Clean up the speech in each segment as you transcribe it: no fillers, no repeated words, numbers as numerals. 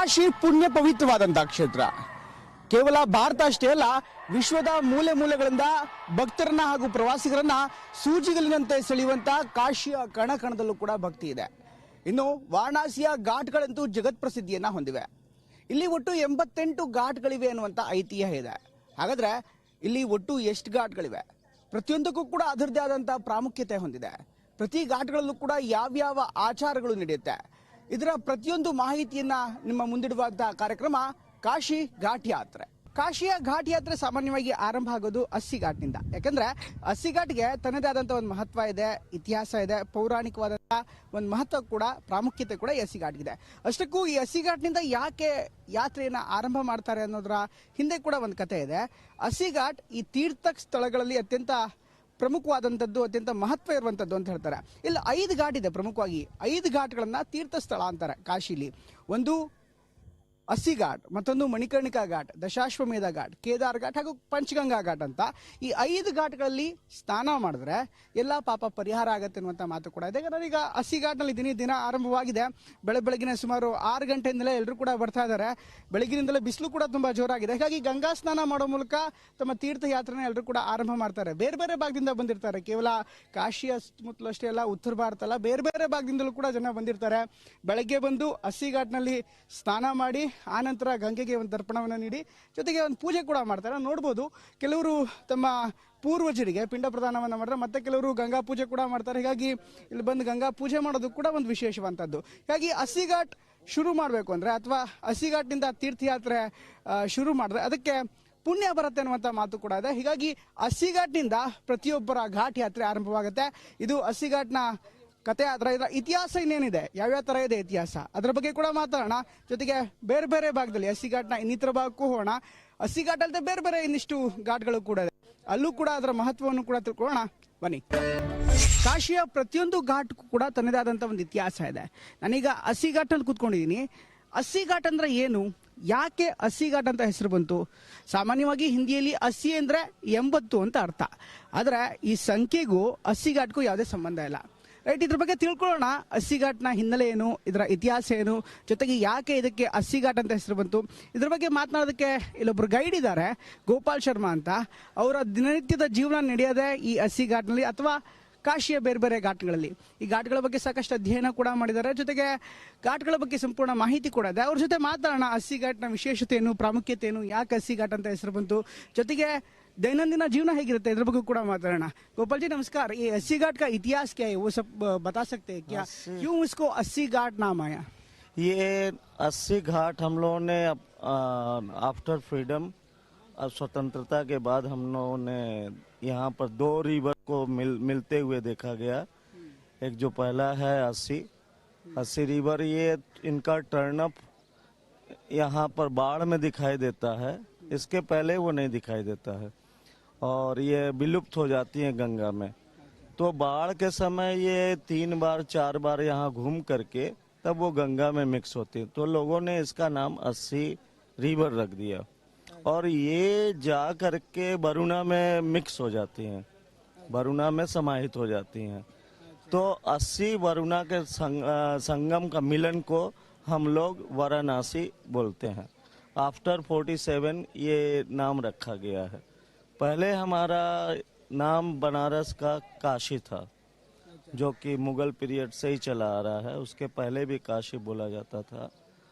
ಕಾಶಿ ಪುಣ್ಯ ಪವಿತ್ರವಾದಂತಹ ಕ್ಷೇತ್ರ. ಕೇವಲ ಭಾರತ ಅಷ್ಟೇ ಅಲ್ಲ, ವಿಶ್ವದ ಮೂಲೆ ಮೂಲೆಗಳಿಂದ ಭಕ್ತರನ್ನ ಹಾಗೂ ಪ್ರವಾಸಿಗರನ್ನ ಸೂಜಿಗಲ್ಲಿನಂತೆ ಸೆಳೆಯುವಂತ ಕಾಶಿಯ ಕಣ ಕಣದಲ್ಲೂ ಕೂಡ ಭಕ್ತಿ ಇದೆ. ಇನ್ನು ವಾರಣಾಸಿಯ ಘಾಟ್ಗಳಂತೂ ಜಗತ್ ಪ್ರಸಿದ್ಧಿಯನ್ನ ಹೊಂದಿವೆ. ಇಲ್ಲಿ ಒಟ್ಟು 88 ಘಾಟ್ಗಳಿವೆ ಅನ್ನುವಂತ ಐತಿಹ್ಯ ಇದೆ. ಹಾಗಾದ್ರೆ ಇಲ್ಲಿ ಒಟ್ಟು ಎಷ್ಟು ಘಾಟ್ಗಳಿವೆ? ಪ್ರತಿಯೊಂದಕ್ಕೂ ಕೂಡ ಅದರದೇ ಆದಂತಹ ಪ್ರಾಮುಖ್ಯತೆ ಹೊಂದಿದೆ. ಪ್ರತಿ ಘಾಟ್ಗಳಲ್ಲೂ ಕೂಡ ಯಾವ್ಯಾವ ಆಚಾರಗಳು ನಡೆಯುತ್ತೆ, ಇದರ ಪ್ರತಿಯೊಂದು ಮಾಹಿತಿಯನ್ನ ನಿಮ್ಮ ಮುಂದಿಡುವಂತಹ ಕಾರ್ಯಕ್ರಮ ಕಾಶಿ ಘಾಟ್ ಯಾತ್ರೆ. ಕಾಶಿಯ ಘಾಟ್ ಯಾತ್ರೆ ಸಾಮಾನ್ಯವಾಗಿ ಆರಂಭ ಆಗೋದು ಅಸ್ಸಿ ಘಾಟ್ನಿಂದ. ಯಾಕಂದ್ರೆ ಅಸ್ಸಿ ಘಾಟ್ಗೆ ತನ್ನದೇ ಆದಂತಹ ಒಂದು ಮಹತ್ವ ಇದೆ, ಇತಿಹಾಸ ಇದೆ, ಪೌರಾಣಿಕವಾದಂತಹ ಒಂದು ಮಹತ್ವ ಕೂಡ, ಪ್ರಾಮುಖ್ಯತೆ ಕೂಡ ಈ ಅಸ್ಸಿ ಘಾಟ್ಗಿದೆ. ಅಷ್ಟಕ್ಕೂ ಈ ಅಸ್ಸಿ ಘಾಟ್ನಿಂದ ಯಾಕೆ ಯಾತ್ರೆಯನ್ನ ಆರಂಭ ಮಾಡ್ತಾರೆ ಅನ್ನೋದರ ಹಿಂದೆ ಕೂಡ ಒಂದು ಕಥೆ ಇದೆ. ಅಸ್ಸಿ ಘಾಟ್ ಈ ತೀರ್ಥ ಸ್ಥಳಗಳಲ್ಲಿ ಅತ್ಯಂತ ಪ್ರಮುಖವಾದಂಥದ್ದು, ಅತ್ಯಂತ ಮಹತ್ವ ಇರುವಂಥದ್ದು ಅಂತ ಹೇಳ್ತಾರೆ. ಇಲ್ಲಿ 5 ಘಾಟ್ ಇದೆ. ಪ್ರಮುಖವಾಗಿ 5 ಘಾಟ್ಗಳನ್ನ ತೀರ್ಥ ಸ್ಥಳ ಅಂತಾರೆ ಕಾಶಿಲಿ. ಒಂದು ಅಸ್ಸಿ ಘಾಟ್, ಮತ್ತೊಂದು ಮಣಿಕರ್ಣಿಕಾ ಘಾಟ್, ದಶಾಶ್ವಮೇಧ ಘಾಟ್, ಕೇದಾರ್ ಘಾಟ್ ಹಾಗೂ ಪಂಚಗಂಗಾ ಘಾಟ್ ಅಂತ ಈ 5 ಘಾಟ್ಗಳಲ್ಲಿ ಸ್ನಾನ ಮಾಡಿದ್ರೆ ಎಲ್ಲ ಪಾಪ ಪರಿಹಾರ ಆಗುತ್ತೆ ಅನ್ನುವಂಥ ಮಾತು ಕೂಡ ಇದೆ. ನಾನೀಗ ಅಸ್ಸಿ ಘಾಟ್ನಲ್ಲಿ ದಿನ ಆರಂಭವಾಗಿದೆ. ಬೆಳಗಿನ ಸುಮಾರು 6 ಗಂಟೆಯಿಂದಲೇ ಎಲ್ಲರೂ ಕೂಡ ಬರ್ತಾ ಇದ್ದಾರೆ. ಬೆಳಗಿನಿಂದಲೇ ಬಿಸಿಲು ಕೂಡ ತುಂಬಾ ಜೋರಾಗಿದೆ. ಹೀಗಾಗಿ ಗಂಗಾ ಸ್ನಾನ ಮಾಡೋ ಮೂಲಕ ತಮ್ಮ ತೀರ್ಥಯಾತ್ರೆನ ಎಲ್ಲರೂ ಕೂಡ ಆರಂಭ ಮಾಡ್ತಾರೆ. ಬೇರೆ ಬೇರೆ ಭಾಗದಿಂದ ಬಂದಿರ್ತಾರೆ. ಕೇವಲ ಕಾಶಿಯ ಸುತ್ತಮುತ್ತಲು ಅಷ್ಟೇ ಅಲ್ಲ, ಉತ್ತರ ಭಾರತ ಅಲ್ಲ, ಬೇರೆ ಬೇರೆ ಭಾಗದಿಂದಲೂ ಕೂಡ ಜನ ಬಂದಿರ್ತಾರೆ. ಬೆಳಗ್ಗೆ ಬಂದು ಅಸ್ಸಿ ಘಾಟ್ನಲ್ಲಿ ಸ್ನಾನ ಮಾಡಿ ಆನಂತರ ಗಂಗೆಗೆ ಒಂದು ತರ್ಪಣವನ್ನು ನೀಡಿ ಜೊತೆಗೆ ಒಂದು ಪೂಜೆ ಕೂಡ ಮಾಡ್ತಾರೆ. ನೋಡ್ಬೋದು, ಕೆಲವರು ತಮ್ಮ ಪೂರ್ವಜರಿಗೆ ಪಿಂಡ ಪ್ರದಾನವನ್ನು ಮಾಡ್ತಾರೆ, ಮತ್ತೆ ಕೆಲವರು ಗಂಗಾ ಪೂಜೆ ಕೂಡ ಮಾಡ್ತಾರೆ. ಹೀಗಾಗಿ ಇಲ್ಲಿ ಬಂದು ಗಂಗಾ ಪೂಜೆ ಮಾಡೋದು ಕೂಡ ಒಂದು ವಿಶೇಷವಂತದ್ದು. ಹೀಗಾಗಿ ಅಸ್ಸಿ ಘಾಟ್ ಶುರು ಮಾಡಬೇಕು ಅಂದ್ರೆ, ಅಥವಾ ಅಸ್ಸಿ ಘಾಟ್ನಿಂದ ತೀರ್ಥಯಾತ್ರೆ ಶುರು ಮಾಡಿದ್ರೆ ಅದಕ್ಕೆ ಪುಣ್ಯ ಬರುತ್ತೆ ಅನ್ನುವಂಥ ಮಾತು ಕೂಡ ಇದೆ. ಹೀಗಾಗಿ ಅಸ್ಸಿ ಘಾಟ್ನಿಂದ ಪ್ರತಿಯೊಬ್ಬರ ಘಾಟ್ ಯಾತ್ರೆ ಆರಂಭವಾಗುತ್ತೆ. ಇದು ಅಸ್ಸಿ ಘಾಟ್ನ ಕತೆ. ಅದರ ಇದರ ಇತಿಹಾಸ ಇನ್ನೇನಿದೆ, ಯಾವ್ಯಾವ ತರ ಇದೆ ಇತಿಹಾಸ, ಅದರ ಬಗ್ಗೆ ಕೂಡ ಮಾತಾಡೋಣ. ಜೊತೆಗೆ ಬೇರೆ ಬೇರೆ ಭಾಗದಲ್ಲಿ ಅಸ್ಸಿ ಘಾಟ್ನ ಇನ್ನಿತರ ಭಾಗಕ್ಕೂ ಹೋಗೋಣ. ಅಸ್ಸಿ ಘಾಟ್ ಅಲ್ಲದೆ ಬೇರೆ ಬೇರೆ ಇನ್ನಿಷ್ಟು ಘಾಟ್ಗಳು ಕೂಡ ಇದೆ, ಅಲ್ಲೂ ಕೂಡ ಅದರ ಮಹತ್ವವನ್ನು ಕೂಡ ತಿಳ್ಕೊಳ್ಳೋಣ. ಬನ್ನಿ. ಕಾಶಿಯ ಪ್ರತಿಯೊಂದು ಘಾಟ್ಗೂ ಕೂಡ ತನ್ನದೇ ಆದಂಥ ಒಂದು ಇತಿಹಾಸ ಇದೆ. ನಾನೀಗ ಅಸ್ಸಿ ಘಾಟ್ನಲ್ಲಿ ಕೂತ್ಕೊಂಡಿದ್ದೀನಿ. ಅಸ್ಸಿ ಘಾಟ್ ಅಂದ್ರೆ ಏನು, ಯಾಕೆ ಅಸ್ಸಿ ಘಾಟ್ ಅಂತ ಹೆಸರು ಬಂತು? ಸಾಮಾನ್ಯವಾಗಿ ಹಿಂದಿಯಲ್ಲಿ ಅಸ್ಸಿ ಅಂದ್ರೆ 80 ಅಂತ ಅರ್ಥ. ಆದ್ರೆ ಈ ಸಂಖ್ಯೆಗೂ ಅಸ್ಸಿ ಘಾಟ್ಗೂ ಯಾವುದೇ ಸಂಬಂಧ ಇಲ್ಲ. ರೈಟ್, ಇದ್ರ ಬಗ್ಗೆ ತಿಳ್ಕೊಳ್ಳೋಣ. ಅಸ್ಸಿ ಘಾಟ್ನ ಹಿನ್ನೆಲೆ ಏನು, ಇದರ ಇತಿಹಾಸ ಏನು, ಜೊತೆಗೆ ಯಾಕೆ ಇದಕ್ಕೆ ಅಸ್ಸಿ ಘಾಟ್ ಅಂತ ಹೆಸರು ಬಂತು, ಇದ್ರ ಬಗ್ಗೆ ಮಾತನಾಡೋದಕ್ಕೆ ಇಲ್ಲೊಬ್ರು ಗೈಡ್ ಇದ್ದಾರೆ, ಗೋಪಾಲ್ ಶರ್ಮಾ ಅಂತ. ಅವರ ದಿನನಿತ್ಯದ ಜೀವನ ನಡೆಯೋದೇ ಈ ಅಸ್ಸಿ ಘಾಟ್ನಲ್ಲಿ ಅಥವಾ ಕಾಶಿಯ ಬೇರೆ ಬೇರೆ ಘಾಟ್ಗಳಲ್ಲಿ. ಈ ಘಾಟ್ಗಳ ಬಗ್ಗೆ ಸಾಕಷ್ಟು ಅಧ್ಯಯನ ಕೂಡ ಮಾಡಿದ್ದಾರೆ. ಜೊತೆಗೆ ಘಾಟ್ಗಳ ಬಗ್ಗೆ ಸಂಪೂರ್ಣ ಮಾಹಿತಿ ಕೂಡ ಇದೆ. ಅವ್ರ ಜೊತೆ ಮಾತಾಡೋಣ. ಅಸ್ಸಿ ಘಾಟ್ನ ವಿಶೇಷತೆ ಏನು, ಪ್ರಾಮುಖ್ಯತೆ ಏನು, ಯಾಕೆ ಅಸ್ಸಿ ಘಾಟ್ ಅಂತ ಹೆಸರು ಬಂತು, ಜೊತೆಗೆ दैनंदिन जीवन ಹೇಗಿರುತ್ತೆ ಇದ್ರ ಬಗ್ಗೆ ಕೂಡ ಮಾತಾಡೋಣ. गोपाल जी नमस्कार, ये अस्सी घाट का इतिहास क्या है, वो सब बता सकते हैं क्या? क्यों इसको अस्सी घाट नाम आया? ये अस्सी घाट हम लोगों ने आफ्टर फ्रीडम, स्वतंत्रता के बाद हम लोगों ने यहाँ पर 2 रिवर को मिलते हुए देखा गया. एक जो पहला है अस्सी रिवर, ये इनका टर्नअप यहाँ पर बाढ़ में दिखाई देता है. इसके पहले वो नहीं दिखाई देता है और ये विलुप्त हो जाती हैं गंगा में. तो बाढ़ के समय ये 3 बार 4 बार यहाँ घूम करके तब वो गंगा में मिक्स होती है. तो लोगों ने इसका नाम अस्सी रिवर रख दिया और ये जा करके वरुणा में मिक्स हो जाती हैं, वरुणा में समाहित हो जाती हैं. तो अस्सी वरुणा के संगम का मिलन को हम लोग वाराणसी बोलते हैं. आफ्टर 47 ये नाम रखा गया है. पहले हमारा नाम बनारस का काशी था, जो कि मुगल पीरियड से ही चला आ रहा है. उसके पहले भी काशी बोला जाता था.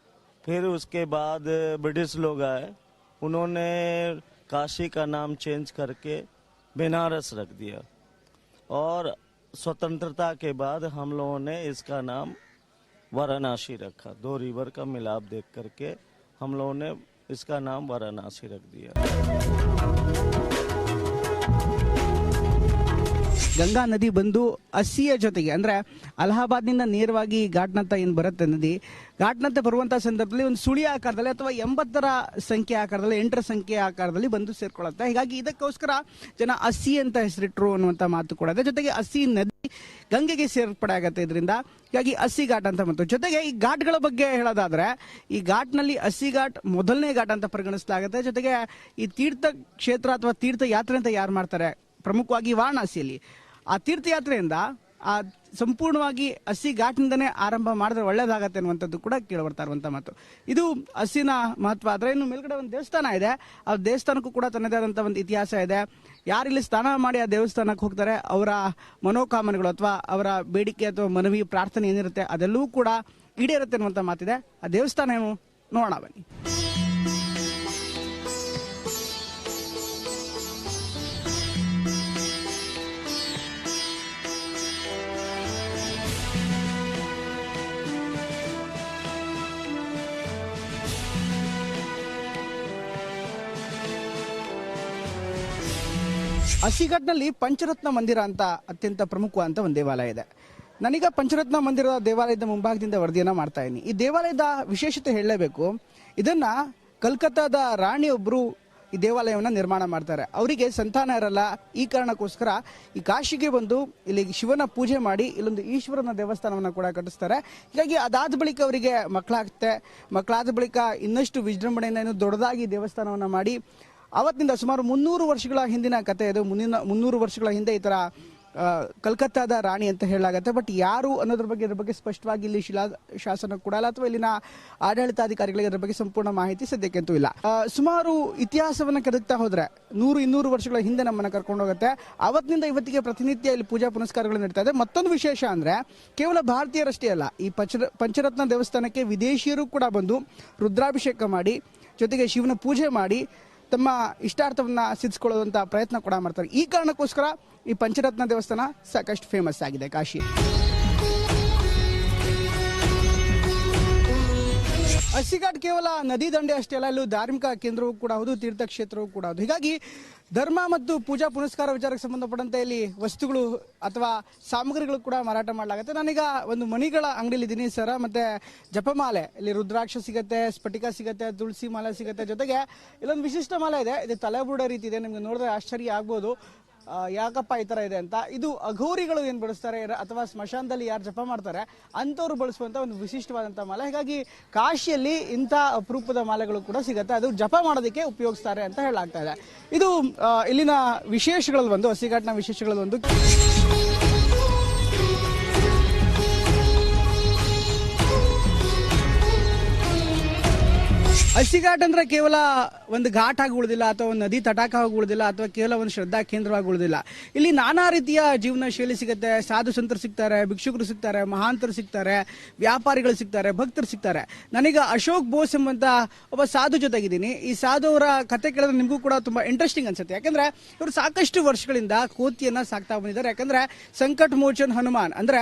फिर उसके बाद ब्रिटिश लोग आए, उन्होंने काशी का नाम चेंज करके बनारस रख दिया और स्वतंत्रता के बाद हम लोगों ने इसका नाम वाराणसी रखा. 2 रिवर का मिलाप देख करके हम लोगों ने इसका नाम वाराणसी रख दिया. ಗಂಗಾ ನದಿ ಬಂದು ಅಸ್ಸಿಯ ಜೊತೆಗೆ ಅಂದ್ರೆ ಅಲಹಾಬಾದ್ನಿಂದ ನೇರವಾಗಿ ಘಾಟ್ನಂತ ಏನು ಬರುತ್ತೆ ನದಿ, ಘಾಟ್ನಂತೆ ಬರುವಂತಹ ಸಂದರ್ಭದಲ್ಲಿ ಒಂದು ಸುಳಿ ಆಕಾರದಲ್ಲಿ ಅಥವಾ 80ರ ಸಂಖ್ಯೆ ಆಕಾರದಲ್ಲಿ, 8ರ ಸಂಖ್ಯೆ ಆಕಾರದಲ್ಲಿ ಬಂದು ಸೇರ್ಕೊಳ್ಳುತ್ತೆ. ಹೀಗಾಗಿ ಇದಕ್ಕೋಸ್ಕರ ಜನ ಅಸ್ಸಿ ಅಂತ ಹೆಸರಿಟ್ರು ಅನ್ನುವಂಥ ಮಾತು ಕೂಡ ಇದೆ. ಜೊತೆಗೆ ಅಸ್ಸಿ ನದಿ ಗಂಗೆಗೆ ಸೇರ್ಪಡೆ ಆಗುತ್ತೆ ಇದರಿಂದ. ಹೀಗಾಗಿ ಅಸ್ಸಿ ಘಾಟ್ ಅಂತ ಬಂತು. ಜೊತೆಗೆ ಈ ಘಾಟ್ಗಳ ಬಗ್ಗೆ ಹೇಳೋದಾದ್ರೆ, ಈ ಘಾಟ್ನಲ್ಲಿ ಅಸ್ಸಿ ಘಾಟ್ ಮೊದಲನೇ ಘಾಟ್ ಅಂತ ಪರಿಗಣಿಸಲಾಗುತ್ತೆ. ಜೊತೆಗೆ ಈ ತೀರ್ಥ ಕ್ಷೇತ್ರ ಅಥವಾ ತೀರ್ಥ ಯಾತ್ರೆ ಅಂತ ಯಾರು ಮಾಡ್ತಾರೆ, ಪ್ರಮುಖವಾಗಿ ವಾರಣಾಸಿಯಲ್ಲಿ, ಆ ತೀರ್ಥಯಾತ್ರೆಯಿಂದ ಆ ಸಂಪೂರ್ಣವಾಗಿ ಹಸಿ ಘಾಟ್ನಿಂದನೇ ಆರಂಭ ಮಾಡಿದ್ರೆ ಒಳ್ಳೇದಾಗತ್ತೆ ಅನ್ನುವಂಥದ್ದು ಕೂಡ ಕೇಳಿ ಬರ್ತಾ ಇರುವಂಥ ಮಾತು. ಇದು ಹಸಿನ ಮಹತ್ವ. ಆದರೆ ಇನ್ನು ಮೇಲ್ಗಡೆ ಒಂದು ದೇವಸ್ಥಾನ ಇದೆ, ಆ ದೇವಸ್ಥಾನಕ್ಕೂ ಕೂಡ ತನ್ನದೇ ಆದಂಥ ಒಂದು ಇತಿಹಾಸ ಇದೆ. ಯಾರಿಲ್ಲಿ ಸ್ನಾನ ಮಾಡಿ ಆ ದೇವಸ್ಥಾನಕ್ಕೆ ಹೋಗ್ತಾರೆ ಅವರ ಮನೋಕಾಮನೆಗಳು ಅಥವಾ ಅವರ ಬೇಡಿಕೆ ಅಥವಾ ಮನವಿ ಪ್ರಾರ್ಥನೆ ಏನಿರುತ್ತೆ ಅದೆಲ್ಲವೂ ಕೂಡ ಈಡೇರುತ್ತೆ ಅನ್ನುವಂಥ ಮಾತಿದೆ. ಆ ದೇವಸ್ಥಾನ ಏನು ನೋಡೋಣ ಬನ್ನಿ. ಹಸಿಘಾಟ್ನಲ್ಲಿ ಪಂಚರತ್ನ ಮಂದಿರ ಅಂತ ಅತ್ಯಂತ ಪ್ರಮುಖವಾದಂಥ ಒಂದು ದೇವಾಲಯ ಇದೆ. ನಾನೀಗ ಪಂಚರತ್ನ ಮಂದಿರ ದೇವಾಲಯದ ಮುಂಭಾಗದಿಂದ ವರದಿಯನ್ನು ಮಾಡ್ತಾ ಇದ್ದೀನಿ. ಈ ದೇವಾಲಯದ ವಿಶೇಷತೆ ಹೇಳಲೇಬೇಕು. ಇದನ್ನ ಕಲ್ಕತ್ತಾದ ರಾಣಿಯೊಬ್ಬರು ಈ ದೇವಾಲಯವನ್ನು ನಿರ್ಮಾಣ ಮಾಡ್ತಾರೆ. ಅವರಿಗೆ ಸಂತಾನ ಇರಲ್ಲ. ಈ ಕಾರಣಕ್ಕೋಸ್ಕರ ಈ ಕಾಶಿಗೆ ಬಂದು ಇಲ್ಲಿ ಶಿವನ ಪೂಜೆ ಮಾಡಿ ಇಲ್ಲೊಂದು ಈಶ್ವರನ ದೇವಸ್ಥಾನವನ್ನು ಕೂಡ ಕಟ್ಟಿಸ್ತಾರೆ. ಹೀಗಾಗಿ ಅದಾದ ಬಳಿಕ ಅವರಿಗೆ ಮಕ್ಕಳಾದ ಬಳಿಕ ಇನ್ನಷ್ಟು ವಿಜೃಂಭಣೆಯಿಂದ ಇನ್ನೂ ದೊಡ್ಡದಾಗಿ ದೇವಸ್ಥಾನವನ್ನು ಮಾಡಿ ಅವತ್ತಿನಿಂದ ಸುಮಾರು 300 ವರ್ಷಗಳ ಹಿಂದಿನ ಕಥೆ ಇದು. 300 ವರ್ಷಗಳ ಹಿಂದೆ ಈ ಥರ ಕಲ್ಕತ್ತಾದ ರಾಣಿ ಅಂತ ಹೇಳಲಾಗತ್ತೆ. ಬಟ್ ಯಾರು ಅನ್ನೋದ್ರ ಬಗ್ಗೆ ಸ್ಪಷ್ಟವಾಗಿ ಇಲ್ಲಿ ಶಾಸನ ಕೂಡ ಇಲ್ಲ ಅಥವಾ ಇಲ್ಲಿನ ಆಡಳಿತಾಧಿಕಾರಿಗಳಿಗೆ ಅದರ ಬಗ್ಗೆ ಸಂಪೂರ್ಣ ಮಾಹಿತಿ ಸದ್ಯಕ್ಕಂತೂ ಇಲ್ಲ. ಸುಮಾರು ಇತಿಹಾಸವನ್ನು ಕೆದಕ್ತಾ ಹೋದ್ರೆ 100-200 ವರ್ಷಗಳ ಹಿಂದೆ ನಮ್ಮನ್ನು ಕರ್ಕೊಂಡು ಹೋಗುತ್ತೆ. ಅವತ್ತಿನಿಂದ ಇವತ್ತಿಗೆ ಪ್ರತಿನಿತ್ಯ ಇಲ್ಲಿ ಪೂಜಾ ಪುನಸ್ಕಾರಗಳು ನಡೀತಾ ಇದೆ. ಮತ್ತೊಂದು ವಿಶೇಷ ಅಂದ್ರೆ ಕೇವಲ ಭಾರತೀಯರಷ್ಟೇ ಅಲ್ಲ, ಈ ಪಂಚರತ್ನ ದೇವಸ್ಥಾನಕ್ಕೆ ವಿದೇಶಿಯರು ಕೂಡ ಬಂದು ರುದ್ರಾಭಿಷೇಕ ಮಾಡಿ ಜೊತೆಗೆ ಶಿವನ ಪೂಜೆ ಮಾಡಿ ತಮ್ಮ ಇಷ್ಟಾರ್ಥವನ್ನ ಸಿದ್ಧಿಸಿಕೊಳ್ಳುವಂತ ಪ್ರಯತ್ನ ಕೂಡ ಮಾಡ್ತಾರೆ. ಈ ಕಾರಣಕ್ಕೋಸ್ಕರ ಈ ಪಂಚರತ್ನ ದೇವಸ್ಥಾನ ಸಾಕಷ್ಟು ಫೇಮಸ್ ಆಗಿದೆ ಕಾಶಿ. ಹಸಿಘಾಟ್ ಕೇವಲ ನದಿ ದಂಡೆ ಅಷ್ಟೇ ಅಲ್ಲ, ಇಲ್ಲೂ ಧಾರ್ಮಿಕ ಕೇಂದ್ರವೂ ಕೂಡ ಹೌದು, ತೀರ್ಥಕ್ಷೇತ್ರವೂ ಕೂಡ ಹೌದು. ಹೀಗಾಗಿ ಧರ್ಮ ಮತ್ತು ಪೂಜಾ ಪುನಸ್ಕಾರ ವಿಚಾರಕ್ಕೆ ಸಂಬಂಧಪಟ್ಟಂತೆ ಇಲ್ಲಿ ವಸ್ತುಗಳು ಅಥವಾ ಸಾಮಗ್ರಿಗಳು ಕೂಡ ಮಾರಾಟ ಮಾಡಲಾಗುತ್ತೆ. ನಾನೀಗ ಒಂದು ಮಣಿಗಳ ಅಂಗಡಿಯಲ್ಲಿ ಇದ್ದೀನಿ ಸರ, ಮತ್ತೆ ಜಪಮಾಲೆ ಇಲ್ಲಿ ರುದ್ರಾಕ್ಷ ಸಿಗುತ್ತೆ, ಸ್ಫಟಿಕ ಸಿಗುತ್ತೆ, ತುಳಸಿ ಮಾಲೆ ಸಿಗುತ್ತೆ. ಜೊತೆಗೆ ಇಲ್ಲೊಂದು ವಿಶಿಷ್ಟ ಮಾಲೆ ಇದೆ, ಇದು ತಲೆಬುಡ ರೀತಿ ಇದೆ. ನಿಮ್ಗೆ ನೋಡಿದ್ರೆ ಆಶ್ಚರ್ಯ ಆಗ್ಬೋದು ಯಾಕಪ್ಪ ಈ ತರ ಇದೆ ಅಂತ. ಇದು ಅಘೋರಿಗಳು ಏನ್ ಬಳಸ್ತಾರೆ ಅಥವಾ ಸ್ಮಶಾನದಲ್ಲಿ ಯಾರು ಜಪ ಮಾಡ್ತಾರೆ ಅಂತವ್ರು ಬಳಸುವಂತ ಒಂದು ವಿಶಿಷ್ಟವಾದಂತಹ ಮಾಲೆ. ಹೀಗಾಗಿ ಕಾಶಿಯಲ್ಲಿ ಇಂಥ ಅಪರೂಪದ ಮಾಲೆಗಳು ಕೂಡ ಸಿಗುತ್ತೆ, ಅದು ಜಪ ಮಾಡೋದಕ್ಕೆ ಉಪಯೋಗಿಸ್ತಾರೆ ಅಂತ ಹೇಳಲಾಗ್ತಾ ಇದೆ. ಇದು ಇಲ್ಲಿನ ವಿಶೇಷಗಳಲ್ಲಿ ಒಂದು, ಹಸಿಘಾಟ್ನ ವಿಶೇಷಗಳಲ್ಲಿ ಒಂದು. ಹಸಿಘಾಟ್ ಅಂದ್ರೆ ಕೇವಲ ಒಂದು ಘಾಟ್ ಆಗಿ ಉಳಿದಿಲ್ಲ ಅಥವಾ ಒಂದು ನದಿ ತಟಾಕ ಆಗಿ ಉಳಿದಿಲ್ಲ ಅಥವಾ ಕೇವಲ ಒಂದು ಶ್ರದ್ಧಾ ಕೇಂದ್ರವಾಗಿ ಉಳಿದಿಲ್ಲ. ಇಲ್ಲಿ ನಾನಾ ರೀತಿಯ ಜೀವನ ಶೈಲಿ ಸಿಗುತ್ತೆ. ಸಾಧು ಸಂತರು ಸಿಗ್ತಾರೆ, ಭಿಕ್ಷುಕರು ಸಿಗ್ತಾರೆ, ಮಹಾಂತರು ಸಿಗ್ತಾರೆ, ವ್ಯಾಪಾರಿಗಳು ಸಿಗ್ತಾರೆ, ಭಕ್ತರು ಸಿಗ್ತಾರೆ. ನಾನೀಗ ಅಶೋಕ್ ಬೋಸ್ ಎಂಬಂತ ಒಬ್ಬ ಸಾಧು ಜೊತೆಗಿದ್ದೀನಿ. ಈ ಸಾಧು ಅವರ ಕತೆ ಕೇಳಿದ್ರೆ ನಿಮಗೂ ಕೂಡ ತುಂಬಾ ಇಂಟ್ರೆಸ್ಟಿಂಗ್ ಅನ್ಸುತ್ತೆ. ಯಾಕಂದ್ರೆ ಇವರು ಸಾಕಷ್ಟು ವರ್ಷಗಳಿಂದ ಕೋತಿಯನ್ನ ಸಾಕ್ತಾ ಬಂದಿದ್ದಾರೆ. ಯಾಕಂದ್ರೆ ಸಂಕಟ ಮೋಚನ್ ಹನುಮಾನ್ ಅಂದ್ರೆ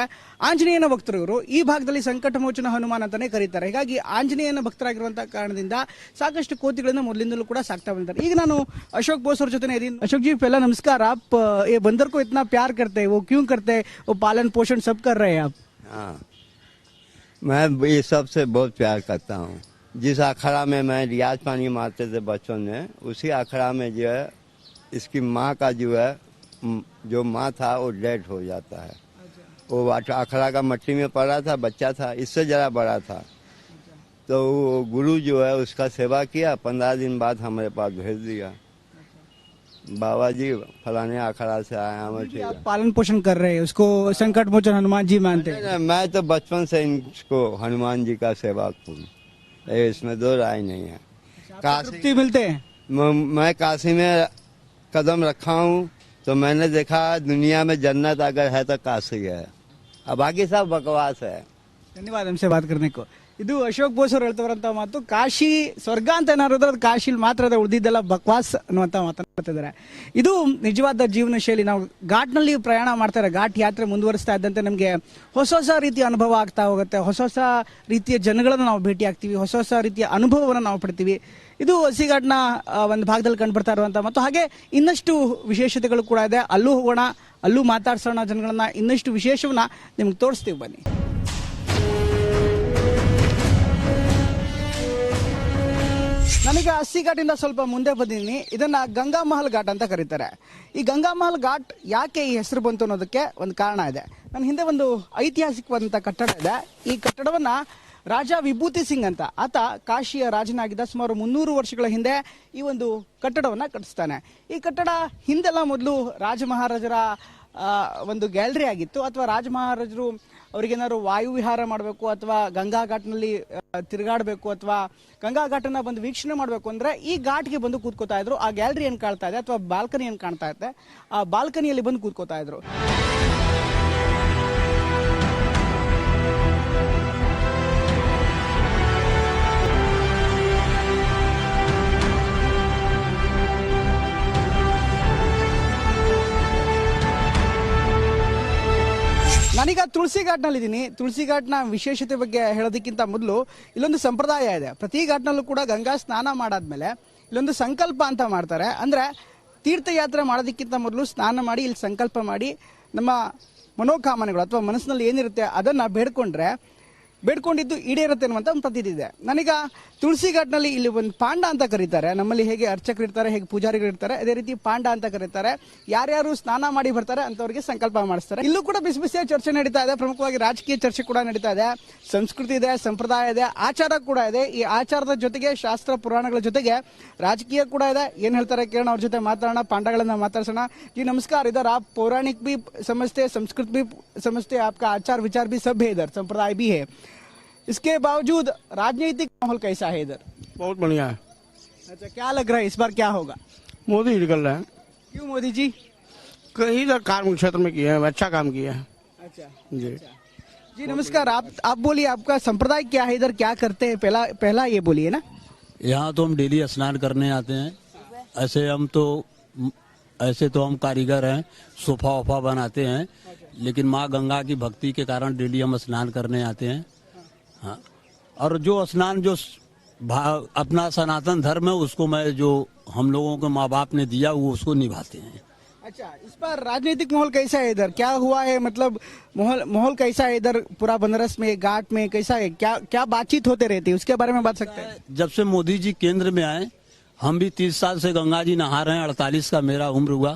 ಆಂಜನೇಯನ ಭಕ್ತರು ಇವರು. ಈ ಭಾಗದಲ್ಲಿ ಸಂಕಟ ಮೋಚನ ಹನುಮಾನ್ ಅಂತಾನೆ ಕರೀತಾರೆ. ಹೀಗಾಗಿ ಆಂಜನೇಯನ ಭಕ್ತರಾಗಿರುವಂತಹ ಕಾರಣದಿಂದ ಸಾಕಷ್ಟು ಕೋತಿಗಳನ್ನ ಮೊದಲಿಂದಲೂ ಕೂಡ ಸಾಕ್ತಾ ಬಂದಿದ್ದಾರೆ. ಈಗ ನಾನು ಅಶೋಕ್ ಬೋಸ್ ಅವ್ರ ಜೊತೆ ಇದ್ದೀನಿ. अशोक जी पहला नमस्कार। आप ये बंदर को इतना प्यार करते हैं, वो क्यों करते हैं? वो पालन पोषण सब कर रहे हैं आप? हाँ, मैं ये सब से बहुत प्यार करता हूँ। जिस अखाड़ा में मैं रियाज पानी मारते थे बचपन में, उसी अखाड़ा में जो है इसकी माँ का जो है जो माँ था वो डेड हो जाता है। वो अखाड़ा का मट्टी में पड़ा था, बच्चा था, इससे जरा बड़ा था। तो वो गुरु जो है उसका सेवा किया, 15 दिन बाद हमारे पास भेज दिया, बाबा जी फलाने अखाड़ा से आया हूँ। ठीक आप पालन पोषण कर रहे हैं उसको, संकट मोचन हनुमान जी मानते हैं? मैं तो बचपन से इनको हनुमान जी का सेवा हूँ, इसमें दो राय नहीं है। तृप्ति मिलते हैं? मैं काशी में कदम रखा हूँ तो मैंने देखा दुनिया में जन्नत अगर है तो काशी है, अब बाकी सब बकवास है। ಧನ್ಯವಾದ हमसे बात करने को। ಇದು ಅಶೋಕ್ ಬೋಸ್ ಅವರು ಹೇಳ್ತವರಂತ ಮಾತು. ಕಾಶಿ ಸ್ವರ್ಗ ಅಂತ ಏನಾದ್ರು ಅದು ಕಾಶಿಲಿ ಮಾತ್ರ ಅದ, ಉಳಿದಿದ್ದೆಲ್ಲ ಬಕ್ವಾಸ್ ಅನ್ನುವಂತ ಮಾತನಾಡ್ತಿದ್ದಾರೆ. ಇದು ನಿಜವಾದ ಜೀವನ ಶೈಲಿ. ನಾವು ಘಾಟ್ನಲ್ಲಿ ಪ್ರಯಾಣ ಮಾಡ್ತಾರೆ, ಘಾಟ್ ಯಾತ್ರೆ ಮುಂದುವರಿಸ್ತಾ ಇದ್ದಂತೆ ನಮಗೆ ಹೊಸ ಹೊಸ ರೀತಿಯ ಅನುಭವ ಆಗ್ತಾ ಹೋಗುತ್ತೆ. ಹೊಸ ಹೊಸ ರೀತಿಯ ಜನಗಳನ್ನು ನಾವು ಭೇಟಿ ಆಗ್ತೀವಿ, ಹೊಸ ಹೊಸ ರೀತಿಯ ಅನುಭವವನ್ನು ನಾವು ಪಡ್ತೀವಿ. ಇದು ಹಸಿಘಾಟ್ನ ಒಂದು ಭಾಗದಲ್ಲಿ ಕಂಡುಬರ್ತಾ ಇರುವಂತ ಮತ್ತು ಹಾಗೆ ಇನ್ನಷ್ಟು ವಿಶೇಷತೆಗಳು ಕೂಡ ಇದೆ. ಅಲ್ಲೂ ಹೋಗೋಣ, ಅಲ್ಲೂ ಮಾತಾಡ್ಸೋಣ ಜನಗಳನ್ನ, ಇನ್ನಷ್ಟು ವಿಶೇಷವನ್ನ ನಿಮ್ಗೆ ತೋರಿಸ್ತೀವಿ ಬನ್ನಿ. ನನಗೆ ಹಸಿಘಾಟಿಂದ ಸ್ವಲ್ಪ ಮುಂದೆ ಬಂದಿದ್ದೀನಿ. ಇದನ್ನ ಗಂಗಾ ಮಹಲ್ ಘಾಟ್ ಅಂತ ಕರೀತಾರೆ. ಈ ಗಂಗಾ ಮಹಲ್ ಘಾಟ್ ಯಾಕೆ ಈ ಹೆಸರು ಬಂತು ಅನ್ನೋದಕ್ಕೆ ಒಂದು ಕಾರಣ ಇದೆ. ನನ್ನ ಹಿಂದೆ ಒಂದು ಐತಿಹಾಸಿಕವಾದಂಥ ಕಟ್ಟಡ ಇದೆ. ಈ ಕಟ್ಟಡವನ್ನ ರಾಜ ವಿಭೂತಿ ಸಿಂಗ್ ಅಂತ, ಆತ ಕಾಶಿಯ ರಾಜನಾಗಿದ್ದ. ಸುಮಾರು 300 ವರ್ಷಗಳ ಹಿಂದೆ ಈ ಒಂದು ಕಟ್ಟಡವನ್ನ ಕಟ್ಟಿಸ್ತಾನೆ. ಈ ಕಟ್ಟಡ ಹಿಂದೆಲ್ಲ ಮೊದಲು ರಾಜ ಮಹಾರಾಜರ ಒಂದು ಗ್ಯಾಲರಿ ಆಗಿತ್ತು, ಅಥವಾ ರಾಜ ಮಹಾರಾಜರು ಅವ್ರಿಗೇನಾದ್ರು ವಾಯು ವಿಹಾರ ಮಾಡಬೇಕು ಅಥವಾ ಗಂಗಾ ಘಾಟ್ನಲ್ಲಿ ತಿರುಗಾಡಬೇಕು ಅಥವಾ ಗಂಗಾ ಘಾಟನ್ನ ಬಂದು ವೀಕ್ಷಣೆ ಮಾಡಬೇಕು ಅಂದ್ರೆ ಈ ಘಾಟ್ಗೆ ಬಂದು ಕೂತ್ಕೋತಾ ಇದ್ರು. ಆ ಗ್ಯಾಲರಿ ಏನ್ ಕಾಣ್ತಾ ಇದೆ ಅಥವಾ ಬಾಲ್ಕನಿ ಏನ್ ಕಾಣ್ತಾ ಇದೆ, ಆ ಬಾಲ್ಕನಿಯಲ್ಲಿ ಬಂದು ಕೂತ್ಕೋತಾ ಇದ್ರು. ನಾನೀಗ ತುಳಸಿ ಘಾಟ್ನಲ್ಲಿ ಇದ್ದೀನಿ. ತುಳಸಿ ಘಾಟ್ನ ವಿಶೇಷತೆ ಬಗ್ಗೆ ಹೇಳೋದಕ್ಕಿಂತ ಮೊದಲು ಇಲ್ಲೊಂದು ಸಂಪ್ರದಾಯ ಇದೆ. ಪ್ರತಿ ಘಾಟ್ನಲ್ಲೂ ಕೂಡ ಗಂಗಾ ಸ್ನಾನ ಮಾಡಾದ್ಮೇಲೆ ಇಲ್ಲೊಂದು ಸಂಕಲ್ಪ ಅಂತ ಮಾಡ್ತಾರೆ. ಅಂದ್ರೆ ತೀರ್ಥಯಾತ್ರೆ ಮಾಡೋದಕ್ಕಿಂತ ಮೊದಲು ಸ್ನಾನ ಮಾಡಿ ಇಲ್ಲಿ ಸಂಕಲ್ಪ ಮಾಡಿ ನಮ್ಮ ಮನೋಕಾಮನೆಗಳು ಅಥವಾ ಮನಸ್ಸಿನಲ್ಲಿ ಏನಿರುತ್ತೆ ಅದನ್ನ ಬೇಡ್ಕೊಂಡಿದ್ದು ಈಡೇರುತ್ತೆ ಅನ್ನುವಂಥ ಒಂದು ಪ್ರತೀತಿ ಇದೆ. ನನಗ ತುಳಸಿ ಘಾಟ್ನಲ್ಲಿ ಇಲ್ಲಿ ಒಂದು ಪಾಂಡ ಅಂತ ಕರೀತಾರೆ. ನಮ್ಮಲ್ಲಿ ಹೇಗೆ ಅರ್ಚಕರು ಇರ್ತಾರೆ, ಹೇಗೆ ಪೂಜಾರಿಗಳು ಇರ್ತಾರೆ, ಅದೇ ರೀತಿ ಪಾಂಡ ಅಂತ ಕರೀತಾರೆ. ಯಾರ್ಯಾರು ಸ್ನಾನ ಮಾಡಿ ಬರ್ತಾರೆ ಅಂತವ್ರಿಗೆ ಸಂಕಲ್ಪ ಮಾಡಿಸ್ತಾರೆ. ಇಲ್ಲೂ ಕೂಡ ಬಿಸಿ ಬಿಸಿಯ ಚರ್ಚೆ ನಡೀತಾ ಇದೆ. ಪ್ರಮುಖವಾಗಿ ರಾಜಕೀಯ ಚರ್ಚೆ ಕೂಡ ನಡೀತಾ ಇದೆ. ಸಂಸ್ಕೃತಿ ಇದೆ, ಸಂಪ್ರದಾಯ ಇದೆ, ಆಚಾರ ಕೂಡ ಇದೆ. ಈ ಆಚಾರದ ಜೊತೆಗೆ ಶಾಸ್ತ್ರ ಪುರಾಣಗಳ ಜೊತೆಗೆ ರಾಜಕೀಯ ಕೂಡ ಇದೆ. ಏನ್ ಹೇಳ್ತಾರೆ ಕೇಳೋಣ, ಅವ್ರ ಜೊತೆ ಮಾತಾಡೋಣ, ಪಾಂಡಗಳನ್ನ ಮಾತಾಡ್ಸೋಣ. जी नमस्कार, इधर आप पौराणिक भी समझते हैं, संस्कृत भी समझते हैं, आपका आचार विचार भी सब है, इधर संप्रदाय भी है. इसके बावजूद राजनीतिक माहौल कैसा है इधर? बहुत बढ़िया है। अच्छा, क्या लग रहा है इस बार क्या होगा? मोदी निकल रहे हैं। क्यों मोदी जी? कहीं इधर कार्मिक क्षेत्र में किए हैं, अच्छा काम किया है। अच्छा जी जी नमस्कार, आप बोलिए, आपका संप्रदाय क्या है, इधर क्या करते हैं? पहला ये बोलिए ना। यहाँ तो हम डेली स्नान करने आते हैं। ऐसे तो हम कारीगर हैं, सोफा वोफा बनाते हैं, लेकिन माँ गंगा की भक्ति के कारण डेली हम स्नान करने आते हैं। हाँ, और जो स्नान जो अपना सनातन धर्म है उसको मैं जो हम लोगों के माँ बाप ने दिया वो उसको निभाते हैं। अच्छा, इस बार राजनीतिक माहौल कैसा है इधर? क्या हुआ है, मतलब माहौल कैसा है इधर? पूरा बनारस में घाट में कैसा है? क्या बातचीत होते रहती है, उसके बारे में बात सकते हैं? जब से मोदी जी केंद्र में आए, हम भी 30 साल से गंगा जी नहा रहे हैं। 48 का मेरा उम्र हुआ।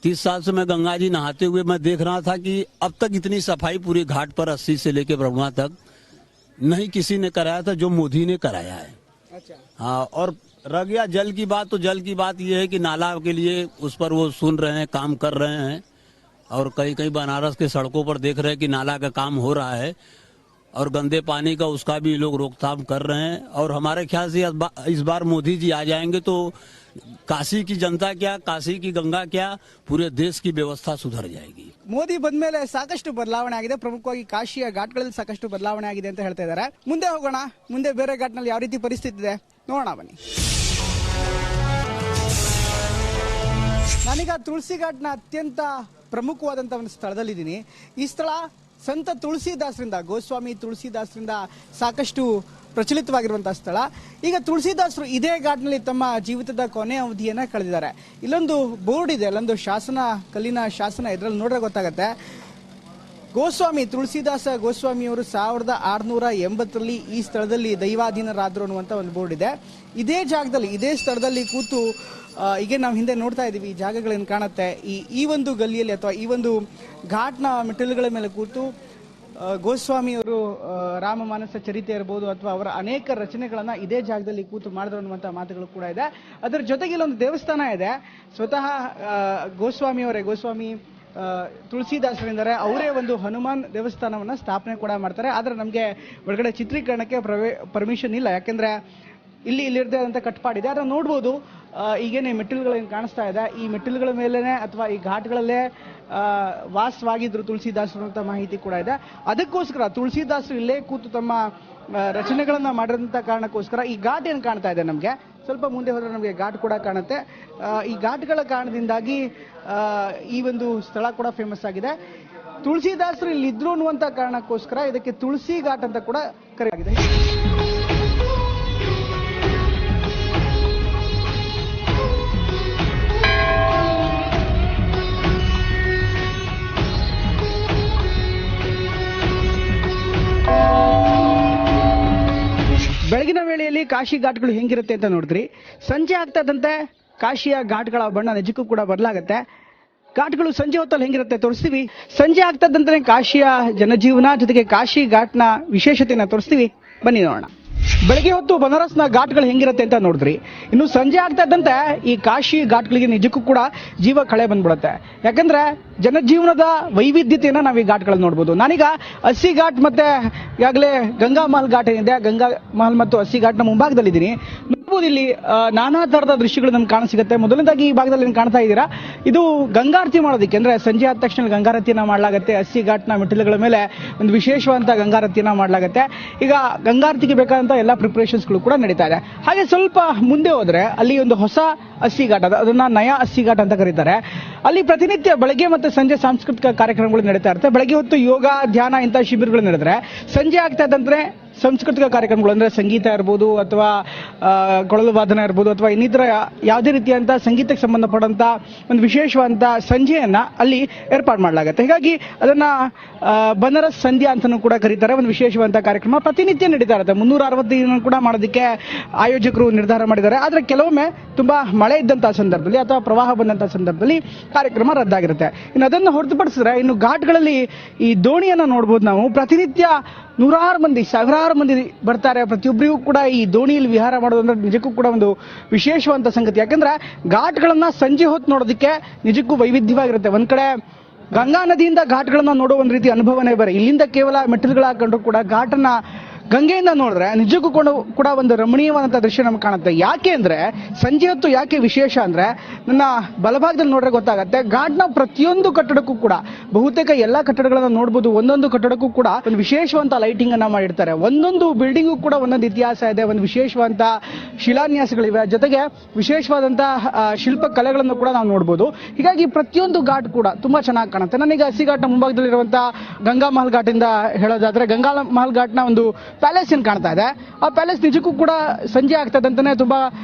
30 साल से मैं गंगा जी नहाते हुए मैं देख रहा था कि अब तक इतनी सफाई पूरे घाट पर 80 से लेके ब्रह्मा तक नहीं किसी ने कराया था जो मोदी ने कराया है। अच्छा, हाँ, और रह गया जल की बात, तो जल की बात ये है कि नाला के लिए उस पर वो सुन रहे हैं, काम कर रहे हैं, और कई कई बनारस के सड़कों पर देख रहे हैं कि नाला का काम हो रहा है, और गंदे पानी का उसका भी लोग रोकथाम कर रहे हैं। और हमारे ख्याल से इस बार मोदी जी आ जाएंगे तो काशी की जनता क्या, काशी की गंगा क्या, पूरे देश की व्यवस्था सुधर जाएगी. ಮೋದಿ ಬಂದ್ಮೇಲೆ ಸಾಕಷ್ಟು ಬದಲಾವಣೆ ಆಗಿದೆ. ಪ್ರಮುಖವಾಗಿ ಕಾಶಿಯ ಘಾಟ್ಗಳಲ್ಲಿ ಸಾಕಷ್ಟು ಬದಲಾವಣೆ ಆಗಿದೆ ಅಂತ ಹೇಳ್ತಾ ಇದ್ದಾರೆ. ಮುಂದೆ ಹೋಗೋಣ, ಮುಂದೆ ಬೇರೆ ಘಾಟ್ನಲ್ಲಿ ಯಾವ ರೀತಿ ಪರಿಸ್ಥಿತಿ ಇದೆ ನೋಡೋಣ ಬನ್ನಿ. ನಾನೀಗ ತುಳಸಿ ಘಾಟ್ನ ಅತ್ಯಂತ ಪ್ರಮುಖವಾದಂತ ಒಂದು ಸ್ಥಳದಲ್ಲಿದ್ದೀನಿ. ಈ ಸ್ಥಳ ಸಂತ ತುಳಸಿದಾಸರಿಂದ, ಗೋಸ್ವಾಮಿ ತುಳಸಿದಾಸರಿಂದ ಸಾಕಷ್ಟು ಪ್ರಚಲಿತವಾಗಿರುವಂತಹ ಸ್ಥಳ. ಈಗ ತುಳಸಿದಾಸರು ಇದೇ ಘಾಟ್ನಲ್ಲಿ ತಮ್ಮ ಜೀವಿತದ ಕೊನೆ ಅವಧಿಯನ್ನ ಕಳೆದಿದ್ದಾರೆ. ಇಲ್ಲೊಂದು ಬೋರ್ಡ್ ಇದೆ, ಅಲ್ಲೊಂದು ಶಾಸನ, ಕಲ್ಲಿನ ಶಾಸನ, ಇದರಲ್ಲಿ ನೋಡ್ರೆ ಗೊತ್ತಾಗತ್ತೆ. ಗೋಸ್ವಾಮಿ ತುಳಸಿದಾಸ ಗೋಸ್ವಾಮಿಯವರು 1680ರಲ್ಲಿ ಈ ಸ್ಥಳದಲ್ಲಿ ದೈವಾಧೀನರಾದರು ಅನ್ನುವಂಥ ಒಂದು ಬೋರ್ಡ್ ಇದೆ. ಇದೇ ಜಾಗದಲ್ಲಿ, ಇದೇ ಸ್ಥಳದಲ್ಲಿ ಕೂತು ಈಗ ನಾವು ಹಿಂದೆ ನೋಡ್ತಾ ಇದೀವಿ, ಈ ಜಾಗಗಳೇನು ಕಾಣುತ್ತೆ, ಈ ಒಂದು ಗಲ್ಲಿಯಲ್ಲಿ ಅಥವಾ ಈ ಒಂದು ಘಾಟ್ನ ಮೆಟ್ಟಿಲುಗಳ ಮೇಲೆ ಕೂತು ಗೋಸ್ವಾಮಿಯವರು ರಾಮಮಾನಸ ಚರಿತೆ ಇರ್ಬೋದು ಅಥವಾ ಅವರ ಅನೇಕ ರಚನೆಗಳನ್ನ ಇದೇ ಜಾಗದಲ್ಲಿ ಕೂತು ಮಾಡಿದ್ರು ಅನ್ನುವಂಥ ಮಾತುಗಳು ಕೂಡ ಇದೆ. ಅದರ ಜೊತೆಗೆ ಇಲ್ಲೊಂದು ದೇವಸ್ಥಾನ ಇದೆ. ಸ್ವತಃ ಗೋಸ್ವಾಮಿ ತುಳಸಿದಾಸರಿಂದರೆ ಅವರೇ ಒಂದು ಹನುಮಾನ್ ದೇವಸ್ಥಾನವನ್ನ ಸ್ಥಾಪನೆ ಕೂಡ ಮಾಡ್ತಾರೆ. ಆದ್ರೆ ನಮಗೆ ಒಳಗಡೆ ಚಿತ್ರೀಕರಣಕ್ಕೆ ಪರ್ಮಿಷನ್ ಇಲ್ಲ, ಯಾಕೆಂದ್ರೆ ಇಲ್ಲಿರದೇ ಆದಂಥ ಕಟ್ಪಾಡಿದೆ. ಅದನ್ನು ನೋಡ್ಬೋದು. ಈಗೇನೆ ಮೆಟ್ಟಿಲುಗಳೇನು ಕಾಣಿಸ್ತಾ ಇದೆ, ಈ ಮೆಟ್ಟಿಲುಗಳ ಮೇಲೆನೆ ಅಥವಾ ಈ ಘಾಟ್ಗಳಲ್ಲೇ ವಾಸವಾಗಿದ್ರು ತುಳಸಿದಾಸರು ಅಂತ ಮಾಹಿತಿ ಕೂಡ ಇದೆ. ಅದಕ್ಕೋಸ್ಕರ ತುಳಸಿದಾಸರು ಇಲ್ಲೇ ಕೂತು ತಮ್ಮ ರಚನೆಗಳನ್ನ ಮಾಡಿರೋಂಥ ಕಾರಣಕ್ಕೋಸ್ಕರ ಈ ಘಾಟ್ ಏನು ಕಾಣ್ತಾ ಇದೆ ನಮಗೆ, ಸ್ವಲ್ಪ ಮುಂದೆ ಹೋದ್ರೆ ನಮಗೆ ಘಾಟ್ ಕೂಡ ಕಾಣುತ್ತೆ. ಈ ಘಾಟ್ಗಳ ಕಾರಣದಿಂದಾಗಿ ಈ ಒಂದು ಸ್ಥಳ ಕೂಡ ಫೇಮಸ್ ಆಗಿದೆ. ತುಳಸಿದಾಸರು ಇಲ್ಲಿ ಇದ್ರು ಅನ್ನುವಂಥ ಕಾರಣಕ್ಕೋಸ್ಕರ ಇದಕ್ಕೆ ತುಳಸಿ ಘಾಟ್ ಅಂತ ಕೂಡ ಕರೆಯಲಾಗಿದೆ. ಬೆಳಗಿನ ವೇಳೆಯಲ್ಲಿ ಕಾಶಿ ಘಾಟ್ಗಳು ಹೆಂಗಿರುತ್ತೆ ಅಂತ ನೋಡಿದ್ರಿ. ಸಂಜೆ ಆಗ್ತಾ ಇದ್ದಂತೆ ಕಾಶಿಯ ಘಾಟ್ಗಳ ಬಣ್ಣ ನಿಜಕ್ಕೂ ಕೂಡ ಬದಲಾಗುತ್ತೆ. ಘಾಟ್ಗಳು ಸಂಜೆ ಹೊತ್ತಲ್ಲಿ ಹೆಂಗಿರುತ್ತೆ ತೋರಿಸ್ತೀವಿ. ಸಂಜೆ ಆಗ್ತಾ ಇದ್ದಂತೆ ಕಾಶಿಯ ಜನಜೀವನ ಜೊತೆಗೆ ಕಾಶಿ ಘಾಟ್ನ ವಿಶೇಷತೆಯನ್ನ ತೋರಿಸ್ತೀವಿ, ಬನ್ನಿ ನೋಡೋಣ. ಬೆಳಗ್ಗೆ ಹೊತ್ತು ಬನಾರಸ್ನ ಘಾಟ್ಗಳು ಹೆಂಗಿರುತ್ತೆ ಅಂತ ನೋಡಿದ್ರಿ. ಇನ್ನು ಸಂಜೆ ಆಗ್ತಾ ಇದ್ದಂತೆ ಈ ಕಾಶಿ ಘಾಟ್ಗಳಿಗೆ ನಿಜಕ್ಕೂ ಕೂಡ ಜೀವ ಕಳೆ ಬಂದ್ಬಿಡುತ್ತೆ. ಯಾಕಂದ್ರೆ ಜನಜೀವನದ ವೈವಿಧ್ಯತೆಯನ್ನ ನಾವು ಈ ಘಾಟ್ಗಳಲ್ಲಿ ನೋಡ್ಬೋದು. ನಾನೀಗ ಅಸ್ಸಿ ಘಾಟ್ ಮತ್ತೆ ಈಗಾಗಲೇ ಗಂಗಾ ಮಹಲ್ ಘಾಟ್ ಏನಿದೆ, ಗಂಗಾ ಮಹಲ್ ಮತ್ತು ಅಸ್ಸಿ ಘಾಟ್ನ ಮುಂಭಾಗದಲ್ಲಿದ್ದೀನಿ. ನೋಡ್ಬೋದು ಇಲ್ಲಿ ನಾನಾ ತರದ ದೃಶ್ಯಗಳು ನಮ್ಗೆ ಕಾಣಸಿಗುತ್ತೆ. ಮೊದಲನೇದಾಗಿ ಈ ಭಾಗದಲ್ಲಿ ನೀವು ಕಾಣ್ತಾ ಇದ್ದೀರಾ, ಇದು ಗಂಗಾರತಿ ಮಾಡೋದಕ್ಕೆ, ಅಂದ್ರೆ ಸಂಜೆ ಆದ ತಕ್ಷಣ ಗಂಗಾರತಿಯನ್ನ ಮಾಡಲಾಗುತ್ತೆ. ಅಸ್ಸಿ ಘಾಟ್ನ ಮೆಟ್ಟಿಲುಗಳ ಮೇಲೆ ಒಂದು ವಿಶೇಷವಾದಂತ ಗಂಗಾರತಿಯನ್ನ ಮಾಡಲಾಗುತ್ತೆ. ಈಗ ಗಂಗಾರತಿಗೆ ಬೇಕಾದಂತ ಎಲ್ಲ ಪ್ರಿಪರೇಷನ್ಸ್ಗಳು ಕೂಡ ನಡೀತಾ ಇದೆ. ಹಾಗೆ ಸ್ವಲ್ಪ ಮುಂದೆ ಹೋದ್ರೆ ಅಲ್ಲಿ ಒಂದು ಹೊಸ ಅಸ್ಸಿ ಘಾಟ್, ಅದನ್ನ ನಯಾ ಅಸ್ಸಿ ಘಾಟ್ ಅಂತ ಕರೀತಾರೆ. ಅಲ್ಲಿ ಪ್ರತಿನಿತ್ಯ ಬೆಳಗ್ಗೆ ಮತ್ತೆ ಸಂಜೆ ಸಾಂಸ್ಕೃತಿಕ ಕಾರ್ಯಕ್ರಮಗಳು ನಡೀತಾ ಇರುತ್ತೆ. ಬೆಳಗ್ಗೆ ಹೊತ್ತು ಯೋಗ, ಧ್ಯಾನ ಇಂಥ ಶಿಬಿರಗಳು ನಡೆದ್ರೆ, ಸಂಜೆ ಆಗ್ತಾ ಇದ್ದಂದ್ರೆ ಸಾಂಸ್ಕೃತಿಕ ಕಾರ್ಯಕ್ರಮಗಳು, ಅಂದ್ರೆ ಸಂಗೀತ ಇರ್ಬೋದು ಅಥವಾ ಕೊಳಲು ವಾದನ ಇರ್ಬೋದು ಅಥವಾ ಇನ್ನಿತರ ಯಾವುದೇ ರೀತಿಯಂತ ಸಂಗೀತಕ್ಕೆ ಸಂಬಂಧಪಟ್ಟಂತ ಒಂದು ವಿಶೇಷವಾದಂತ ಸಂಜೆಯನ್ನ ಅಲ್ಲಿ ಏರ್ಪಾಡು ಮಾಡಲಾಗುತ್ತೆ. ಹೀಗಾಗಿ ಅದನ್ನ ಬನಾರಸ್ ಸಂಧ್ಯಾ ಅಂತಾನೂ ಕೂಡ ಕರೀತಾರೆ. ಒಂದು ವಿಶೇಷವಾದಂತ ಕಾರ್ಯಕ್ರಮ ಪ್ರತಿನಿತ್ಯ ನಡೀತಾ ಇರುತ್ತೆ. 360 ದಿನ ಕೂಡ ಮಾಡೋದಕ್ಕೆ ಆಯೋಜಕರು ನಿರ್ಧಾರ ಮಾಡಿದ್ದಾರೆ. ಆದ್ರೆ ಕೆಲವೊಮ್ಮೆ ತುಂಬಾ ಮಳೆ ಇದ್ದಂತಹ ಸಂದರ್ಭದಲ್ಲಿ ಅಥವಾ ಪ್ರವಾಹ ಬಂದಂತಹ ಸಂದರ್ಭದಲ್ಲಿ ಕಾರ್ಯಕ್ರಮ ರದ್ದಾಗಿರುತ್ತೆ. ಇನ್ನು ಅದನ್ನು ಹೊರತುಪಡಿಸಿದ್ರೆ ಇನ್ನು ಘಾಟ್ಗಳಲ್ಲಿ ಈ ದೋಣಿಯನ್ನ ನೋಡ್ಬೋದು ನಾವು. ಪ್ರತಿನಿತ್ಯ ನೂರಾರು ಮಂದಿ, ಸಾವಿರಾರು ಮಂದಿ ಬರ್ತಾರೆ. ಪ್ರತಿಯೊಬ್ಬರಿಗೂ ಕೂಡ ಈ ದೋಣಿಯಲ್ಲಿ ವಿಹಾರ ಮಾಡೋದು ಅಂದ್ರೆ ನಿಜಕ್ಕೂ ಕೂಡ ಒಂದು ವಿಶೇಷವಾದಂತ ಸಂಗತಿ. ಯಾಕಂದ್ರೆ ಘಾಟ್ಗಳನ್ನ ಸಂಜೆ ಹೊತ್ತು ನೋಡೋದಕ್ಕೆ ನಿಜಕ್ಕೂ ವೈವಿಧ್ಯವಾಗಿರುತ್ತೆ. ಒಂದ್ ಕಡೆ ಗಂಗಾ ನದಿಯಿಂದ ಘಾಟ್ಗಳನ್ನ ನೋಡೋ ಒಂದು ರೀತಿ ಅನುಭವನೇ ಬೇರೆ. ಇಲ್ಲಿಂದ ಕೇವಲ ಮೆಟ್ಟಿಲುಗಳು ಹಾಕೊಂಡ್ರು ಕೂಡ ಘಾಟನ್ನ ಗಂಗೆಯಿಂದ ನೋಡಿದ್ರೆ ನಿಜಕ್ಕೂ ಕೂಡ ಒಂದು ರಮಣೀಯವಾದಂಥ ದೃಶ್ಯ ನಮ್ಗೆ ಕಾಣುತ್ತೆ. ಯಾಕೆ ಅಂದ್ರೆ ಸಂಜೆ ಹೊತ್ತು ಯಾಕೆ ವಿಶೇಷ ಅಂದ್ರೆ, ನನ್ನ ಬಲಭಾಗದಲ್ಲಿ ನೋಡ್ರೆ ಗೊತ್ತಾಗತ್ತೆ, ಘಾಟ್ನ ಪ್ರತಿಯೊಂದು ಕಟ್ಟಡಕ್ಕೂ ಕೂಡ, ಬಹುತೇಕ ಎಲ್ಲಾ ಕಟ್ಟಡಗಳನ್ನ ನೋಡ್ಬೋದು, ಒಂದೊಂದು ಕಟ್ಟಡಕ್ಕೂ ಕೂಡ ಒಂದು ವಿಶೇಷವಂತ ಲೈಟಿಂಗ್ ಅನ್ನ ಮಾಡಿರ್ತಾರೆ. ಒಂದೊಂದು ಬಿಲ್ಡಿಂಗು ಕೂಡ ಒಂದೊಂದು ಇತಿಹಾಸ ಇದೆ, ಒಂದು ವಿಶೇಷವಾದಂತ ಶಿಲಾನ್ಯಾಸಗಳಿವೆ, ಜೊತೆಗೆ ವಿಶೇಷವಾದಂತಹ ಶಿಲ್ಪ ಕಲೆಗಳನ್ನು ಕೂಡ ನಾವು ನೋಡ್ಬೋದು. ಹೀಗಾಗಿ ಪ್ರತಿಯೊಂದು ಘಾಟ್ ಕೂಡ ತುಂಬಾ ಚೆನ್ನಾಗಿ ಕಾಣುತ್ತೆ. ನಾನೀಗ ಅಸ್ಸಿ ಘಾಟ್ನ ಮುಂಭಾಗದಲ್ಲಿರುವಂತಹ ಗಂಗಾ ಮಹಲ್ ಘಾಟಿಂದ ಹೇಳೋದಾದ್ರೆ, ಗಂಗಾ ಮಹಲ್ ಘಾಟ್ನ ಒಂದು ಪ್ಯಾಲೇಸ್ ಏನ್ ಕಾಣ್ತಾ ಇದೆ, ಆ ಪ್ಯಾಲೇಸ್ ನಿಜಕ್ಕೂ ಕೂಡ ಸಂಜೆ ಆಗ್ತದಂತಾನೆ ತುಂಬಾ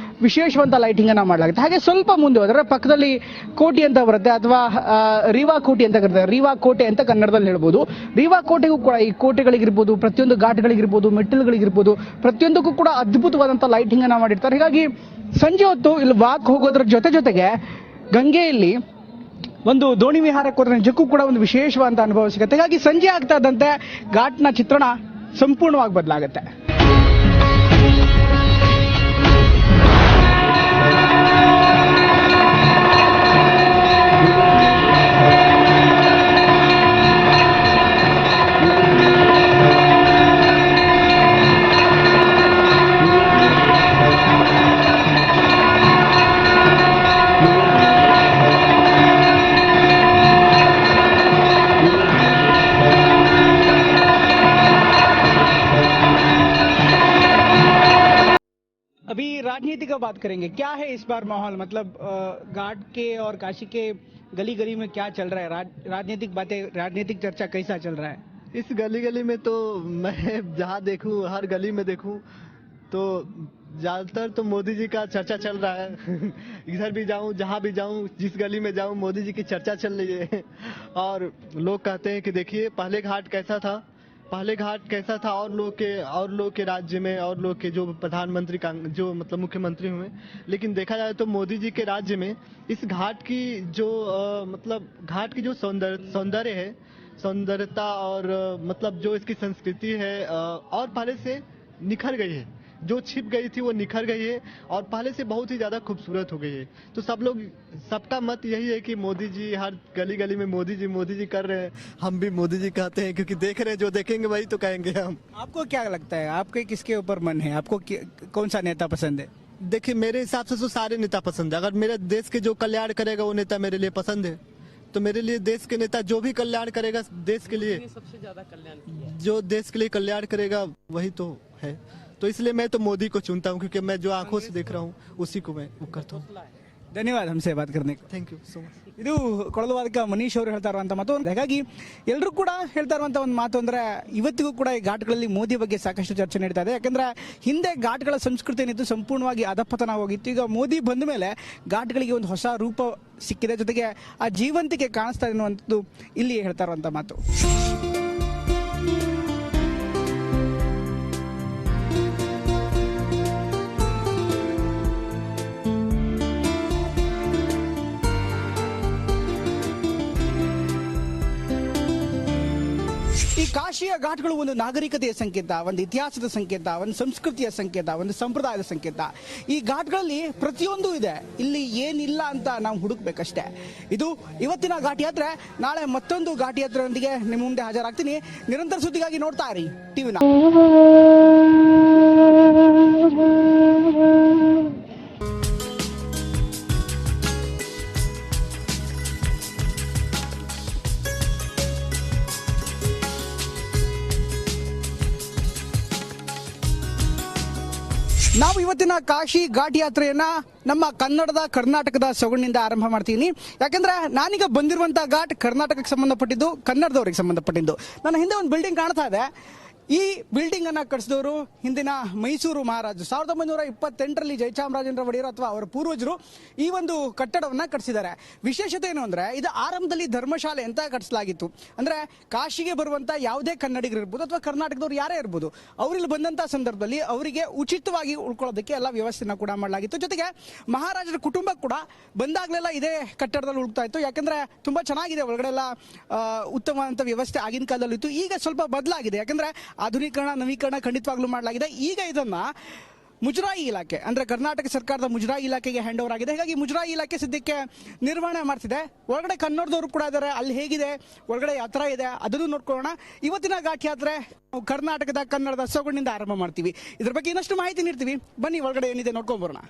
ವಿಶೇಷವಂತ ಲೈಟಿಂಗ್ ಅನ್ನ ಮಾಡಲಾಗುತ್ತೆ. ಹಾಗೆ ಸ್ವಲ್ಪ ಮುಂದೆ ಹೋದ್ರೆ ಪಕ್ಕದಲ್ಲಿ ಕೋಟೆ ಅಂತ ಬರುತ್ತೆ, ಅಥವಾ ರೀವಾ ಕೋಟೆ ಅಂತ ಕರೀತಾರೆ. ರೀವಾ ಕೋಟೆ ಅಂತ ಕನ್ನಡದಲ್ಲಿ ಹೇಳ್ಬೋದು. ರೀವಾ ಕೋಟೆಗೂ ಕೂಡ ಈ ಕೋಟೆಗಳಿಗಿರ್ಬೋದು, ಪ್ರತಿಯೊಂದು ಘಾಟ್ಗಳಿಗಿರ್ಬೋದು, ಮೆಟ್ಟಿಲುಗಳಿಗಿರ್ಬೋದು, ಪ್ರತಿಯೊಂದಕ್ಕೂ ಕೂಡ ಅದ್ಭುತವಾದಂತ ಲೈಟಿಂಗ್ ಅನ್ನ ಮಾಡಿರ್ತಾರೆ. ಹೀಗಾಗಿ ಸಂಜೆ ಹೊತ್ತು ಇಲ್ಲಿ ವಾಕ್ ಹೋಗೋದ್ರ ಜೊತೆಗೆ ಗಂಗೆಯಲ್ಲಿ ಒಂದು ದೋಣಿ ವಿಹಾರಕ್ಕೆ ಹೋದ್ರೆ ನಿಜಕ್ಕೂ ಕೂಡ ಒಂದು ವಿಶೇಷವಾದಂತ ಅನುಭವ ಸಿಗುತ್ತೆ. ಹೀಗಾಗಿ ಸಂಜೆ ಆಗ್ತಾ ಇದ್ದಂತೆ ಘಾಟ್ನ ಚಿತ್ರಣ ಸಂಪೂರ್ಣವಾಗಿ ಬದಲಾಗುತ್ತೆ. अभी राजनीति का बात करेंगे, क्या है इस बार माहौल, मतलब घाट के और काशी के गली गली में क्या चल रहा है, राजनीतिक बातें, राजनीतिक चर्चा कैसा चल रहा है? इस गली गली में तो मैं जहाँ देखूं, हर गली में देखूं तो ज्यादातर तो मोदी जी का चर्चा चल रहा है। इधर भी जाऊं, जहाँ भी जाऊं, जिस गली में जाऊं, मोदी जी की चर्चा चल रही है। और लोग कहते हैं कि देखिए पहले घाट कैसा था, और लोग के राज्य में, और लोग के जो प्रधानमंत्री का जो मतलब मुख्यमंत्री हुए, लेकिन देखा जाए तो मोदी जी के राज्य में इस घाट की जो मतलब घाट की जो सौंदर्य है, सौंदर्यता और मतलब जो इसकी संस्कृति है और पहले से निखर गई है। जो छिप गई थी वो निखर गई है और पहले से बहुत ही ज्यादा खूबसूरत हो गई है। तो सबका मत यही है कि मोदी जी, हर गली गली में मोदी जी कर रहे हैं, हम भी मोदी जी कहते हैं, क्योंकि देख रहे हैं, जो देखेंगे वही तो कहेंगे हम। आपको क्या लगता है, आपके किसके ऊपर मन है, आपको कौन सा नेता पसंद है? देखिए मेरे हिसाब से तो सारे नेता पसंद है। अगर मेरे देश के जो कल्याण करेगा वो नेता मेरे लिए पसंद है, तो मेरे लिए देश के नेता जो भी कल्याण करेगा देश के लिए, सबसे ज्यादा कल्याण जो देश के लिए कल्याण करेगा वही तो है। तो इसलिए मैं तो मोदी को चुनता हूँ, क्योंकि मैं जो आंखों से देख रहा हूँ उसी को मैं वो करता हूँ। ಧನ್ಯವಾದ हमसे बात करने को. Thank you so much. ಇದು ಕೊಳಲು ವಾದಕ ಮನೀಶ್ ಅವರು ಹೇಳ್ತಾ ಇರುವಂತ ಮಾತು. ಹಾಗಾಗಿ ಎಲ್ಲರೂ ಕೂಡ ಹೇಳ್ತಾ ಇರುವಂತ ಒಂದು ಮಾತು ಅಂದ್ರೆ, ಇವತ್ತಿಗೂ ಕೂಡ ಈ ಘಾಟ್ಗಳಲ್ಲಿ ಮೋದಿ ಬಗ್ಗೆ ಸಾಕಷ್ಟು ಚರ್ಚೆ ನಡೀತಾ ಇದೆ. ಯಾಕಂದ್ರೆ ಹಿಂದೆ ಘಾಟ್ಗಳ ಸಂಸ್ಕೃತಿ ಏನಿತ್ತು ಸಂಪೂರ್ಣವಾಗಿ ಅಧಪತನ ಹೋಗಿತ್ತು. ಈಗ ಮೋದಿ ಬಂದ ಮೇಲೆ ಘಾಟ್ಗಳಿಗೆ ಒಂದು ಹೊಸ ರೂಪ ಸಿಕ್ಕಿದೆ, ಜೊತೆಗೆ ಆ ಜೀವಂತಿಕೆ ಕಾಣಿಸ್ತಾ ಇದೆ ಅನ್ನುವಂಥದ್ದು ಇಲ್ಲಿ ಹೇಳ್ತಾ ಇರುವಂತ ಮಾತು. ಈ ಕಾಶಿಯ ಘಾಟ್ಗಳು ಒಂದು ನಾಗರಿಕತೆಯ ಸಂಕೇತ, ಒಂದು ಇತಿಹಾಸದ ಸಂಕೇತ, ಒಂದು ಸಂಸ್ಕೃತಿಯ ಸಂಕೇತ, ಒಂದು ಸಂಪ್ರದಾಯದ ಸಂಕೇತ. ಈ ಘಾಟ್ಗಳಲ್ಲಿ ಪ್ರತಿಯೊಂದು ಇದೆ, ಇಲ್ಲಿ ಏನಿಲ್ಲ ಅಂತ ನಾವು ಹುಡುಕ್ಬೇಕಷ್ಟೇ. ಇದು ಇವತ್ತಿನ ಘಾಟ್ ಯಾತ್ರೆ. ನಾಳೆ ಮತ್ತೊಂದು ಘಾಟ್ ಯಾತ್ರೆಯೊಂದಿಗೆ ನಿಮ್ಮ ಮುಂದೆ ಹಾಜರಾಗ್ತೀನಿ. ನಿರಂತರ ಸುದ್ದಿಗಾಗಿ ನೋಡ್ತಾ ಇರಿ ಟಿವಿನ. ನಾವು ಇವತ್ತಿನ ಕಾಶಿ ಘಾಟ್ ಯಾತ್ರೆಯನ್ನ ನಮ್ಮ ಕರ್ನಾಟಕದ ಸೊಗಡಿನಿಂದ ಆರಂಭ ಮಾಡ್ತೀನಿ. ಯಾಕಂದ್ರೆ ನಾನೀಗ ಬಂದಿರುವಂತಹ ಘಾಟ್ ಕರ್ನಾಟಕಕ್ಕೆ ಸಂಬಂಧಪಟ್ಟಿದ್ದು, ಕನ್ನಡದವರಿಗೆ ಸಂಬಂಧಪಟ್ಟಿದ್ದು. ನನ್ನ ಹಿಂದೆ ಒಂದು ಬಿಲ್ಡಿಂಗ್ ಕಾಣ್ತಾ ಇದೆ. ಈ ಬಿಲ್ಡಿಂಗ್ ಅನ್ನ ಕಟ್ಟಿಸಿದವರು ಹಿಂದಿನ ಮೈಸೂರು ಮಹಾರಾಜರು. 1928ರಲ್ಲಿ ಜಯಚಾಮರಾಜೇಂದ್ರ ಒಡೆಯರು ಅಥವಾ ಅವರ ಪೂರ್ವಜರು ಈ ಒಂದು ಕಟ್ಟಡವನ್ನ ಕಟ್ಟಿಸಿದ್ದಾರೆ. ವಿಶೇಷತೆ ಏನು ಅಂದ್ರೆ, ಇದು ಆರಂಭದಲ್ಲಿ ಧರ್ಮಶಾಲೆ ಅಂತ ಕಟ್ಟಿಸಲಾಗಿತ್ತು. ಅಂದ್ರೆ ಕಾಶಿಗೆ ಬರುವಂತ ಯಾವುದೇ ಕನ್ನಡಿಗರು ಇರ್ಬೋದು ಅಥವಾ ಕರ್ನಾಟಕದವ್ರು ಯಾರೇ ಇರ್ಬೋದು, ಅವರಲ್ಲಿ ಬಂದಂತ ಸಂದರ್ಭದಲ್ಲಿ ಅವರಿಗೆ ಉಚಿತವಾಗಿ ಉಳ್ಕೊಳ್ಳೋದಕ್ಕೆ ಎಲ್ಲ ವ್ಯವಸ್ಥೆನ ಕೂಡ ಮಾಡಲಾಗಿತ್ತು. ಜೊತೆಗೆ ಮಹಾರಾಜರ ಕುಟುಂಬ ಕೂಡ ಬಂದಾಗಲೆಲ್ಲ ಇದೇ ಕಟ್ಟಡದಲ್ಲಿ ಉಳ್ತಾ ಇತ್ತು. ಯಾಕಂದ್ರೆ ತುಂಬಾ ಚೆನ್ನಾಗಿದೆ, ಒಳಗಡೆ ಎಲ್ಲ ಉತ್ತಮವಾದಂತ ವ್ಯವಸ್ಥೆ ಆಗಿನ ಕಾಲದಲ್ಲಿ ಇತ್ತು. ಈಗ ಸ್ವಲ್ಪ ಬದಲಾಗಿದೆ, ಯಾಕಂದ್ರೆ ಆಧುನೀಕರಣ ನವೀಕರಣ ಖಂಡಿತವಾಗ್ಲೂ ಮಾಡಲಾಗಿದೆ. ಈಗ ಇದನ್ನ ಮುಜರಾಯಿ ಇಲಾಖೆ ಅಂದ್ರೆ ಕರ್ನಾಟಕ ಸರ್ಕಾರದ ಮುಜರಾಯಿ ಇಲಾಖೆಗೆ ಹ್ಯಾಂಡ್ ಓವರ್ ಆಗಿದೆ. ಹೀಗಾಗಿ ಮುಜರಾಯಿ ಇಲಾಖೆ ಸದ್ಯಕ್ಕೆ ನಿರ್ವಹಣೆ ಮಾಡ್ತಿದೆ. ಒಳಗಡೆ ಕನ್ನಡದವರು ಕೂಡ ಇದ್ದಾರೆ. ಅಲ್ಲಿ ಹೇಗಿದೆ, ಒಳಗಡೆ ಯಾವ ಥರ ಇದೆ ಅದನ್ನು ನೋಡ್ಕೊಳ್ಳೋಣ. ಇವತ್ತಿನ ಘಾಟ್ ಯಾತ್ರೆ ಕರ್ನಾಟಕದ ಕನ್ನಡದ ಸೊಗಡಿನಿಂದ ಆರಂಭ ಮಾಡ್ತೀವಿ. ಇದ್ರ ಬಗ್ಗೆ ಇನ್ನಷ್ಟು ಮಾಹಿತಿ ನೀಡ್ತೀವಿ. ಬನ್ನಿ ಒಳಗಡೆ ಏನಿದೆ ನೋಡ್ಕೊಂಡ್ ಬರೋಣ.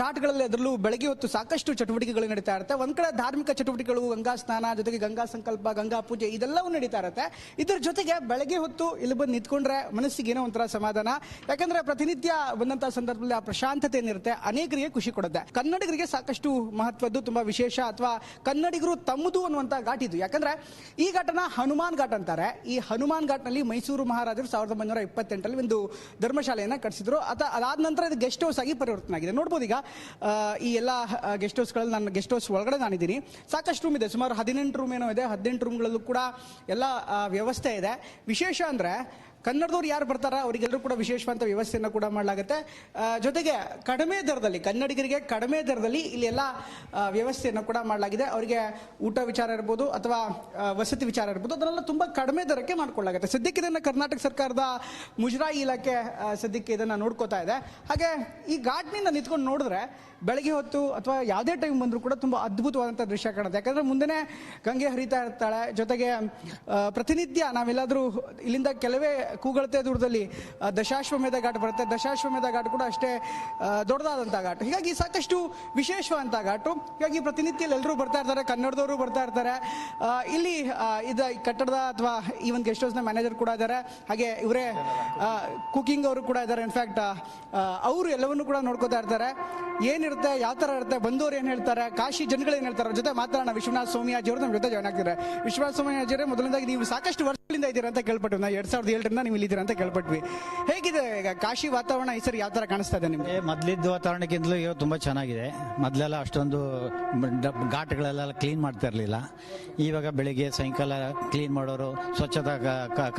ಘಾಟ್ಗಳಲ್ಲಿ ಅದರಲ್ಲೂ ಬೆಳಗ್ಗೆ ಹೊತ್ತು ಸಾಕಷ್ಟು ಚಟುವಟಿಕೆಗಳು ನಡೀತಾ ಇರುತ್ತೆ. ಒಂದ್ ಕಡೆ ಧಾರ್ಮಿಕ ಚಟುವಟಿಕೆಗಳು, ಗಂಗಾ ಸ್ನಾನ, ಜೊತೆಗೆ ಗಂಗಾ ಸಂಕಲ್ಪ, ಗಂಗಾ ಪೂಜೆ ಇದೆಲ್ಲವೂ ನಡೀತಾ ಇರುತ್ತೆ. ಇದರ ಜೊತೆಗೆ ಬೆಳಗ್ಗೆ ಹೊತ್ತು ಇಲ್ಲಿ ಬಂದು ನಿಂತ್ಕೊಂಡ್ರೆ ಮನಸ್ಸಿಗೆ ಏನೋ ಒಂಥರ ಸಮಾಧಾನ. ಯಾಕಂದ್ರೆ ಪ್ರತಿನಿತ್ಯ ಬಂದಂತಹ ಸಂದರ್ಭದಲ್ಲಿ ಆ ಪ್ರಶಾಂತತೆ ಏನಿರುತ್ತೆ ಅನೇಕರಿಗೆ ಖುಷಿ ಕೊಡುತ್ತೆ. ಕನ್ನಡಿಗರಿಗೆ ಸಾಕಷ್ಟು ಮಹತ್ವದ್ದು, ತುಂಬಾ ವಿಶೇಷ ಅಥವಾ ಕನ್ನಡಿಗರು ತಮ್ಮದು ಅನ್ನುವಂತ ಘಾಟ್ ಇದು. ಯಾಕಂದ್ರೆ ಈ ಘಾಟನ ಹನುಮಾನ್ ಘಾಟ್ ಅಂತಾರೆ. ಈ ಹನುಮಾನ್ ಘಾಟ್ ನಲ್ಲಿ ಮೈಸೂರು ಮಹಾರಾಜರು 1928ರಲ್ಲಿ ಒಂದು ಧರ್ಮಶಾಲೆಯನ್ನ ಕಟ್ಟಿಸಿದ್ರು. ಅದಾದ ನಂತರ ಇದು ಗೆಸ್ಟ್ ಹೌಸ್ ಆಗಿ ಪರಿವರ್ತನೆ ಆಗಿದೆ. ನೋಡ್ಬೋದು ಈಗ ಈ ಎಲ್ಲ ಗೆಸ್ಟ್ ಹೌಸ್ಗಳಲ್ಲಿ, ನನ್ನ ಗೆಸ್ಟ್ ಹೌಸ್ ಒಳಗಡೆ ನಾನಿದ್ದೀನಿ. ಸಾಕಷ್ಟು ರೂಮ್ ಇದೆ, ಸುಮಾರು 18 ರೂಮ್ ಏನೋ ಇದೆ. 18 ರೂಮ್ಗಳಲ್ಲೂ ಕೂಡ ಎಲ್ಲ ವ್ಯವಸ್ಥೆ ಇದೆ. ವಿಶೇಷ ಅಂದ್ರೆ ಕನ್ನಡದವ್ರು ಯಾರು ಬರ್ತಾರ ಅವರಿಗೆಲ್ಲರೂ ಕೂಡ ವಿಶೇಷವಾದ ವ್ಯವಸ್ಥೆಯನ್ನು ಕೂಡ ಮಾಡಲಾಗುತ್ತೆ. ಜೊತೆಗೆ ಕಡಿಮೆ ದರದಲ್ಲಿ, ಕನ್ನಡಿಗರಿಗೆ ಕಡಿಮೆ ದರದಲ್ಲಿ ಇಲ್ಲಿ ಎಲ್ಲ ವ್ಯವಸ್ಥೆಯನ್ನು ಕೂಡ ಮಾಡಲಾಗಿದೆ. ಅವರಿಗೆ ಊಟ ವಿಚಾರ ಇರ್ಬೋದು ಅಥವಾ ವಸತಿ ವಿಚಾರ ಇರ್ಬೋದು, ಅದನ್ನೆಲ್ಲ ತುಂಬ ಕಡಿಮೆ ದರಕ್ಕೆ ಮಾಡ್ಕೊಳ್ಳಾಗುತ್ತೆ. ಸದ್ಯಕ್ಕೆ ಇದನ್ನು ಕರ್ನಾಟಕ ಸರ್ಕಾರದ ಮುಜರಾಯಿ ಇಲಾಖೆ ಸದ್ಯಕ್ಕೆ ಇದನ್ನು ನೋಡ್ಕೋತಾ ಇದೆ. ಹಾಗೆ ಈ ಘಾಟ್ನಿಂದ ನಿಂತ್ಕೊಂಡು ನೋಡಿದ್ರೆ ಬೆಳಗ್ಗೆ ಹೊತ್ತು ಅಥವಾ ಯಾವುದೇ ಟೈಮ್ ಬಂದರೂ ಕೂಡ ತುಂಬ ಅದ್ಭುತವಾದಂಥ ದೃಶ್ಯ ಕಾಣುತ್ತೆ. ಯಾಕಂದರೆ ಮುಂದೆನೇ ಗಂಗೆ ಹರಿತಾ ಇರ್ತಾಳೆ. ಜೊತೆಗೆ ಪ್ರತಿನಿತ್ಯ ನಾವೆಲ್ಲಾದರೂ ಇಲ್ಲಿಂದ ಕೆಲವೇ ಕೂಗಳತೆ ದೂರದಲ್ಲಿ ದಶಾಶ್ವಮೇಧ ಘಾಟ್ ಬರುತ್ತೆ. ದಶಾಶ್ವಮೇಧ ಘಾಟ್ ಕೂಡ ಅಷ್ಟೇ ದೊಡ್ಡದಾದಂಥ ಘಾಟ್. ಹೀಗಾಗಿ ಸಾಕಷ್ಟು ವಿಶೇಷವಾದಂಥ ಘಾಟು. ಹೀಗಾಗಿ ಪ್ರತಿನಿತ್ಯ ಎಲ್ಲರೂ ಬರ್ತಾ ಇರ್ತಾರೆ, ಕನ್ನಡದವರು ಬರ್ತಾ ಇರ್ತಾರೆ. ಇಲ್ಲಿ ಇದು ಕಟ್ಟಡದ ಅಥವಾ ಈ ಒಂದು ಗೆಸ್ಟ್ ಹೌಸ್ನ ಮ್ಯಾನೇಜರ್ ಕೂಡ ಇದ್ದಾರೆ. ಹಾಗೆ ಇವರೇ ಕುಕಿಂಗ್ ಅವರು ಕೂಡ ಇದ್ದಾರೆ. ಇನ್ಫ್ಯಾಕ್ಟ್ ಅವರು ಎಲ್ಲವನ್ನೂ ಕೂಡ ನೋಡ್ಕೋತಾ ಇರ್ತಾರೆ. ಏನಿರುತ್ತೆ, ಯಾವ ಥರ ಇರುತ್ತೆ, ಬಂದವರು ಏನು ಹೇಳ್ತಾರೆ, ಕಾಶಿ ಜನಗಳು ಏನು ಹೇಳ್ತಾರೆ, ಅವ್ರ ಜೊತೆ ಮಾತಾಡೋಣ. ವಿಶ್ವನಾಥ್ ಸೋಮಯಾಜಿ ಅವರು ನಮ್ಮ ಜೊತೆ ಜಾಯ್ನ್ ಆಗ್ತಾರೆ. ವಿಶ್ವನಾಥ್ ಸೋಮಯಾಜಿ ಅವರೇ, ಮೊದಲನೇದಾಗಿ ನೀವು ಸಾಕಷ್ಟು ವರ್ಷಗಳಿಂದ ಇದ್ದೀರಾ ಅಂತ ಕೇಳ್ಪಟ್ವಿ. ನಾವು 2007ರಿಂದ ನೀವು ಇಲ್ಲಿದ್ದೀರಾ ಅಂತ ಕೇಳ್ಪಟ್ವಿ. ಹೇಗಿದೆ ಈಗ ಕಾಶಿ ವಾತಾವರಣ ಈ ಸರಿ ಯಾವ ಥರ ಕಾಣಿಸ್ತಾ ಇದೆ ನಿಮಗೆ? ಮೊದಲಿದ್ದ ವಾತಾವರಣಕ್ಕಿಂತಲೂ ಈಗ ತುಂಬ ಚೆನ್ನಾಗಿದೆ. ಮೊದಲೆಲ್ಲ ಅಷ್ಟೊಂದು ಘಾಟ್ಗಳೆಲ್ಲ ಕ್ಲೀನ್ ಮಾಡ್ತಾ ಇರಲಿಲ್ಲ. ಇವಾಗ ಬೆಳಿಗ್ಗೆ ಸಾಯಂಕಾಲ ಕ್ಲೀನ್ ಮಾಡೋರು, ಸ್ವಚ್ಛತಾ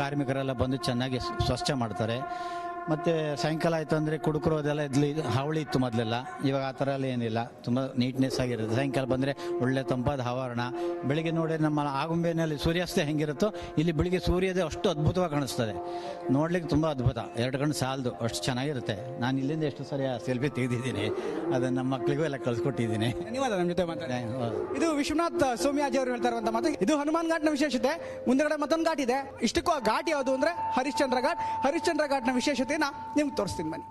ಕಾರ್ಮಿಕರೆಲ್ಲ ಬಂದು ಚೆನ್ನಾಗಿ ಸ್ವಚ್ಛ ಮಾಡ್ತಾರೆ. ಮತ್ತು ಸಾಯಂಕಾಲ ಆಯಿತು ಅಂದರೆ ಕುಡುಕರು ಅದೆಲ್ಲ ಹಾವಳಿ ಇತ್ತು ಮೊದಲೆಲ್ಲ. ಇವಾಗ ಆ ಥರ ಎಲ್ಲ ಏನಿಲ್ಲ, ತುಂಬ ನೀಟ್ನೆಸ್ ಆಗಿರುತ್ತೆ. ಸಾಯಂಕಾಲ ಬಂದರೆ ಒಳ್ಳೆ ತಂಪಾದ ವಾತಾವರಣ. ಬೆಳಿಗ್ಗೆ ನೋಡಿ ನಮ್ಮ ಆಗುಂಬೆನಲ್ಲಿ ಸೂರ್ಯಾಸ್ತ ಹೆಂಗಿರುತ್ತೋ ಇಲ್ಲಿ ಬೆಳಿಗ್ಗೆ ಸೂರ್ಯೋದಯ ಅಷ್ಟು ಅದ್ಭುತವಾಗಿ ಕಾಣಿಸ್ತದೆ. ನೋಡ್ಲಿಕ್ಕೆ ತುಂಬ ಅದ್ಭುತ, 2 ಕಣ್ಣು ಸಾಲದು, ಅಷ್ಟು ಚೆನ್ನಾಗಿರುತ್ತೆ. ನಾನು ಇಲ್ಲಿಂದ ಎಷ್ಟು ಸರಿ ಸೆಲ್ಫಿ ತೆಗೆದಿದ್ದೀನಿ, ಅದನ್ನು ನಮ್ಮ ಮಕ್ಕಳಿಗೂ ಎಲ್ಲ ಕಳಿಸ್ಕೊಟ್ಟಿದ್ದೀನಿ. ಧನ್ಯವಾದ ನಮ್ಮ ಜೊತೆ ಮಾತಾಡಿ. ಇದು ವಿಶ್ವನಾಥ್ ಸೋಮಯಾಜಿ ಅವರು ಹೇಳ್ತಾ ಇರುವಂತ ಮಾತು. ಇದು ಹನುಮಾನ್ ಘಾಟ್ನ ವಿಶೇಷತೆ. ಮುಂದೆಗಡೆ ಮತ್ತೊಂದು ಘಾಟ್ ಇದೆ. ಇಷ್ಟಕ್ಕೂ ಆ ಘಾಟ್ ಯಾವುದು ಅಂದ್ರೆ ಹರಿಶ್ಚಂದ್ರ ಘಾಟ್. ಹರಿಶ್ಚಂದ್ರ ಘಾಟ್ನ ವಿಶೇಷತೆ ನಿಮ್ಗೆ ತೋರಿಸ್ತೀನಿ ಬನ್ನಿ.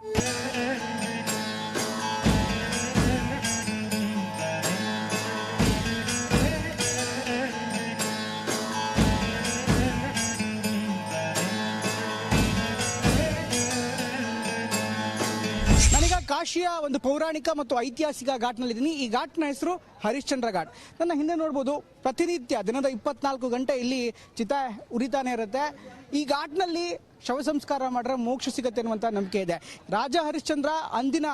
ನಾನೀಗ ಕಾಶಿಯ ಒಂದು ಪೌರಾಣಿಕ ಮತ್ತು ಐತಿಹಾಸಿಕ ಘಾಟ್ನಲ್ಲಿದ್ದೀನಿ. ಈ ಘಾಟ್ನ ಹೆಸರು ಹರಿಶ್ಚಂದ್ರ ಘಾಟ್. ನನ್ನ ಹಿಂದೆ ನೋಡ್ಬೋದು, ಪ್ರತಿನಿತ್ಯ ದಿನದ 24 ಗಂಟೆ ಇಲ್ಲಿ ಚಿತೆ ಉರಿತಾನೆ ಇರುತ್ತೆ. ಈ ಘಾಟ್ನಲ್ಲಿ ಶವ ಸಂಸ್ಕಾರ ಮಾಡಿದ್ರೆ ಮೋಕ್ಷ ಸಿಗತ್ತೆ ಅನ್ನುವಂಥ ನಂಬಿಕೆ ಇದೆ. ರಾಜ ಹರಿಶ್ಚಂದ್ರ ಅಂದಿನ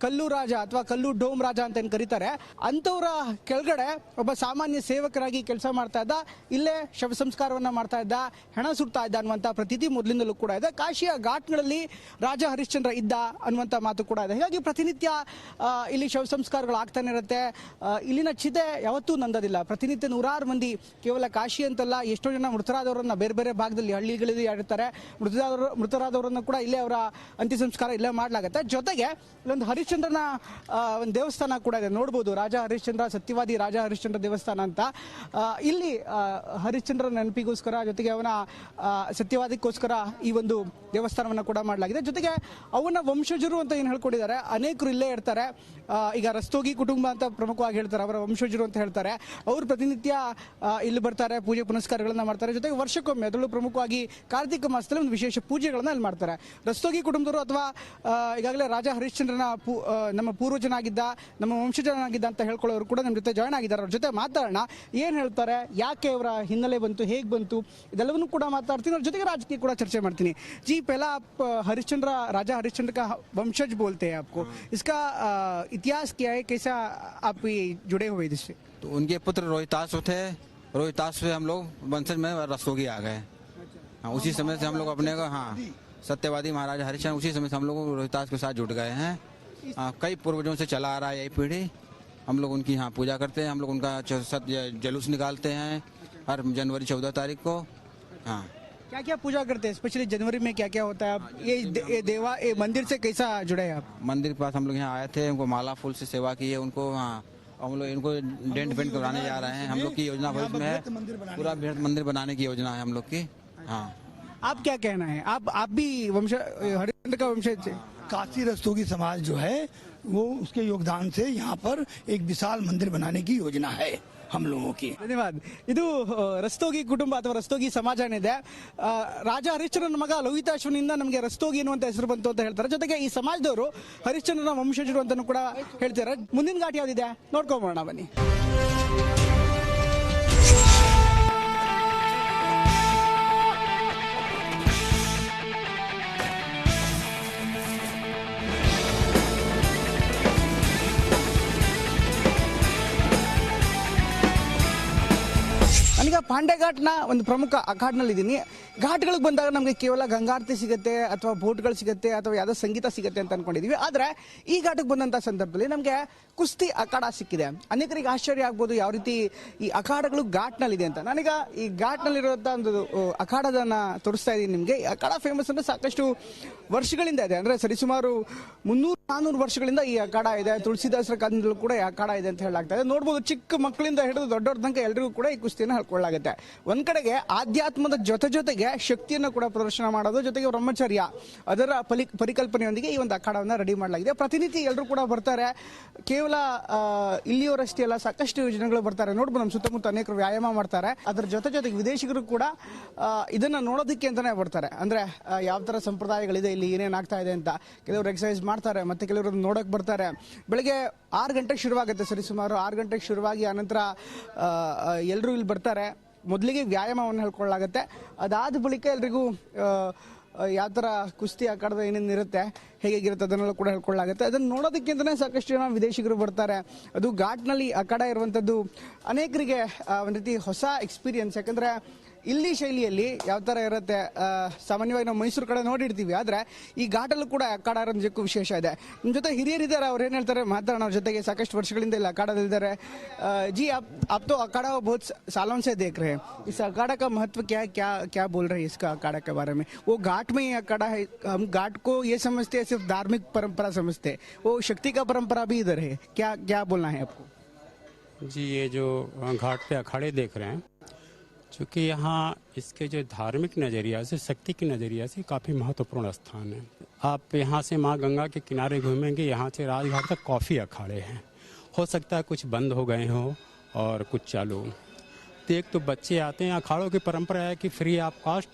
ಕಲ್ಲು ರಾಜ ಅಥವಾ ಕಲ್ಲು ಡೋಮ್ ರಾಜ ಅಂತ ಏನು ಕರೀತಾರೆ, ಅಂಥವ್ರ ಕೆಳಗಡೆ ಒಬ್ಬ ಸಾಮಾನ್ಯ ಸೇವಕರಾಗಿ ಕೆಲಸ ಮಾಡ್ತಾ ಇದ್ದ, ಇಲ್ಲೇ ಶವ ಸಂಸ್ಕಾರವನ್ನು ಮಾಡ್ತಾ ಇದ್ದ, ಹೆಣ ಸುಡ್ತಾ ಇದ್ದ ಅನ್ನುವಂಥ ಪ್ರತೀತಿ ಮೊದಲಿಂದಲೂ ಕೂಡ ಇದೆ. ಕಾಶಿಯ ಘಾಟ್ಗಳಲ್ಲಿ ರಾಜ ಹರಿಶ್ಚಂದ್ರ ಇದ್ದ ಅನ್ನುವಂಥ ಮಾತು ಕೂಡ ಇದೆ. ಹೀಗಾಗಿ ಪ್ರತಿನಿತ್ಯ ಇಲ್ಲಿ ಶವ ಸಂಸ್ಕಾರಗಳು ಆಗ್ತಾನೆ ಇರುತ್ತೆ. ಇಲ್ಲಿನ ಚಿತೆ ಯಾವತ್ತೂ ನಂದೋದಿಲ್ಲ. ಪ್ರತಿನಿತ್ಯ ನೂರಾರು ಮಂದಿ, ಕೇವಲ ಕಾಶಿ ಅಂತಲ್ಲ, ಎಷ್ಟೋ ಜನ ಮೃತರಾದವರನ್ನ ಬೇರೆ ಬೇರೆ ಭಾಗದಲ್ಲಿ ಹಳ್ಳಿಗಳಲ್ಲಿ ಇರ್ತಾರೆ, ಮೃತರಾದವರನ್ನು ಕೂಡ ಇಲ್ಲೇ ಅವರ ಅಂತ್ಯ ಸಂಸ್ಕಾರ ಇಲ್ಲೇ ಮಾಡಲಾಗುತ್ತೆ. ಜೊತೆಗೆ ಇಲ್ಲೊಂದು ಹರಿಶ್ಚಂದ್ರನ ಒಂದು ದೇವಸ್ಥಾನ ಕೂಡ ಇದೆ, ನೋಡ್ಬೋದು. ರಾಜ ಹರಿಶ್ಚಂದ್ರ, ಸತ್ಯವಾದಿ ರಾಜ ಹರಿಶ್ಚಂದ್ರ ದೇವಸ್ಥಾನ ಅಂತ. ಇಲ್ಲಿ ಹರಿಶ್ಚಂದ್ರನ ನೆನಪಿಗೋಸ್ಕರ, ಜೊತೆಗೆ ಅವನ ಸತ್ಯವಾದಕ್ಕೋಸ್ಕರ ಈ ಒಂದು ದೇವಸ್ಥಾನವನ್ನು ಕೂಡ ಮಾಡಲಾಗಿದೆ. ಜೊತೆಗೆ ಅವನ ವಂಶಜರು ಅಂತ ಏನು ಹೇಳ್ಕೊಂಡಿದ್ದಾರೆ, ಅನೇಕರು ಇಲ್ಲೇ ಇರ್ತಾರೆ. ಈಗ ರಸ್ತೋಗಿ ಕುಟುಂಬ ಅಂತ ಪ್ರಮುಖವಾಗಿ ಹೇಳ್ತಾರೆ, ಅವರ ವಂಶಜರು ಅಂತ ಹೇಳ್ತಾರೆ. ಅವರು ಪ್ರತಿನಿತ್ಯ ಇಲ್ಲಿ ಬರ್ತಾರೆ, ಪೂಜೆ ಪುನಸ್ಕಾರಗಳನ್ನ ಮಾಡ್ತಾರೆ. ಜೊತೆಗೆ ವರ್ಷಕ್ಕೊಮ್ಮೆ, ಅದರಲ್ಲೂ ಪ್ರಮುಖವಾಗಿ ಕಾರ್ತಿಕ ಮಾಸದಲ್ಲಿ ಒಂದು ವಿಶೇಷ ಪೂಜೆಗಳನ್ನ ಇಲ್ಲಿ ಮಾಡ್ತಾರೆ. ರಸ್ತೋಗಿ ಕುಟುಂಬದವರು ಅಥವಾ ಈಗಾಗಲೇ ರಾಜ ಹರಿಶ್ಚಂದ್ರನ ನಮ್ಮ ಪೂರ್ವಜನಾಗಿದ್ದ, ನಮ್ಮ ವಂಶಜನಾಗಿದ್ದ ಅಂತ ಹೇಳ್ಕೊಳ್ಳೋರು ಕೂಡ ನಮ್ಮ ಜೊತೆ ಜಾಯ್ನ್ ಆಗಿದ್ದಾರೆ. ಅವ್ರ ಜೊತೆ ಮಾತಾಡೋಣ, ಏನು ಹೇಳ್ತಾರೆ, ಯಾಕೆ ಅವರ ಹಿನ್ನೆಲೆ ಬಂತು, ಹೇಗೆ ಬಂತು, ಇದೆಲ್ಲವನ್ನೂ ಕೂಡ ಮಾತಾಡ್ತೀನಿ. ಅವ್ರ ಜೊತೆಗೆ ರಾಜಕೀಯ ಕೂಡ ಚರ್ಚೆ ಮಾಡ್ತೀನಿ. जी पहला आप हरिश्चंद्र, राजा हरिश्चंद्र का वंशज बोलते हैं आपको, इसका इतिहास क्या है, कैसा आप जुड़े हुए इससे? तो उनके पुत्र रोहितास थे, रोहितास से हम लोग वंशज में रस्तोगी आ गए। हाँ, उसी समय से हम लोग अपने को, हाँ, सत्यवादी महाराजा हरिश्चंद्र, उसी समय से हम लोग रोहितास के साथ जुट गए हैं। कई पूर्वजों से चला आ रहा है यही पीढ़ी। हम लोग उनकी यहाँ पूजा करते हैं, हम लोग उनका जुलूस निकालते हैं हर जनवरी 14 तारीख को। हाँ, क्या क्या पूजा करते हैं, स्पेशली जनवरी में क्या क्या होता है? आप ये मंदिर से कैसा जुड़े हैं आप? मंदिर के पास हम लोग यहाँ आए थे, उनको माला फूल से सेवा की है उनको। हाँ, हम लोग इनको डेंट पेंट कराने जा रहे हैं। हम लोग की योजना भविष्य में है, पूरा बृहद मंदिर बनाने की योजना है हम लोग की। हाँ, आप क्या कहना है? आप भी हरिश्चंद्र का वंशज थे? काशी रस्तोगी समाज जो है वो उसके योगदान से यहाँ पर एक विशाल मंदिर बनाने की योजना है हम लोगों की। ಧನ್ಯವಾದ. ಇದು ರಸ್ತೋಗಿ ಕುಟುಂಬ ಅಥವಾ ರಸ್ತೋಗಿ ಸಮಾಜ ಏನಿದೆ, ರಾಜ ಹರಿಶ್ಚಂದ್ರನ ಮಗ ಲೋಹಿತಾಶ್ವನಿಂದ ನಮಗೆ ರಸ್ತೋಗಿ ಅನ್ನುವಂತ ಹೆಸರು ಬಂತು ಅಂತ ಹೇಳ್ತಾರೆ. ಜೊತೆಗೆ ಈ ಸಮಾಜದವರು ಹರಿಶ್ಚಂದ್ರನ ವಂಶಜರು ಅಂತಾನೂ ಕೂಡ ಹೇಳ್ತಾರೆ. ಮುಂದಿನ ಘಾಟ್ ಯಾವ್ದಿದೆ ನೋಡ್ಕೊಂಬೋಣ ಬನ್ನಿ. ನಾನೀಗ ಪಾಂಡೆ ಘಾಟ್ನ ಒಂದು ಪ್ರಮುಖ ಅಖಾಡ್ನಲ್ಲಿ ಇದ್ದೀನಿ. ಘಾಟ್ಗಳಿಗೆ ಬಂದಾಗ ನಮಗೆ ಕೇವಲ ಗಂಗಾರತಿ ಸಿಗುತ್ತೆ ಅಥವಾ ಬೋಟ್ಗಳು ಸಿಗುತ್ತೆ ಅಥವಾ ಯಾವುದೋ ಸಂಗೀತ ಸಿಗುತ್ತೆ ಅಂತ ಅನ್ಕೊಂಡಿದೀವಿ. ಆದರೆ ಈ ಘಾಟಿಗೆ ಬಂದಂಥ ಸಂದರ್ಭದಲ್ಲಿ ನಮಗೆ ಕುಸ್ತಿ ಅಖಾಡ ಸಿಕ್ಕಿದೆ. ಅನೇಕರಿಗೆ ಆಶ್ಚರ್ಯ ಆಗ್ಬೋದು ಯಾವ ರೀತಿ ಈ ಅಖಾಡಗಳು ಘಾಟ್ನಲ್ಲಿದೆ ಅಂತ. ನಾನೀಗ ಈ ಘಾಟ್ನಲ್ಲಿರುವಂಥ ಒಂದು ಅಖಾಡದನ್ನ ತೋರಿಸ್ತಾ ಇದ್ದೀನಿ ನಿಮಗೆ. ಈ ಅಖಾಡ ಫೇಮಸ್ ಅಂದರೆ ಸಾಕಷ್ಟು ವರ್ಷಗಳಿಂದ ಇದೆ, ಅಂದರೆ ಸರಿಸುಮಾರು 300-400 ವರ್ಷಗಳಿಂದ ಈ ಅಖಾಡ ಇದೆ. ತುಳಸಿದಾಸರ ಕಾಲದಲ್ಲೂ ಕೂಡ ಈ ಅಖಾಡ ಇದೆ ಅಂತ ಹೇಳಲಾಗ್ತಾ ಇದೆ. ನೋಡ್ಬೋದು, ಚಿಕ್ಕ ಮಕ್ಕಳಿಂದ ಹಿಡಿದು ದೊಡ್ಡವ್ರ ತನಕ ಎಲ್ರಿಗೂ ಕೂಡ ಈ ಕುಸ್ತಿಯನ್ನು ಹೇಳ್ಕೊಳ್ಳಾಗುತ್ತೆ. ಒಂದ್ ಕಡೆಗೆ ಆಧ್ಯಾತ್ಮದ ಜೊತೆಗೆ ಶಕ್ತಿಯನ್ನು ಕೂಡ ಪ್ರದರ್ಶನ ಮಾಡೋದು, ಜೊತೆಗೆ ಬ್ರಹ್ಮಚರ್ಯ ಅದರ ಪರಿಕಲ್ಪನೆಯೊಂದಿಗೆ ಈ ಒಂದು ಅಖಾಡವನ್ನು ರೆಡಿ ಮಾಡಲಾಗಿದೆ. ಪ್ರತಿನಿತ್ಯ ಎಲ್ಲರೂ ಕೂಡ ಬರ್ತಾರೆ. ಕೇವಲ ಇಲ್ಲಿಯವರಷ್ಟೇ ಅಲ್ಲ, ಸಾಕಷ್ಟು ಜನಗಳು ಬರ್ತಾರೆ. ನೋಡ್ಬೋದು, ನಮ್ಮ ಸುತ್ತಮುತ್ತ ಅನೇಕರು ವ್ಯಾಯಾಮ ಮಾಡ್ತಾರೆ. ಅದರ ಜೊತೆಗೆ ವಿದೇಶಿಗರು ಕೂಡ ಇದನ್ನ ನೋಡೋದಕ್ಕೆ ಅಂತಾನೆ ಬರ್ತಾರೆ. ಅಂದ್ರೆ ಯಾವ ತರ ಸಂಪ್ರದಾಯಗಳಿದೆ, ಇಲ್ಲಿ ಏನೇನಾಗ್ತಾ ಇದೆ ಅಂತ. ಕೆಲವರು ಎಕ್ಸರ್ಸೈಸ್ ಮಾಡ್ತಾರೆ, ಮತ್ತೆ ಕೆಲವರು ನೋಡಕ್ ಬರ್ತಾರೆ. ಬೆಳಗ್ಗೆ 6 ಗಂಟೆಗೆ ಶುರುವಾಗುತ್ತೆ, ಸರಿಸುಮಾರು 6 ಗಂಟೆಗೆ ಶುರುವಾಗಿ ಆನಂತರ ಎಲ್ಲರೂ ಇಲ್ಲಿ ಬರ್ತಾರೆ. ಮೊದಲಿಗೆ ವ್ಯಾಯಾಮವನ್ನು ಹೇಳ್ಕೊಳ್ಳಾಗತ್ತೆ. ಅದಾದ ಬಳಿಕ ಎಲ್ರಿಗೂ ಯಾವ ಥರ ಕುಸ್ತಿ ಅಖಾಡದ ಏನೇನು ಇರುತ್ತೆ, ಹೇಗಿರುತ್ತೆ ಅದನ್ನೆಲ್ಲ ಕೂಡ ಹೇಳ್ಕೊಳ್ಳಾಗುತ್ತೆ. ಅದನ್ನು ನೋಡೋದಕ್ಕಿಂತಲೇ ಸಾಕಷ್ಟು ಜನ ವಿದೇಶಿಗರು ಬರ್ತಾರೆ. ಅದು ಘಾಟ್ನಲ್ಲಿ ಅಖಾಡ ಇರುವಂಥದ್ದು ಅನೇಕರಿಗೆ ಒಂದು ರೀತಿ ಹೊಸ ಎಕ್ಸ್ಪೀರಿಯನ್ಸ್. ಯಾಕಂದರೆ ಇಲ್ಲಿ ಶೈಲಿಯಲ್ಲಿ ಯಾವ ಥರ ಇರುತ್ತೆ, ಸಾಮಾನ್ಯವಾಗಿ ನಾವು ಮೈಸೂರು ಕಡೆ ನೋಡಿರ್ತೀವಿ, ಆದರೆ ಈ ಘಾಟಲ್ಲೂ ಕೂಡ ಅಖಾಡ ಇರೋದಕ್ಕೂ ವಿಶೇಷ ಇದೆ. ನಿಮ್ಮ ಜೊತೆ ಹಿರಿಯರಿದ್ದಾರೆ, ಅವ್ರು ಏನು ಹೇಳ್ತಾರೆ ಮಾತಾಡೋಣ. ಅವ್ರ ಜೊತೆಗೆ ಸಾಕಷ್ಟು ವರ್ಷಗಳಿಂದ ಇಲ್ಲಿ ಅಖಾಡದಲ್ಲಿದ್ದಾರೆ. जी आप तो अखाड़ा बहुत सालों से देख रहे हैं, इस अखाड़ा का महत्व क्या है, क्या बोल रहे हैं इसका अखाड़ा के बारे में? वो घाट में ही अखाड़ा है, हम घाट को ये समझते हैं सिर्फ धार्मिक परंपरा समझते हैं, वो शक्ति का परंपरा भी इधर है, क्या बोलना है आपको? जी, ये जो घाट पे अखाड़े देख रहे हैं, चूँकि यहाँ इसके जो धार्मिक नज़रिया से, शक्ति के नज़रिया से काफ़ी महत्वपूर्ण स्थान है। आप यहाँ से माँ गंगा के किनारे घूमेंगे, यहाँ से राजघाट तक काफ़ी अखाड़े हैं। हो सकता है कुछ बंद हो गए हों और कुछ चालू। तो एक तो बच्चे आते हैं, अखाड़ों की परंपरा है कि फ्री ऑफ कास्ट,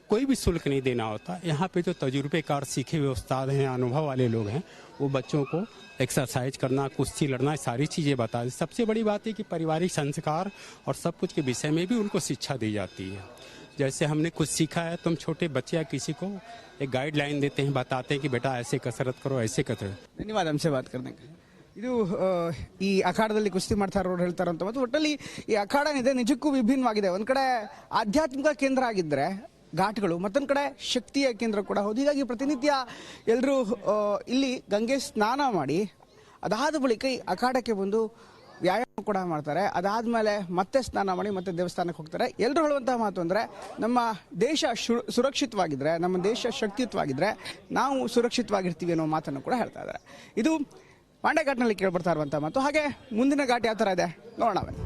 कोई भी शुल्क नहीं देना होता। यहाँ पे जो तजुर्बेकार सीखे हुए उस्ताद हैं, अनुभव वाले लोग हैं, वो बच्चों को एक्सरसाइज करना, कुश्ती लड़ना, सारी चीज़ें बताते। सबसे बड़ी बात है कि पारिवारिक संस्कार और सब कुछ के विषय में भी उनको शिक्षा दी जाती है। जैसे हमने कुछ सीखा है, तुम छोटे बच्चे या किसी को एक गाइडलाइन देते हैं, बताते हैं कि बेटा ऐसे कसरत करो, ऐसे कसरत। ಧನ್ಯವಾದ हमसे बात करने का। ಇದು ಈ ಅಖಾಡದಲ್ಲಿ ಕುಸ್ತಿ ಮಾಡ್ತಾ ಇರೋರು ಹೇಳ್ತಾರಂತ ಮತ್ತು ಒಟ್ಟಲ್ಲಿ ಈ ಅಖಾಡ ಏನಿದೆ ನಿಜಕ್ಕೂ ವಿಭಿನ್ನವಾಗಿದೆ. ಒಂದ್ ಕಡೆ ಆಧ್ಯಾತ್ಮಿಕ ಕೇಂದ್ರ ಆಗಿದ್ರೆ ಘಾಟ್ಗಳು, ಮತ್ತೊಂದು ಕಡೆ ಶಕ್ತಿಯ ಕೇಂದ್ರ ಕೂಡ ಹೌದು. ಹೀಗಾಗಿ ಪ್ರತಿನಿತ್ಯ ಎಲ್ಲರೂ ಇಲ್ಲಿ ಗಂಗೆ ಸ್ನಾನ ಮಾಡಿ ಅದಾದ ಬಳಿಕ ಈ ಅಖಾಡಕ್ಕೆ ಬಂದು ವ್ಯಾಯಾಮ ಕೂಡ ಮಾಡ್ತಾರೆ. ಅದಾದ್ಮೇಲೆ ಮತ್ತೆ ಸ್ನಾನ ಮಾಡಿ ಮತ್ತೆ ದೇವಸ್ಥಾನಕ್ಕೆ ಹೋಗ್ತಾರೆ. ಎಲ್ಲರೂ ಹೇಳುವಂತಹ ಮಾತು ಅಂದ್ರೆ ನಮ್ಮ ದೇಶ ಸುರಕ್ಷಿತವಾಗಿದ್ರೆ, ನಮ್ಮ ದೇಶ ಶಕ್ತಿಯುತವಾಗಿದ್ರೆ ನಾವು ಸುರಕ್ಷಿತವಾಗಿರ್ತೀವಿ ಅನ್ನೋ ಮಾತನ್ನು ಕೂಡ ಹೇಳ್ತಾ ಇದ್ದಾರೆ. ಇದು ಪಾಂಡೆ ಘಾಟ್ನಲ್ಲಿ ಕೇಳ್ಬರ್ತಾ ಇರುವಂತಹ ಮಾತು. ಹಾಗೆ ಮುಂದಿನ ಘಾಟ್ ಯಾವ ತರ ಇದೆ ನೋಡೋಣ ಬನ್ನಿ.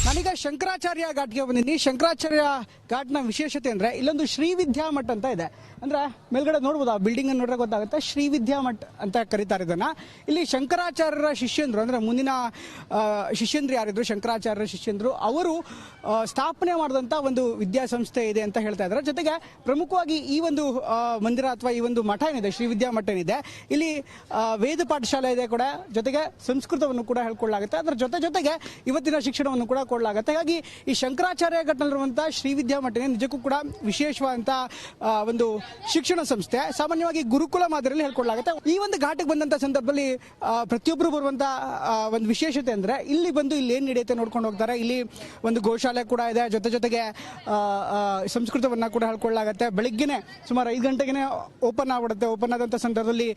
ನಾನೀಗ ಶಂಕರಾಚಾರ್ಯ ಘಾಟ್ಗೆ ಬಂದಿದ್ದೀನಿ. ಶಂಕರಾಚಾರ್ಯ ಘಾಟ್ನ ವಿಶೇಷತೆ ಅಂದ್ರೆ ಇಲ್ಲೊಂದು ಶ್ರೀ ವಿದ್ಯಾ ಮಠ ಅಂತ ಇದೆ. ಅಂದ್ರೆ ಮೇಲ್ಗಡೆ ನೋಡ್ಬೋದು, ಆ ಬಿಲ್ಡಿಂಗ್ ಅನ್ನು ನೋಡ್ರೆ ಗೊತ್ತಾಗುತ್ತೆ, ಶ್ರೀ ವಿದ್ಯಾ ಮಠ ಅಂತ ಕರೀತಾರೆ ಇದನ್ನ. ಇಲ್ಲಿ ಶಂಕರಾಚಾರ್ಯರ ಶಿಷ್ಯಂದ್ರು ಅಂದ್ರೆ ಮುಂದಿನ ಶಿಷ್ಯಂದ್ರು ಯಾರಿದ್ರು, ಶಂಕರಾಚಾರ್ಯರ ಶಿಷ್ಯಂದ್ರು, ಅವರು ಸ್ಥಾಪನೆ ಮಾಡಿದಂತ ಒಂದು ವಿದ್ಯಾಸಂಸ್ಥೆ ಇದೆ ಅಂತ ಹೇಳ್ತಾ ಇದ್ದಾರೆ. ಜೊತೆಗೆ ಪ್ರಮುಖವಾಗಿ ಈ ಒಂದು ಮಂದಿರ ಅಥವಾ ಈ ಒಂದು ಮಠ ಏನಿದೆ, ಶ್ರೀ ವಿದ್ಯಾ ಮಠ ಏನಿದೆ, ಇಲ್ಲಿ ವೇದ ಪಾಠಶಾಲೆ ಇದೆ ಕೂಡ, ಜೊತೆಗೆ ಸಂಸ್ಕೃತವನ್ನು ಕೂಡ ಹೇಳ್ಕೊಳ್ಳಾಗುತ್ತೆ. ಅದರ ಜೊತೆಗೆ ಇವತ್ತಿನ ಶಿಕ್ಷಣವನ್ನು ಕೂಡ ಕೊಡಲಾಗುತ್ತೆ. ಹಾಗಾಗಿ ಈ ಶಂಕರಾಚಾರ್ಯ ಘಟ್ಟನಲ್ಲಿರುವಂತಹ ಶ್ರೀ ವಿದ್ಯಾ ಮಠ ನಿಜಕ್ಕೂ ಕೂಡ ವಿಶೇಷವಾದಂತಹ ಒಂದು ಶಿಕ್ಷಣ ಸಂಸ್ಥೆ. ಸಾಮಾನ್ಯವಾಗಿ ಗುರುಕುಲ ಮಾದರಿಯಲ್ಲಿ ಹೇಳ್ಕೊಳ್ಳಾಗುತ್ತೆ. ಈ ಒಂದು ಘಾಟಿಗೆ ಬಂದಂತ ಸಂದರ್ಭದಲ್ಲಿ ಪ್ರತಿಯೊಬ್ಬರು ಬರುವಂತ ಒಂದು ವಿಶೇಷತೆ ಅಂದ್ರೆ ಇಲ್ಲಿ ಬಂದು ಇಲ್ಲಿ ಏನ್ ನಡೆಯುತ್ತೆ ನೋಡ್ಕೊಂಡು ಹೋಗ್ತಾರೆ. ಇಲ್ಲಿ ಒಂದು ಗೋಶಾಲೆ ಕೂಡ ಇದೆ, ಜೊತೆಗೆ ಸಂಸ್ಕೃತವನ್ನ ಕೂಡ ಹೇಳ್ಕೊಳ್ಳಾಗುತ್ತೆ. ಬೆಳಿಗ್ಗೆನೆ ಸುಮಾರು 5 ಗಂಟೆಗೆ ಓಪನ್ ಆಗ್ಬಿಡುತ್ತೆ. ಓಪನ್ ಆದಂತ ಸಂದರ್ಭದಲ್ಲಿ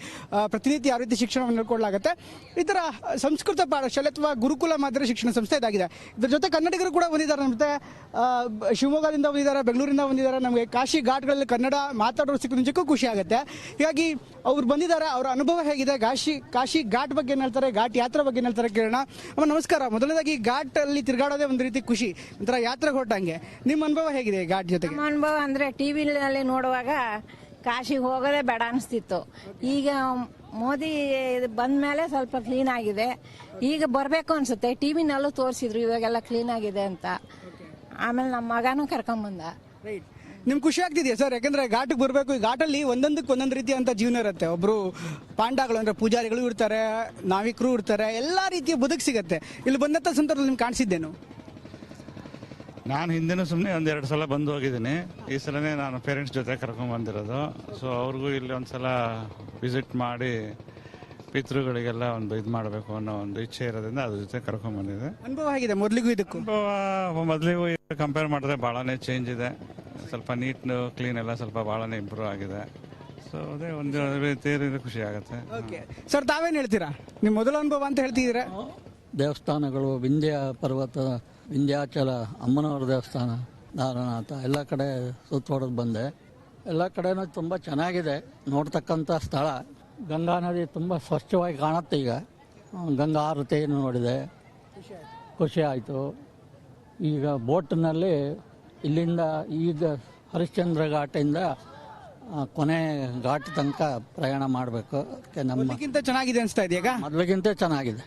ಪ್ರತಿನಿತ್ಯ ಯಾವ ರೀತಿ ಶಿಕ್ಷಣವನ್ನು ಹೇಳ್ಕೊಳ್ಳಾಗುತ್ತೆ. ಈ ತರ ಸಂಸ್ಕೃತ ಪಾಠಶಾಲೆ ಅಥವಾ ಗುರುಕುಲ ಮಾದರಿ ಶಿಕ್ಷಣ ಸಂಸ್ಥೆ ಇದಾಗಿದೆ. ಇದ್ರ ಜೊತೆ ಕನ್ನಡಿಗರು ಕೂಡ ಬಂದಿದ್ದಾರೆ. ಮತ್ತೆ ಶಿವಮೊಗ್ಗದಿಂದ ಬಂದಿದ್ದಾರೆ, ಬೆಂಗಳೂರಿಂದ ಬಂದಿದ್ದಾರೆ. ನಮಗೆ ಕಾಶಿ ಘಾಟ್ಗಳಲ್ಲಿ ಕನ್ನಡ ಮಾತಾಡೋರು ಸಿಕ್ಕ ನಿಜಕ್ಕೂ ಖುಷಿ ಆಗುತ್ತೆ. ಹೀಗಾಗಿ ಅವ್ರು ಬಂದಿದ್ದಾರೆ, ಅವರ ಅನುಭವ ಹೇಗಿದೆ, ಕಾಶಿ ಘಾಟ್ ಬಗ್ಗೆ ಏನ್ ಹೇಳ್ತಾರೆ, ಘಾಟ್ ಯಾತ್ರೆ ಬಗ್ಗೆ ಏನ್ ಹೇಳ್ತಾರೆ ಕೇಳೋಣ. ಅಮ್ಮ ನಮಸ್ಕಾರ. ಮೊದಲನೇದಾಗಿ ಘಾಟ್ ಅಲ್ಲಿ ತಿರುಗಾಡೋದೇ ಒಂದು ರೀತಿ ಖುಷಿ, ಒಂಥರ ಯಾತ್ರೆಗೆ ಹೊರಟಂಗೆ. ನಿಮ್ಮ ಅನುಭವ ಹೇಗಿದೆ ಘಾಟ್ ಜೊತೆಗೆ? ನಮ್ಮ ಅನುಭವ ಅಂದ್ರೆ ಟಿವಿನಲ್ಲಿ ನೋಡುವಾಗ ಕಾಶಿಗೆ ಹೋಗೋದೇ ಬೇಡ ಅನಿಸ್ತಿತ್ತು. ಈಗ ಮೋದಿ ಬಂದ ಮೇಲೆ ಸ್ವಲ್ಪ ಕ್ಲೀನ್ ಆಗಿದೆ. ಈಗ ಬರಬೇಕು ಅನ್ಸುತ್ತೆ. ಟಿವಿನಲ್ಲೂ ತೋರಿಸಿದ್ರು ಇವಾಗೆಲ್ಲ ಕ್ಲೀನ್ ಆಗಿದೆ ಅಂತ. ಆಮೇಲೆ ನಮ್ಮ ಮಗನೂ ಕರ್ಕೊಂಬಂದ. ನಿಮ್ಗೆ ಖುಷಿ ಆಗ್ತಿದೆಯಾ ಸರ್? ಯಾಕಂದ್ರೆ ಘಾಟಿಗೆ ಬರಬೇಕು. ಈ ಘಾಟಲ್ಲಿ ಒಂದೊಂದಕ್ಕೆ ಒಂದೊಂದು ರೀತಿಯಂತ ಜೀವನ ಇರುತ್ತೆ. ಒಬ್ರು ಪಾಂಡಗಳು ಅಂದ್ರೆ ಪೂಜಾರಿಗಳು ಇರ್ತಾರೆ, ನಾವಿಕರು ಇರ್ತಾರೆ, ಎಲ್ಲಾ ರೀತಿಯ ಬದುಕು ಸಿಗತ್ತೆ. ಇಲ್ಲಿ ಬಂದಂತ ಸಂದರ್ಭದಲ್ಲಿ ನಿಮ್ಗೆ ಕಾಣಿಸಿದ್ದೇನು? ನಾನು ಹಿಂದಿನ ಸುಮ್ಮನೆ 1-2 ಸಲ ಬಂದು ಹೋಗಿದ್ದೀನಿ. ಈ ಸಲನೇ ನಾನು ಪೇರೆಂಟ್ಸ್ ಜೊತೆ ಕರ್ಕೊಂಡ್ ಬಂದಿರೋದು. ಸೊ ಅವ್ರಿಗೂ ಇಲ್ಲಿ ಒಂದ್ಸಲ ವಿಸಿಟ್ ಮಾಡಿ ಪಿತೃಗಳಿಗೆಲ್ಲ ಒಂದು ಇದು ಮಾಡಬೇಕು ಅನ್ನೋ ಒಂದು ಇಚ್ಛೆ ಇರೋದ್ರಿಂದ ಅದ್ರ ಜೊತೆ ಕರ್ಕೊಂಡ್ ಬಂದಿದೆ. ಅನುಭವ ಹೇಗಿದೆ ಮೊದಲಿಗೂ ಇದಕ್ಕೂ? ಮೊದಲಿಗೂ ಕಂಪೇರ್ ಮಾಡಿದ್ರೆ ಭಾಳನೇ ಚೇಂಜ್ ಇದೆ. ಸ್ವಲ್ಪ ನೀಟ್ ಕ್ಲೀನ್ ಎಲ್ಲ ಸ್ವಲ್ಪ ಭಾಳನೇ ಇಂಪ್ರೂವ್ ಆಗಿದೆ. ಸೊ ಅದೇ ಒಂದು ರೀತಿ ಖುಷಿ ಆಗುತ್ತೆ. ಓಕೆ ಸರ್, ತಾವೇನು ಹೇಳ್ತೀರಾ? ನಿಮ್ಮ ಮೊದಲ ಅನುಭವ ಅಂತ ಹೇಳ್ತಿದ್ದೀರಾ? ದೇವಸ್ಥಾನಗಳು, ವಿಂಧ್ಯ ಪರ್ವತ, ವಿಂಧ್ಯಾಚಲ, ಅಮ್ಮನವರ ದೇವಸ್ಥಾನ, ನಾರನಾಥ ಎಲ್ಲ ಕಡೆ ಸುತ್ತೋಡೋದು ಬಂದೆ. ಎಲ್ಲ ಕಡೆನೂ ತುಂಬ ಚೆನ್ನಾಗಿದೆ ನೋಡ್ತಕ್ಕಂಥ ಸ್ಥಳ. ಗಂಗಾ ನದಿ ತುಂಬ ಸ್ವಚ್ಛವಾಗಿ ಕಾಣುತ್ತೆ. ಈಗ ಗಂಗಾ ಆರತಿಯನ್ನು ನೋಡಿದೆ, ಖುಷಿ ಆಯಿತು. ಈಗ ಬೋಟ್ನಲ್ಲಿ ಇಲ್ಲಿಂದ ಈಗ ಹರಿಶ್ಚಂದ್ರ ಘಾಟಿಂದ ಕೊನೆ ಘಾಟ್ ತನಕ ಪ್ರಯಾಣ ಮಾಡಬೇಕು. ಅದಕ್ಕೆ ಮೊದಲಿಗಿಂತ ಚೆನ್ನಾಗಿದೆ ಅನಿಸ್ತಾ ಇದೆಯಾ? ಮೊದಲಿಗಿಂತ ಚೆನ್ನಾಗಿದೆ.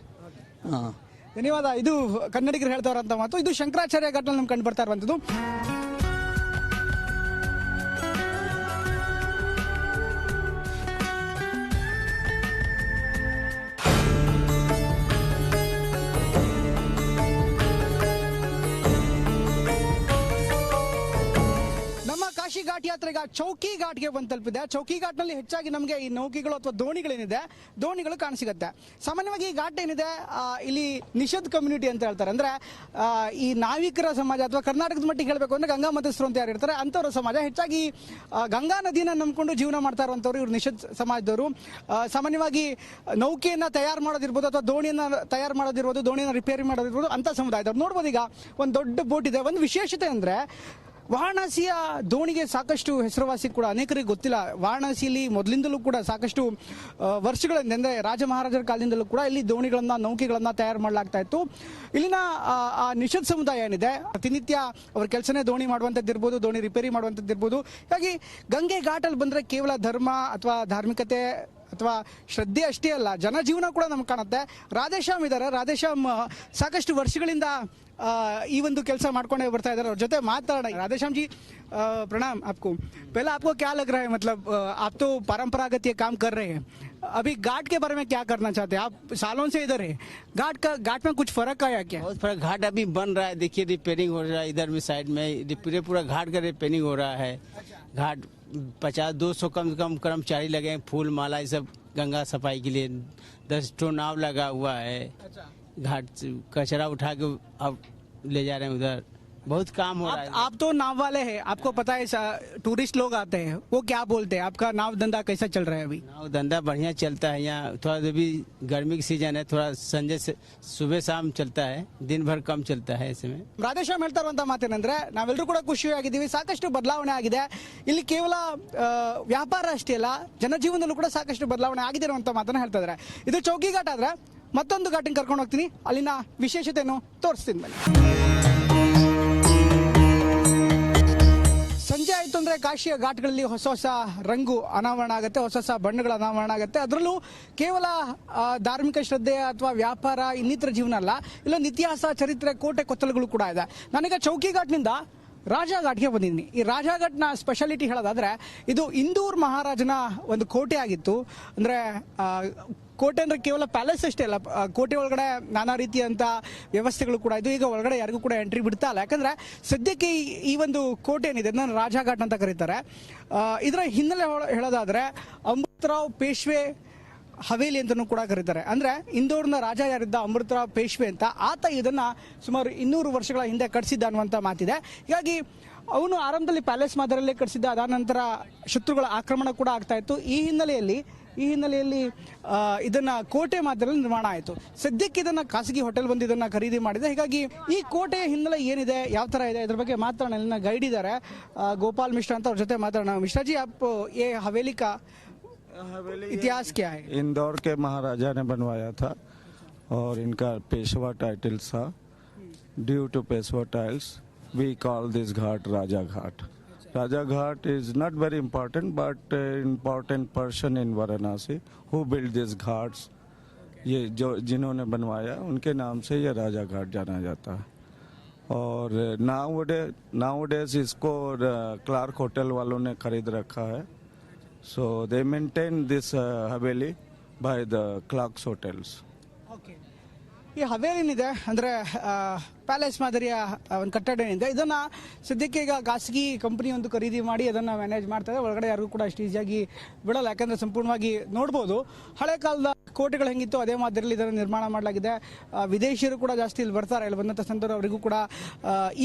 ಹಾಂ, ಧನ್ಯವಾದ. ಇದು ಕನ್ನಡಿಗರು ಹೇಳ್ತಾರಂತ ಮಾತು. ಇದು ಶಂಕರಾಚಾರ್ಯ ಘಾಟ್ನಲ್ಲಿ ನಮ್ಗೆ ಕಂಡು ಬರ್ತಾ ಇರುವಂಥದ್ದು. ಕಾಶಿ ಘಾಟ್ ಯಾತ್ರೆಗೆ ಚೌಕಿ ಘಾಟ್ಗೆ ಬಂದು ತಲುಪಿದೆ. ಚೌಕಿ ಘಾಟ್ನಲ್ಲಿ ಹೆಚ್ಚಾಗಿ ನಮಗೆ ಈ ನೌಕೆಗಳು ಅಥವಾ ದೋಣಿಗಳೇನಿದೆ, ದೋಣಿಗಳು ಕಾಣಸಿಗುತ್ತೆ. ಸಾಮಾನ್ಯವಾಗಿ ಈ ಘಾಟ್ ಏನಿದೆ ಇಲ್ಲಿ ನಿಷದ್ ಕಮ್ಯುನಿಟಿ ಅಂತ ಹೇಳ್ತಾರೆ. ಅಂದ್ರೆ ಈ ನಾವಿಕರ ಸಮಾಜ ಅಥವಾ ಕರ್ನಾಟಕದ ಮಟ್ಟಿಗೆ ಹೇಳಬೇಕು ಅಂದ್ರೆ ಗಂಗಾ ಮತಸ್ಥರು ಅಂತ ಯಾರು ಇರ್ತಾರೆ ಅಂಥವ್ರ ಸಮಾಜ. ಹೆಚ್ಚಾಗಿ ಗಂಗಾ ನದಿನ ನಂಬ್ಕೊಂಡು ಜೀವನ ಮಾಡ್ತಾ ಇರುವಂಥವ್ರು ಇವ್ರು ನಿಷದ್ ಸಮಾಜದವರು. ಸಾಮಾನ್ಯವಾಗಿ ನೌಕೆಯನ್ನ ತಯಾರು ಮಾಡೋದಿರ್ಬೋದು ಅಥವಾ ದೋಣಿಯನ್ನ ತಯಾರು ಮಾಡೋದಿರ್ಬೋದು, ದೋಣಿಯನ್ನ ರಿಪೇರಿ ಮಾಡೋದಿರ್ಬೋದು ಅಂತ ಸಮುದಾಯದವ್ರು ನೋಡ್ಬೋದು. ಈಗ ಒಂದು ದೊಡ್ಡ ಬೋಟ್ ಇದೆ. ಒಂದು ವಿಶೇಷತೆ ಅಂದ್ರೆ ವಾರಣಾಸಿಯ ದೋಣಿಗೆ ಸಾಕಷ್ಟು ಹೆಸರುವಾಸಿ ಕೂಡ ಅನೇಕರಿಗೆ ಗೊತ್ತಿಲ್ಲ. ವಾರಣಾಸಿಯಲ್ಲಿ ಮೊದಲಿಂದಲೂ ಕೂಡ ಸಾಕಷ್ಟು ವರ್ಷಗಳಿಂದ ಅಂದರೆ ರಾಜ ಮಹಾರಾಜರ ಕಾಲದಿಂದಲೂ ಕೂಡ ಇಲ್ಲಿ ದೋಣಿಗಳನ್ನ, ನೌಕೆಗಳನ್ನ ತಯಾರು ಮಾಡಲಾಗ್ತಾ ಇತ್ತು. ಇಲ್ಲಿನ ಆ ನಿಷದ್ ಸಮುದಾಯ ಏನಿದೆ ಪ್ರತಿನಿತ್ಯ ಅವ್ರ ಕೆಲಸನೇ ದೋಣಿ ಮಾಡುವಂಥದ್ದಿರ್ಬೋದು, ದೋಣಿ ರಿಪೇರಿ ಮಾಡುವಂಥದ್ದಿರ್ಬೋದು. ಹಾಗಾಗಿ ಗಂಗೆ ಘಾಟಲ್ಲಿ ಬಂದರೆ ಕೇವಲ ಧರ್ಮ ಅಥವಾ ಧಾರ್ಮಿಕತೆ ಅಥವಾ ಶ್ರದ್ಧೆ ಅಷ್ಟೇ ಅಲ್ಲ, ಜನಜೀವನ ಕೂಡ ನಮ್ಗೆ ಕಾಣುತ್ತೆ. ರಾಧೇಶ್ಯಾಮ್ ಇದ್ದಾರೆ. ರಾಧೇಶ್ಯಾಮ್ ಸಾಕಷ್ಟು ವರ್ಷಗಳಿಂದ ಈ ಒಂದು ಕೆಲಸ ಮಾಡ್ಕೊಂಡೇ ಬರ್ತಾ ಇದ್ದಾರೆ. ಅವ್ರ ಜೊತೆ ಮಾತಾಡೋಣ. राधेश्याम जी प्रणाम आपको. पहला आपको क्या लग रहा है, मतलब आप तो परंपरागत ये काम कर रहे हैं, अभी घाट के बारे में क्या करना चाहते हैं? आप सालों से इधर है, घाट में कुछ फर्क आया क्या? बहुत फर्क, घाट अभी बन रहा है, देखिए रिपेयरिंग हो रहा है इधर भी साइड में, पूरा घाट का रिपेयरिंग हो रहा है. घाट 50-200 कम से कम कर्मचारी लगे हैं, फूल माला ये सब गंगा सफाई के लिए. 10 टो नाव लगा हुआ है. घाट कचरा उठा के अब ले जा रहे हैं उधर. बहुत काम हो रहा है. आप तो नाव वाले हैं, आपको पता है टूरिस्ट लोग आते हैं, वो क्या बोलते हैं? आपका नाव धंधा कैसा चल रहा है अभी? नाव धंधा बढ़िया चलता है. यहाँ थोड़ा अभी गर्मी की सीजन है, थोड़ा संजय से सुबह शाम चलता है, दिन भर कम चलता है इसमें. ರಾಧೇಶ್ಯಾಮ್ ಹೇಳ್ತಾ ಇರುವಂತ ಮಾತೇನಂದ್ರೆ, ನಾವೆಲ್ಲರೂ ಕೂಡ ಖುಷಿಯಾಗಿದ್ದೀವಿ, ಸಾಕಷ್ಟು ಬದಲಾವಣೆ ಆಗಿದೆ. ಇಲ್ಲಿ ಕೇವಲ ವ್ಯಾಪಾರ ಅಷ್ಟೇ ಅಲ್ಲ, ಜನಜೀವನದಲ್ಲೂ ಕೂಡ ಸಾಕಷ್ಟು ಬದಲಾವಣೆ ಆಗಿದೆ ಅನ್ನುವಂತ ಮಾತನ್ನ ಹೇಳ್ತಾ ಇದ್ದಾರೆ. ಇದು ಚೌಕಿ ಘಾಟ್ ಆದ್ರೆ ಮತ್ತೊಂದು ಘಾಟಿಗೆ ಕರ್ಕೊಂಡು ಹೋಗ್ತೀನಿ, ಅಲ್ಲಿನ ವಿಶೇಷತೆಯನ್ನು ತೋರಿಸ್ತೀನಿ ಬನ್ನಿ. ಸಂಜೆ ಆಯಿತು ಅಂದರೆ ಕಾಶಿಯ ಘಾಟ್ಗಳಲ್ಲಿ ಹೊಸ ಹೊಸ ರಂಗು ಅನಾವರಣ ಆಗುತ್ತೆ, ಹೊಸ ಹೊಸ ಬಣ್ಣಗಳ ಅನಾವರಣ ಆಗುತ್ತೆ. ಅದರಲ್ಲೂ ಕೇವಲ ಧಾರ್ಮಿಕ ಶ್ರದ್ಧೆ ಅಥವಾ ವ್ಯಾಪಾರ ಇನ್ನಿತರ ಜೀವನ ಅಲ್ಲ, ಇಲ್ಲೊಂದು ಇತಿಹಾಸ, ಚರಿತ್ರೆ, ಕೋಟೆ ಕೊತ್ತಲುಗಳು ಕೂಡ ಇದೆ. ನಾನೀಗ ಚೌಕಿ ಘಾಟ್ನಿಂದ ರಾಜಾಘಾಟ್ಗೆ ಬಂದಿದ್ದೀನಿ. ಈ ರಾಜಾಘಾಟ್ನ ಸ್ಪೆಷಾಲಿಟಿ ಹೇಳೋದಾದ್ರೆ, ಇದು ಇಂದೂರ್ ಮಹಾರಾಜನ ಒಂದು ಕೋಟೆ ಆಗಿತ್ತು. ಅಂದರೆ ಕೋಟೆ ಅಂದರೆ ಕೇವಲ ಪ್ಯಾಲೇಸ್ ಅಷ್ಟೇ ಅಲ್ಲ, ಕೋಟೆ ಒಳಗಡೆ ನಾನಾ ರೀತಿಯಂಥ ವ್ಯವಸ್ಥೆಗಳು ಕೂಡ ಇದು. ಈಗ ಒಳಗಡೆ ಯಾರಿಗೂ ಕೂಡ ಎಂಟ್ರಿ ಬಿಡ್ತಾ ಇಲ್ಲ, ಯಾಕಂದರೆ ಸದ್ಯಕ್ಕೆ ಈ ಒಂದು ಕೋಟೆ ಏನಿದೆ ಅದನ್ನು ರಾಜಾಘಾಟ್ ಅಂತ ಕರೀತಾರೆ. ಇದರ ಹಿನ್ನೆಲೆ ಹೇಳೋದಾದರೆ, ಅಮೃತರಾವ್ ಪೇಶ್ವೆ ಹವೇಲಿ ಅಂತಲೂ ಕೂಡ ಕರೀತಾರೆ. ಅಂದರೆ ಇಂದೋರ್ನ ರಾಜ ಯಾರಿದ್ದ ಅಮೃತರಾವ್ ಪೇಶ್ವೆ ಅಂತ, ಆತ ಇದನ್ನು ಸುಮಾರು 200 ವರ್ಷಗಳ ಹಿಂದೆ ಕಟ್ಟಿಸಿದ್ದ ಅನ್ನುವಂಥ ಮಾತಿದೆ. ಹೀಗಾಗಿ ಅವನು ಆರಂಭದಲ್ಲಿ ಪ್ಯಾಲೇಸ್ ಮಾದರಿಯಲ್ಲೇ ಕಟ್ಟಿಸಿದ್ದ. ಅದಾದ ನಂತರ ಶತ್ರುಗಳ ಆಕ್ರಮಣ ಕೂಡ ಆಗ್ತಾ ಇತ್ತು. ಈ ಹಿನ್ನೆಲೆಯಲ್ಲಿ ಇದನ್ನ ಕೋಟೆ ಮಾದರಿಯಲ್ಲಿ ನಿರ್ಮಾಣ ಆಯಿತು. ಸದ್ಯಕ್ಕೆ ಇದನ್ನ ಖಾಸಗಿ ಹೋಟೆಲ್ ಬಂದು ಇದನ್ನ ಖರೀದಿ ಮಾಡಿದೆ. ಹೀಗಾಗಿ ಈ ಕೋಟೆಯ ಹಿನ್ನೆಲೆ ಏನಿದೆ, ಯಾವ ತರ ಇದೆ, ಇದ್ರ ಬಗ್ಗೆ ಮಾತಾಡೋಣ. ಇಲ್ಲಿನ ಗೈಡ್ ಇದ್ದಾರೆ ಗೋಪಾಲ್ ಮಿಶ್ರಾ ಅಂತ, ಅವ್ರ ಜೊತೆ ಮಾತಾಡೋಣ. ಮಿಶ್ರಾ जी, आप ये हवेली का इतिहास क्या है? इंदौर के महाराजा ने बनवाया था और इनका पेशवा टाइटल था. Due to Peshwa tiles we call this ghat Raja Ghat. Raja Ghat is not very important, but important person in Varanasi who built these ghats. ये जो जिन्होंने बनवाया उनके नाम से ये राजा घाट जाना जाता है. और nowadays इसको क्लार्क होटल वालों ने खरीद रखा है. So they maintain this haveli by the Clark's hotels. ಈ ಹವೇಲಿ ಏನಿದೆ ಅಂದರೆ ಪ್ಯಾಲೇಸ್ ಮಾದರಿಯ ಒಂದು ಕಟ್ಟಡ ಏನಿದೆ, ಇದನ್ನು ಸದ್ಯಕ್ಕೆ ಈಗ ಖಾಸಗಿ ಕಂಪನಿ ಒಂದು ಖರೀದಿ ಮಾಡಿ ಅದನ್ನು ಮ್ಯಾನೇಜ್ ಮಾಡ್ತಾರೆ. ಒಳಗಡೆ ಯಾರಿಗೂ ಕೂಡ ಅಷ್ಟು ಈಸಿಯಾಗಿ ಬಿಡಲ್ಲ, ಯಾಕಂದರೆ ಸಂಪೂರ್ಣವಾಗಿ ನೋಡ್ಬೋದು ಹಳೆ ಕಾಲದ ಕೋಟೆಗಳು ಹೆಂಗಿತ್ತು ಅದೇ ಮಾದರಿಯಲ್ಲಿ ಇದನ್ನು ನಿರ್ಮಾಣ ಮಾಡಲಾಗಿದೆ. ವಿದೇಶಿಯರು ಕೂಡ ಜಾಸ್ತಿ ಇಲ್ಲಿ ಬರ್ತಾರೆ. ಇಲ್ಲಿ ಬಂದಂಥ ಸಂದರ್ಭ ಅವರಿಗೂ ಕೂಡ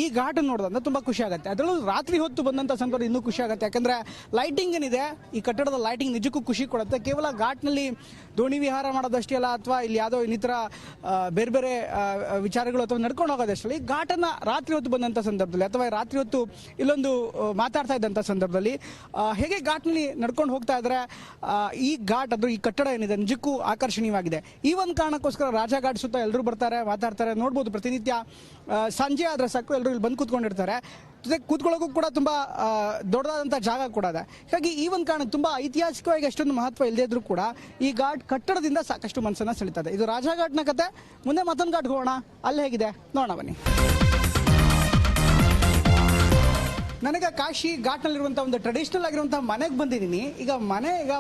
ಈ ಘಾಟನ್ನು ನೋಡೋದಂದ್ರೆ ತುಂಬ ಖುಷಿ ಆಗುತ್ತೆ. ಅದರಲ್ಲೂ ರಾತ್ರಿ ಹೊತ್ತು ಬಂದಂಥ ಸಂದರ್ಭ ಇನ್ನೂ ಖುಷಿ ಆಗುತ್ತೆ, ಯಾಕಂದರೆ ಲೈಟಿಂಗ್ ಏನಿದೆ, ಈ ಕಟ್ಟಡದ ಲೈಟಿಂಗ್ ನಿಜಕ್ಕೂ ಖುಷಿ ಕೊಡುತ್ತೆ. ಕೇವಲ ಘಾಟ್ನಲ್ಲಿ ದೋಣಿ ವಿಹಾರ ಮಾಡೋದಷ್ಟೇ ಅಲ್ಲ, ಅಥವಾ ಇಲ್ಲಿ ಯಾವುದೋ ಇನ್ನಿತರ ಬೇರೆ ಬೇರೆ ವಿಚಾರಗಳು ಅಥವಾ ನಡ್ಕೊಂಡು ಹೋಗೋದಷ್ಟೇ, ಈ ಘಾಟನ್ನು ರಾತ್ರಿ ಹೊತ್ತು ಬಂದಂಥ ಸಂದರ್ಭದಲ್ಲಿ ಅಥವಾ ರಾತ್ರಿ ಹೊತ್ತು ಇಲ್ಲೊಂದು ಮಾತಾಡ್ತಾ ಇದ್ದಂಥ ಸಂದರ್ಭದಲ್ಲಿ ಹೇಗೆ ಘಾಟ್ನಲ್ಲಿ ನಡ್ಕೊಂಡು ಹೋಗ್ತಾ ಇದ್ರೆ ಈ ಘಾಟ್ ಅದು ಈ ಕಟ್ಟಡ ಏನಿದೆ ನಿಜಕ್ಕೂ ಆಕರ್ಷಣೀಯವಾಗಿದೆ. ಈ ಒಂದು ಕಾರಣಕ್ಕೋಸ್ಕರ ರಾಜಾ ಘಾಟ್ ಸುತ್ತ ಎಲ್ಲರೂ ಬರ್ತಾರೆ, ಮಾತಾಡ್ತಾರೆ. ನೋಡ್ಬೋದು ಪ್ರತಿನಿತ್ಯ ಸಂಜೆ ಆದ್ರೆ ಸಾಕು ಎಲ್ಲರೂ ಇಲ್ಲಿ ಬಂದು ಕೂತ್ಕೊಂಡಿರ್ತಾರೆ. ಜೊತೆಗೆ ಕೂತ್ಕೊಳ್ಳೋಕ್ಕೂ ಕೂಡ ತುಂಬ ದೊಡ್ಡದಾದಂಥ ಜಾಗ ಕೂಡ ಇದೆ. ಹೀಗಾಗಿ ಈ ಒಂದು ಕಾರಣ ತುಂಬ ಐತಿಹಾಸಿಕವಾಗಿ ಅಷ್ಟೊಂದು ಮಹತ್ವ ಇಲ್ಲದೇ ಇದ್ರೂ ಕೂಡ ಈ ಘಾಟ್ ಕಟ್ಟಡದಿಂದ ಸಾಕಷ್ಟು ಮನಸ್ಸನ್ನು ಸೆಳೀತದೆ. ಇದು ರಾಜಾ ಘಾಟ್ನ ಕತೆ. ಮುಂದೆ ಮತ್ತೊಂದು ಘಾಟ್ಗೆ ಹೋಗೋಣ, ಅಲ್ಲಿ ಹೇಗಿದೆ ನೋಡೋಣ ಬನ್ನಿ. ನನಗೆ ಕಾಶಿ ಘಾಟ್ನಲ್ಲಿರುವಂಥ ಒಂದು ಟ್ರೆಡಿಷನಲ್ ಆಗಿರುವಂಥ ಮನೆಗೆ ಬಂದಿದ್ದೀನಿ. ಈಗ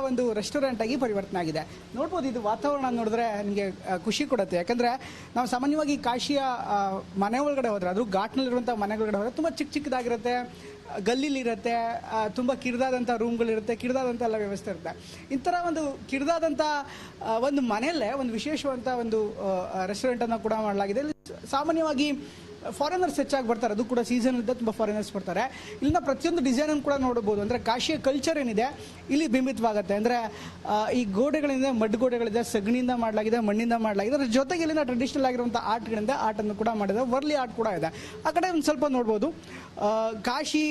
ಒಂದು ರೆಸ್ಟೋರೆಂಟ್ ಆಗಿ ಪರಿವರ್ತನೆ ಆಗಿದೆ. ನೋಡ್ಬೋದು, ಇದು ವಾತಾವರಣ ನೋಡಿದ್ರೆ ನಿಮಗೆ ಖುಷಿ ಕೊಡುತ್ತೆ. ಯಾಕಂದರೆ ನಾವು ಸಾಮಾನ್ಯವಾಗಿ ಕಾಶಿಯ ಮನೆ ಒಳಗಡೆ ಹೋದರೆ, ಅದು ಘಾಟ್ನಲ್ಲಿರುವಂಥ ಮನೆಗಳೊಳಗಡೆ ಹೋದರೆ ತುಂಬ ಚಿಕ್ಕದಾಗಿರುತ್ತೆ, ಗಲ್ಲಿಲಿರುತ್ತೆ, ತುಂಬ ಕಿರಿದಾದಂಥ ರೂಮ್ಗಳಿರುತ್ತೆ, ಕಿರಿದಾದಂಥ ಎಲ್ಲ ವ್ಯವಸ್ಥೆ ಇರುತ್ತೆ. ಇಂಥರ ಒಂದು ಕಿರಿದಾದಂಥ ಒಂದು ಮನೆಯಲ್ಲೇ ಒಂದು ವಿಶೇಷವಾದಂಥ ಒಂದು ರೆಸ್ಟೋರೆಂಟನ್ನು ಕೂಡ ಮಾಡಲಾಗಿದೆ. ಸಾಮಾನ್ಯವಾಗಿ ಫಾರಿನರ್ಸ್ ಹೆಚ್ಚಾಗಿ ಬರ್ತಾರೆ, ಅದು ಕೂಡ ಸೀಸನ್ ಇದ್ದ ತುಂಬ ಫಾರಿನರ್ಸ್ ಬರ್ತಾರೆ. ಇಲ್ಲಿನ ಪ್ರತಿಯೊಂದು ಡಿಸೈನನ್ನು ಕೂಡ ನೋಡ್ಬೋದು. ಅಂದರೆ ಕಾಶಿಯ ಕಲ್ಚರ್ ಏನಿದೆ ಇಲ್ಲಿ ಬಿಂಬಿತವಾಗುತ್ತೆ. ಅಂದರೆ ಈ ಗೋಡೆಗಳಿಂದ ಮಡ್ ಗೋಡೆಗಳಿದೆ, ಸಗಣಿಯಿಂದ ಮಾಡಲಾಗಿದೆ, ಮಣ್ಣಿಂದ ಮಾಡಲಾಗಿದೆ. ಅದ್ರ ಜೊತೆಗೆ ಇಲ್ಲಿನ ಟ್ರೆಡಿಷನಲ್ ಆಗಿರುವಂಥ ಆರ್ಟ್ಗಳಿಂದ ಆರ್ಟನ್ನು ಕೂಡ ಮಾಡಿದೆ. ವರ್ಲಿ ಆರ್ಟ್ ಕೂಡ ಇದೆ. ಆ ಕಡೆ ಒಂದು ಸ್ವಲ್ಪ ನೋಡ್ಬೋದು. ಕಾಶಿ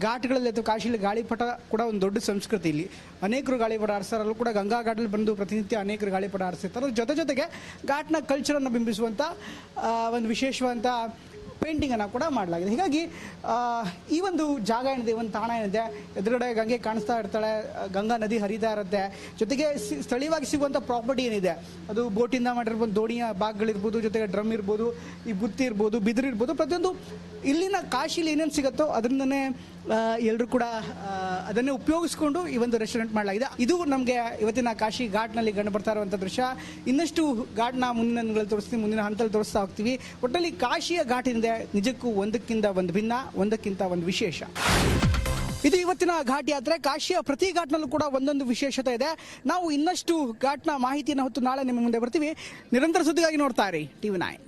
ಘಾಟ್ಗಳಲ್ಲಿ ಅಥವಾ ಕಾಶಿಯಲ್ಲಿ ಗಾಳಿಪಟ ಕೂಡ ಒಂದು ದೊಡ್ಡ ಸಂಸ್ಕೃತಿ. ಇಲ್ಲಿ ಅನೇಕರು ಗಾಳಿಪಟ ಆರಿಸ್ತಾರೆ. ಅಲ್ಲೂ ಕೂಡ ಗಂಗಾ ಘಾಟಲ್ಲಿ ಬಂದು ಪ್ರತಿನಿತ್ಯ ಅನೇಕರು ಗಾಳಿಪಟ ಆರಿಸ್ತಿರ್ತಾರೆ. ಅದ್ರ ಜೊತೆಗೆ ಘಾಟ್ನ ಕಲ್ಚರನ್ನು ಬಿಂಬಿಸುವಂಥ ಒಂದು ವಿಶೇಷವಾದಂಥ ಪೇಂಟಿಂಗ್ ಅನ್ನು ಕೂಡ ಮಾಡಲಾಗಿದೆ. ಹೀಗಾಗಿ ಈ ಒಂದು ಜಾಗ ಏನಿದೆ, ಒಂದು ತಾಣ ಏನಿದೆ, ಎದುರುಗಡೆ ಗಂಗೆ ಕಾಣಿಸ್ತಾ ಇರ್ತಾಳೆ, ಗಂಗಾ ನದಿ ಹರಿತಾ ಇರುತ್ತೆ. ಜೊತೆಗೆ ಸ್ಥಳೀಯವಾಗಿ ಸಿಗುವಂಥ ಪ್ರಾಪರ್ಟಿ ಏನಿದೆ ಅದು ಬೋಟಿಂದ ಮಾಡಿರ್ಬೋದು, ದೋಣಿಯ ಭಾಗಗಳಿರ್ಬೋದು, ಜೊತೆಗೆ ಡ್ರಮ್ ಇರ್ಬೋದು, ಈ ಬುತ್ತಿ ಇರ್ಬೋದು, ಬಿದಿರು ಇರ್ಬೋದು, ಪ್ರತಿಯೊಂದು ಇಲ್ಲಿನ ಕಾಶಿಲಿ ಏನೇನು ಸಿಗುತ್ತೋ ಅದರಿಂದನೇ ಎಲ್ಲರೂ ಕೂಡ ಅದನ್ನೇ ಉಪಯೋಗಿಸ್ಕೊಂಡು ಈ ಒಂದು ರೆಸ್ಟೋರೆಂಟ್ ಮಾಡಲಾಗಿದೆ. ಇದು ನಮಗೆ ಇವತ್ತಿನ ಕಾಶಿ ಘಾಟ್ನಲ್ಲಿ ಕಂಡು ಬರ್ತಾ ಇರುವಂಥ ದೃಶ್ಯ. ಇನ್ನಷ್ಟು ಘಾಟ್ನ ಮುಂದಿನ ದಿನಗಳಲ್ಲಿ ತೋರಿಸ್ತೀವಿ, ಮುಂದಿನ ಹಂತದಲ್ಲಿ ತೋರಿಸ್ತಾ ಹೋಗ್ತೀವಿ. ಒಟ್ಟಲ್ಲಿ ಕಾಶಿಯ ಘಾಟ್ ಏನಿದೆ ನಿಜಕ್ಕೂ ಒಂದಕ್ಕಿಂತ ಒಂದು ಭಿನ್ನ, ಒಂದಕ್ಕಿಂತ ಒಂದು ವಿಶೇಷ. ಇದು ಇವತ್ತಿನ ಘಾಟ್ ಯಾತ್ರೆ. ಕಾಶಿಯ ಪ್ರತಿ ಘಾಟ್ನಲ್ಲೂ ಕೂಡ ಒಂದೊಂದು ವಿಶೇಷತೆ ಇದೆ. ನಾವು ಇನ್ನಷ್ಟು ಘಾಟ್ನ ಮಾಹಿತಿಯನ್ನು ಹೊತ್ತು ನಾಳೆ ನಿಮ್ಮ ಮುಂದೆ ಬರ್ತೀವಿ. ನಿರಂತರ ಸುದ್ದಿಗಾಗಿ ನೋಡ್ತಾ ಇರಿ TV9.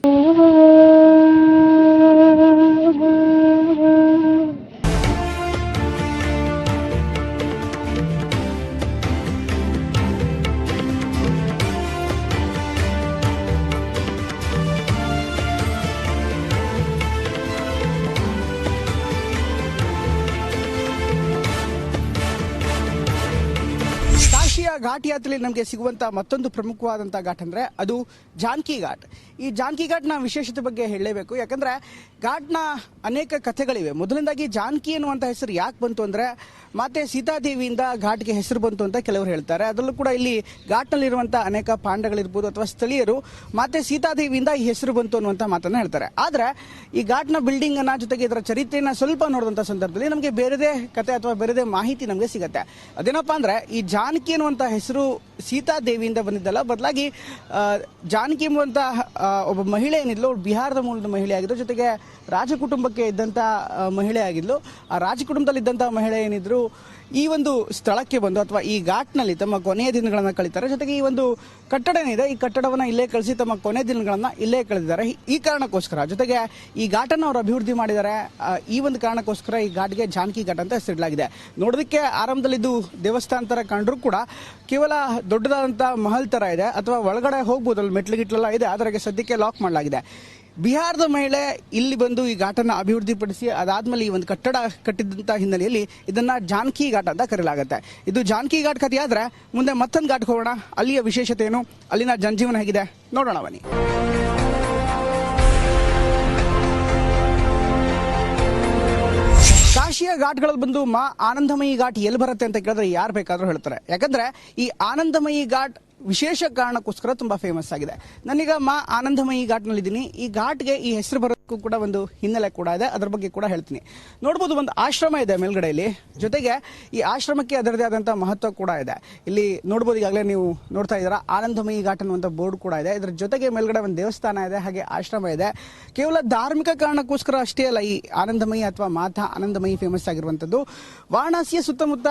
ಘಾಟ್ ಯಾತ್ರೆಯಲ್ಲಿ ನಮಗೆ ಸಿಗುವಂತ ಮತ್ತೊಂದು ಪ್ರಮುಖವಾದಂತಹ ಘಾಟ್ ಅಂದ್ರೆ ಅದು ಜಾನಕಿ ಘಾಟ್. ಈ ಜಾನಕಿ ಘಾಟ್ನ ವಿಶೇಷತೆ ಬಗ್ಗೆ ಹೇಳಲೇಬೇಕು. ಯಾಕಂದ್ರೆ ಘಾಟ್ನ ಅನೇಕ ಕಥೆಗಳಿವೆ. ಮೊದಲನೇದಾಗಿ ಜಾನಕಿ ಎನ್ನುವಂತ ಹೆಸರು ಯಾಕೆ ಬಂತು ಅಂದ್ರೆ ಮಾತೆ ಸೀತಾದೇವಿಯಿಂದ ಘಾಟ್ಗೆ ಹೆಸರು ಬಂತು ಅಂತ ಕೆಲವರು ಹೇಳ್ತಾರೆ. ಅದರಲ್ಲೂ ಕೂಡ ಇಲ್ಲಿ ಘಾಟ್ನಲ್ಲಿರುವಂತಹ ಅನೇಕ ಪಾಂಡಗಳಿರ್ಬೋದು ಅಥವಾ ಸ್ಥಳೀಯರು ಮಾತೆ ಸೀತಾದೇವಿಯಿಂದ ಈ ಹೆಸರು ಬಂತು ಅನ್ನುವಂಥ ಮಾತನ್ನ ಹೇಳ್ತಾರೆ. ಆದ್ರೆ ಈ ಘಾಟ್ನ ಬಿಲ್ಡಿಂಗ್ ಅನ್ನ ಜೊತೆಗೆ ಇದರ ಚರಿತ್ರೆಯನ್ನ ಸ್ವಲ್ಪ ನೋಡಿದಂಥ ಸಂದರ್ಭದಲ್ಲಿ ನಮಗೆ ಬೇರೆದೇ ಕತೆ ಅಥವಾ ಬೇರೆದೇ ಮಾಹಿತಿ ನಮಗೆ ಸಿಗುತ್ತೆ. ಅದೇನಪ್ಪಾ ಅಂದ್ರೆ ಈ ಜಾನಕಿ ಎನ್ನುವಂತ ಹೆಸರು ಸೀತಾದೇವಿಯಿಂದ ಬಂದಿದ್ದಲ್ಲ, ಬದಲಾಗಿ ಜಾನಕಿ ಎಂಬುವಂತ ಒಬ್ಬ ಮಹಿಳೆ ಏನಿದ್ಲು, ಬಿಹಾರದ ಮೂಲದ ಮಹಿಳೆ ಆಗಿದ್ರು, ಜೊತೆಗೆ ರಾಜ ಕುಟುಂಬಕ್ಕೆ ಇದ್ದಂಥ ಮಹಿಳೆ ಆಗಿದ್ಲು. ಆ ರಾಜ ಕುಟುಂಬದಲ್ಲಿ ಇದ್ದಂಥ ಮಹಿಳೆ ಏನಿದ್ರು ಈ ಒಂದು ಸ್ಥಳಕ್ಕೆ ಬಂದು ಅಥವಾ ಈ ಘಾಟ್ನಲ್ಲಿ ತಮ್ಮ ಕೊನೆಯ ದಿನಗಳನ್ನು ಕಳೀತಾರೆ. ಜೊತೆಗೆ ಈ ಒಂದು ಕಟ್ಟಡ ಏನಿದೆ, ಈ ಕಟ್ಟಡವನ್ನು ಇಲ್ಲೇ ಕಳಿಸಿ ತಮ್ಮ ಕೊನೆಯ ದಿನಗಳನ್ನು ಇಲ್ಲೇ ಕಳೆದಿದ್ದಾರೆ. ಈ ಕಾರಣಕ್ಕೋಸ್ಕರ ಜೊತೆಗೆ ಈ ಘಾಟನ್ನು ಅವರು ಅಭಿವೃದ್ಧಿ ಮಾಡಿದ್ದಾರೆ. ಈ ಒಂದು ಕಾರಣಕ್ಕೋಸ್ಕರ ಈ ಘಾಟ್ಗೆ ಜಾನಕಿ ಘಾಟ್ ಅಂತ ಹೆಸರಿಡಲಾಗಿದೆ. ನೋಡೋದಕ್ಕೆ ಆರಂಭದಲ್ಲಿ ಇದು ದೇವಸ್ಥಾನ ತರ ಕಂಡ್ರೂ ಕೂಡ ಕೇವಲ ದೊಡ್ಡದಾದಂಥ ಮಹಲ್ ತರ ಇದೆ, ಅಥವಾ ಒಳಗಡೆ ಹೋಗ್ಬೋದು, ಅಲ್ಲಿ ಮೆಟ್ಲುಗಿಟ್ಲೆಲ್ಲ ಇದೆ. ಅದಕ್ಕೆ ಸದ್ಯಕ್ಕೆ ಲಾಕ್ ಮಾಡಲಾಗಿದೆ. ಬಿಹಾರದ ಮಹಿಳೆ ಇಲ್ಲಿ ಬಂದು ಈ ಘಾಟನ್ನು ಅಭಿವೃದ್ಧಿಪಡಿಸಿ ಅದಾದ್ಮೇಲೆ ಈ ಒಂದು ಕಟ್ಟಡ ಕಟ್ಟಿದಂತ ಹಿನ್ನೆಲೆಯಲ್ಲಿ ಇದನ್ನ ಜಾನಕಿ ಘಾಟ್ ಅಂತ ಕರೆಯಲಾಗುತ್ತೆ. ಇದು ಜಾನಕಿ ಘಾಟ್ ಕಥೆ ಆದ್ರೆ ಮುಂದೆ ಮತ್ತೊಂದು ಘಾಟ್ಗೆ ಹೋಗೋಣ. ಅಲ್ಲಿಯ ವಿಶೇಷತೆ ಏನು, ಅಲ್ಲಿನ ಜನಜೀವನ ಹೇಗಿದೆ ನೋಡೋಣ ಬನ್ನಿ. ಕಾಶಿಯ ಘಾಟ್ಗಳಲ್ಲಿ ಬಂದು ಮಾ ಆನಂದಮಯಿ ಘಾಟ್ ಎಲ್ಲಿ ಬರುತ್ತೆ ಅಂತ ಕೇಳಿದ್ರೆ ಯಾರು ಬೇಕಾದ್ರೂ ಹೇಳ್ತಾರೆ. ಯಾಕಂದ್ರೆ ಈ ಆನಂದಮಯಿ ಘಾಟ್ ವಿಶೇಷ ಕಾರಣಕ್ಕೋಸ್ಕರ ತುಂಬಾ ಫೇಮಸ್ ಆಗಿದೆ. ನಾನೀಗ ಮಾ ಆನಂದಮಯಿ ಘಾಟ್ನಲ್ಲಿದ್ದೀನಿ. ಈ ಘಾಟ್ಗೆ ಈ ಹೆಸರು ಬರೋಕ್ಕೂ ಕೂಡ ಒಂದು ಹಿನ್ನೆಲೆ ಕೂಡ ಇದೆ, ಅದ್ರ ಬಗ್ಗೆ ಕೂಡ ಹೇಳ್ತೀನಿ. ನೋಡ್ಬೋದು, ಒಂದು ಆಶ್ರಮ ಇದೆ ಮೇಲ್ಗಡೆಯಲ್ಲಿ, ಜೊತೆಗೆ ಈ ಆಶ್ರಮಕ್ಕೆ ಅದರದೇ ಆದಂಥ ಮಹತ್ವ ಕೂಡ ಇದೆ. ಇಲ್ಲಿ ನೋಡ್ಬೋದು, ಈಗಾಗಲೇ ನೀವು ನೋಡ್ತಾ ಇದ್ದೀರಾ ಆನಂದಮಯಿ ಘಾಟ್ ಅನ್ನುವಂಥ ಬೋರ್ಡ್ ಕೂಡ ಇದೆ. ಇದರ ಜೊತೆಗೆ ಮೇಲ್ಗಡೆ ಒಂದು ದೇವಸ್ಥಾನ ಇದೆ, ಹಾಗೆ ಆಶ್ರಮ ಇದೆ. ಕೇವಲ ಧಾರ್ಮಿಕ ಕಾರಣಕ್ಕೋಸ್ಕರ ಅಷ್ಟೇ ಅಲ್ಲ ಈ ಆನಂದಮಯಿ ಅಥವಾ ಮಾತಾ ಆನಂದಮಯಿ ಫೇಮಸ್ ಆಗಿರುವಂಥದ್ದು. ವಾರಣಾಸಿಯ ಸುತ್ತಮುತ್ತ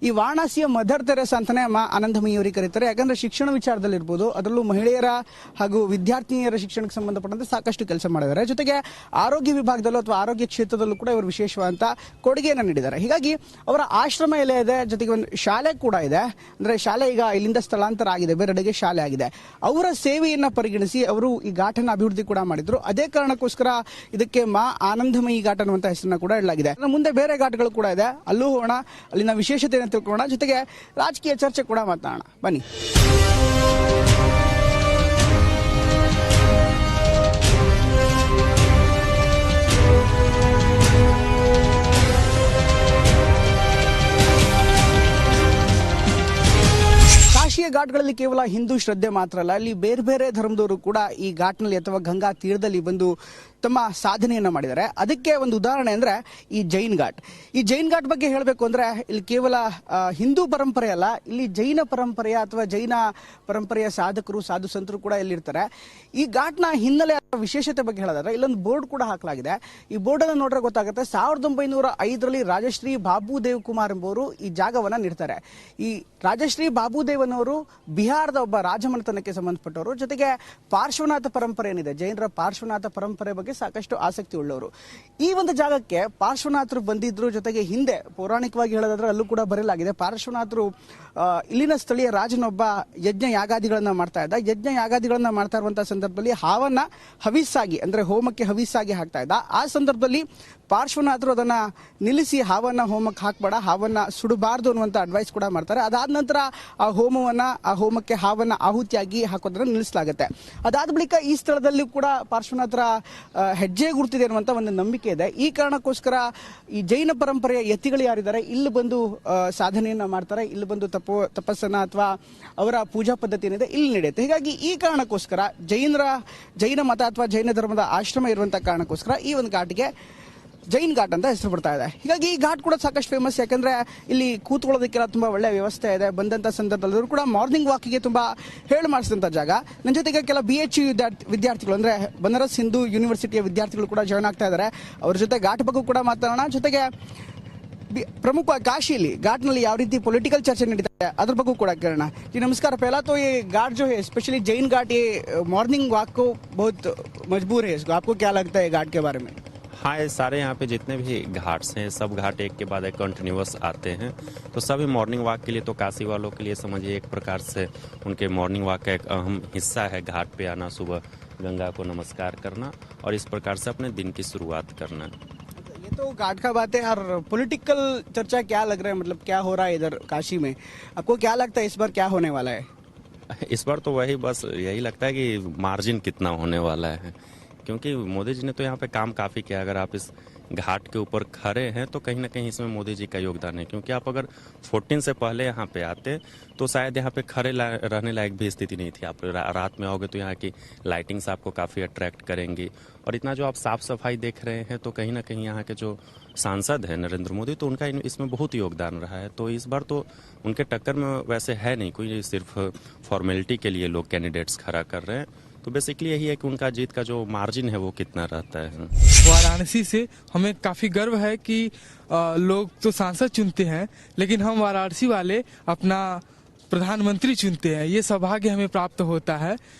ಈ ವಾರಣಾಸಿಯ ಮದರ್ ತೆರೇಸಾ ಅಂತಾನೆ ಮಾ ಆನಂದಮಯಿ ಅವರಿಗೆ ಕರೀತಾರೆ. ಯಾಕಂದ್ರೆ ಶಿಕ್ಷಣ ವಿಚಾರದಲ್ಲಿ ಇರ್ಬೋದು, ಅದರಲ್ಲೂ ಮಹಿಳೆಯರ ಹಾಗೂ ವಿದ್ಯಾರ್ಥಿನಿಯರ ಶಿಕ್ಷಣಕ್ಕೆ ಸಂಬಂಧಪಟ್ಟಂತೆ ಸಾಕಷ್ಟು ಕೆಲಸ ಮಾಡಿದ್ದಾರೆ. ಜೊತೆಗೆ ಆರೋಗ್ಯ ವಿಭಾಗದಲ್ಲೂ ಅಥವಾ ಆರೋಗ್ಯ ಕ್ಷೇತ್ರದಲ್ಲೂ ಕೂಡ ಇವರು ವಿಶೇಷವಾದಂತ ಕೊಡುಗೆಯನ್ನು ನೀಡಿದ್ದಾರೆ. ಹೀಗಾಗಿ ಅವರ ಆಶ್ರಮ ಎಲ್ಲ ಇದೆ, ಜೊತೆಗೆ ಒಂದು ಶಾಲೆ ಕೂಡ ಇದೆ. ಅಂದ್ರೆ ಶಾಲೆ ಈಗ ಇಲ್ಲಿಂದ ಸ್ಥಳಾಂತರ ಆಗಿದೆ, ಬೇರೆಡೆಗೆ ಶಾಲೆ ಆಗಿದೆ. ಅವರ ಸೇವೆಯನ್ನ ಪರಿಗಣಿಸಿ ಅವರು ಈ ಘಾಟನ್ನು ಅಭಿವೃದ್ಧಿ ಕೂಡ ಮಾಡಿದ್ರು. ಅದೇ ಕಾರಣಕ್ಕೋಸ್ಕರ ಇದಕ್ಕೆ ಮಾ ಆನಂದಮಯಿ ಘಾಟ್ ಅನ್ನುವಂತ ಹೆಸರನ್ನ ಕೂಡ ಇಡಲಾಗಿದೆ. ಮುಂದೆ ಬೇರೆ ಘಾಟ್ಗಳು ಕೂಡ ಇದೆ, ಅಲ್ಲೂ ಹೋಗೋಣ, ಅಲ್ಲಿನ ವಿಶೇಷತೆಯನ್ನು ತಿಳ್ಕೊಳ್ಳೋಣ, ಜೊತೆಗೆ ರಾಜಕೀಯ ಚರ್ಚೆ ಕೂಡ ಮಾತನಾಡೋಣ ಬನ್ನಿ. ಕಾಶಿಯ ಘಾಟ್ಗಳಲ್ಲಿ ಕೇವಲ ಹಿಂದೂ ಶ್ರದ್ಧೆ ಮಾತ್ರ ಅಲ್ಲ, ಅಲ್ಲಿ ಬೇರೆ ಬೇರೆ ಧರ್ಮದವರು ಕೂಡ ಈ ಘಾಟ್ನಲ್ಲಿ ಅಥವಾ ಗಂಗಾ ತೀರದಲ್ಲಿ ಬಂದು ತಮ್ಮ ಸಾಧನೆಯನ್ನ ಮಾಡಿದ್ದಾರೆ. ಅದಕ್ಕೆ ಒಂದು ಉದಾಹರಣೆ ಅಂದ್ರೆ ಈ ಜೈನ್ ಘಾಟ್. ಈ ಜೈನ್ ಘಾಟ್ ಬಗ್ಗೆ ಹೇಳಬೇಕು ಅಂದ್ರೆ ಇಲ್ಲಿ ಕೇವಲ ಹಿಂದೂ ಪರಂಪರೆ ಅಲ್ಲ, ಇಲ್ಲಿ ಜೈನ ಪರಂಪರೆಯ ಅಥವಾ ಜೈನ ಪರಂಪರೆಯ ಸಾಧಕರು ಸಾಧು ಸಂತರು ಕೂಡ ಇಲ್ಲಿರ್ತಾರೆ. ಈ ಘಾಟ್ನ ಹಿನ್ನೆಲೆ ವಿಶೇಷತೆ ಬಗ್ಗೆ ಹೇಳೋದಾದ್ರೆ ಇಲ್ಲೊಂದು ಬೋರ್ಡ್ ಕೂಡ ಹಾಕಲಾಗಿದೆ. ಈ ಬೋರ್ಡ್ ಅನ್ನು ನೋಡ್ರೆ ಗೊತ್ತಾಗುತ್ತೆ, 1905ರಲ್ಲಿ ರಾಜಶ್ರೀ ಬಾಬುದೇವ್ ಕುಮಾರ್ ಎಂಬುವರು ಈ ಜಾಗವನ್ನ ನೀಡ್ತಾರೆ. ಈ ರಾಜಶ್ರೀ ಬಾಬುದೇವ್ ಅನ್ನೋರು ಬಿಹಾರದ ಒಬ್ಬ ರಾಜಮನೆತನಕ್ಕೆ ಸಂಬಂಧಪಟ್ಟವರು. ಜೊತೆಗೆ ಪಾರ್ಶ್ವನಾಥ ಪರಂಪರೆ ಏನಿದೆ, ಜೈನರ ಪಾರ್ಶ್ವನಾಥ ಪರಂಪರೆ ಬಗ್ಗೆ ಸಾಕಷ್ಟು ಆಸಕ್ತಿ ಉಳ್ಳವರು. ಈ ಒಂದು ಜಾಗಕ್ಕೆ ಪಾರ್ಶ್ವನಾಥರು ಬಂದಿದ್ರು. ಜೊತೆಗೆ ಹಿಂದೆ ಪೌರಾಣಿಕವಾಗಿ ಹೇಳೋದಾದ್ರೆ ಅಲ್ಲೂ ಕೂಡ ಬರೆಯಲಾಗಿದೆ, ಪಾರ್ಶ್ವನಾಥರು ಇಲ್ಲಿನ ಸ್ಥಳೀಯ ರಾಜನೊಬ್ಬ ಯಜ್ಞ ಯಾಗಾದಿಗಳನ್ನ ಮಾಡ್ತಾ ಇದ್ದ. ಯಜ್ಞ ಯಾಗಾದಿಗಳನ್ನ ಮಾಡ್ತಾ ಇರುವಂತಹ ಸಂದರ್ಭದಲ್ಲಿ ಹಾವನ್ನ ಹವಿಸ್ಸಾಗಿ ಅಂದ್ರೆ ಹೋಮಕ್ಕೆ ಹವಿಸ್ಸಾಗಿ ಹಾಕ್ತಾ ಇದ್ದ. ಆ ಸಂದರ್ಭದಲ್ಲಿ ಪಾರ್ಶ್ವನಾಥರು ಅದನ್ನ ನಿಲ್ಲಿಸಿ ಹಾವನ್ನ ಹೋಮಕ್ಕೆ ಹಾಕ್ಬೇಡ, ಹಾವನ್ನ ಸುಡಬಾರ್ದು ಅನ್ನುವಂತ ಅಡ್ವೈಸ್ ಕೂಡ ಮಾಡ್ತಾರೆ. ಅದಾದ ನಂತರ ಆ ಹೋಮಕ್ಕೆ ಹಾವನ್ನ ಆಹುತಿಯಾಗಿ ಹಾಕೋದನ್ನ ನಿಲ್ಲಿಸಲಾಗುತ್ತೆ. ಅದಾದ ಬಳಿಕ ಈ ಸ್ಥಳದಲ್ಲಿ ಕೂಡ ಪಾರ್ಶ್ವನಾಥರ ಹೆಜ್ಜೆ ಗುರುತಿದೆ ಅನ್ನುವಂಥ ಒಂದು ನಂಬಿಕೆ ಇದೆ. ಈ ಕಾರಣಕ್ಕೋಸ್ಕರ ಈ ಜೈನ ಪರಂಪರೆಯ ಯತಿಗಳು ಯಾರಿದ್ದಾರೆ ಇಲ್ಲಿ ಬಂದು ಸಾಧನೆಯನ್ನ ಮಾಡ್ತಾರೆ, ಇಲ್ಲಿ ಬಂದು ತಪಸ್ಸನ್ನ ಅಥವಾ ಅವರ ಪೂಜಾ ಪದ್ಧತಿ ಏನಿದೆ ಇಲ್ಲಿ ನಡೆಯುತ್ತೆ. ಹೀಗಾಗಿ ಈ ಕಾರಣಕ್ಕೋಸ್ಕರ ಜೈನ ಮತ ಅಥವಾ ಜೈನ ಧರ್ಮದ ಆಶ್ರಮ ಇರುವಂಥ ಕಾರಣಕ್ಕೋಸ್ಕರ ಈ ಒಂದು ಘಾಟ್ಗೆ ಜೈನ್ ಘಾಟ್ ಅಂತ ಹೆಸರು ಬರ್ತಾ ಇದೆ. ಹೀಗಾಗಿ ಈ ಘಾಟ್ ಕೂಡ ಸಾಕಷ್ಟು ಫೇಮಸ್, ಯಾಕಂದ್ರೆ ಇಲ್ಲಿ ಕೂತ್ಕೊಳ್ಳೋದಕ್ಕೆಲ್ಲ ತುಂಬಾ ಒಳ್ಳೆ ವ್ಯವಸ್ಥೆ ಇದೆ. ಬಂದಂತ ಸಂದರ್ಭದಲ್ಲೂ ಕೂಡ ಮಾರ್ನಿಂಗ್ ವಾಕಿಗೆ ತುಂಬಾ ಹೇಳಿ ಮಾಡಿಸಿದಂಥ ಜಾಗ. ನನ್ನ ಜೊತೆಗೆ ಕೆಲ BHU ವಿದ್ಯಾರ್ಥಿಗಳು ಅಂದ್ರೆ ಬನಾರಸ್ ಹಿಂದೂ ಯೂನಿವರ್ಸಿಟಿಯ ವಿದ್ಯಾರ್ಥಿಗಳು ಕೂಡ ಜಾಯ್ನ್ ಆಗ್ತಾ ಇದ್ದಾರೆ. ಅವ್ರ ಜೊತೆ ಘಾಟ್ ಬಗ್ಗೆ ಕೂಡ ಮಾತಾಡೋಣ. ಜೊತೆಗೆ ಪ್ರಮುಖ ಕಾಶಿಯಲ್ಲಿ घाटನಲ್ಲಿ ಯಾವ ರೀತಿ पॉलिटिकल चर्चा ನಡೀತಾ है अदर ಬಗ್ಗೆ ಕೂಡ ಕೇಳೋಣ. जी नमस्कार. पहला तो ये घाट जो है स्पेशली जैन घाट, ये मॉर्निंग वॉक को बहुत मजबूर है इसको, आपको क्या लगता है घाट के बारे में? हाँ, ये सारे यहाँ पे जितने भी घाट्स हैं सब घाट एक के बाद एक कंटिन्यूअस आते हैं, तो सभी मॉर्निंग वॉक के लिए तो काशी वालों के लिए समझिए एक प्रकार से उनके मॉर्निंग वॉक का एक अहम हिस्सा है घाट पे आना, सुबह गंगा को नमस्कार करना और इस प्रकार से अपने दिन की शुरुआत करना। ये तो घाट का बात है, और पॉलिटिकल चर्चा क्या लग रहा है, मतलब क्या हो रहा है इधर काशी में, आपको क्या लगता है इस बार क्या होने वाला है? इस बार तो वही बस यही लगता है कि मार्जिन कितना होने वाला है, क्योंकि मोदी जी ने तो यहाँ पे काम काफ़ी किया। अगर आप इस घाट के ऊपर खड़े हैं तो कहीं ना कहीं इसमें मोदी जी का योगदान है, क्योंकि आप अगर 14 से पहले यहाँ पे आते तो शायद यहाँ पे खड़े रहने लायक भी स्थिति नहीं थी। आप रात में आओगे तो यहाँ की लाइटिंग्स आपको काफ़ी अट्रैक्ट करेंगी, और इतना जो आप साफ सफाई देख रहे हैं तो कहीं ना कहीं यहाँ के जो सांसद हैं नरेंद्र मोदी, तो उनका इसमें बहुत योगदान रहा है। तो इस बार तो उनके टक्कर में वैसे है नहीं कोई, सिर्फ फॉर्मेलिटी के लिए लोग कैंडिडेट्स खड़ा कर रहे हैं। तो बेसिकली यही है कि उनका जीत का जो मार्जिन है वो कितना रहता है। वाराणसी से हमें काफी गर्व है कि लोग तो सांसद चुनते हैं, लेकिन हम वाराणसी वाले अपना प्रधानमंत्री चुनते हैं। ये सौभाग्य हमें प्राप्त होता है,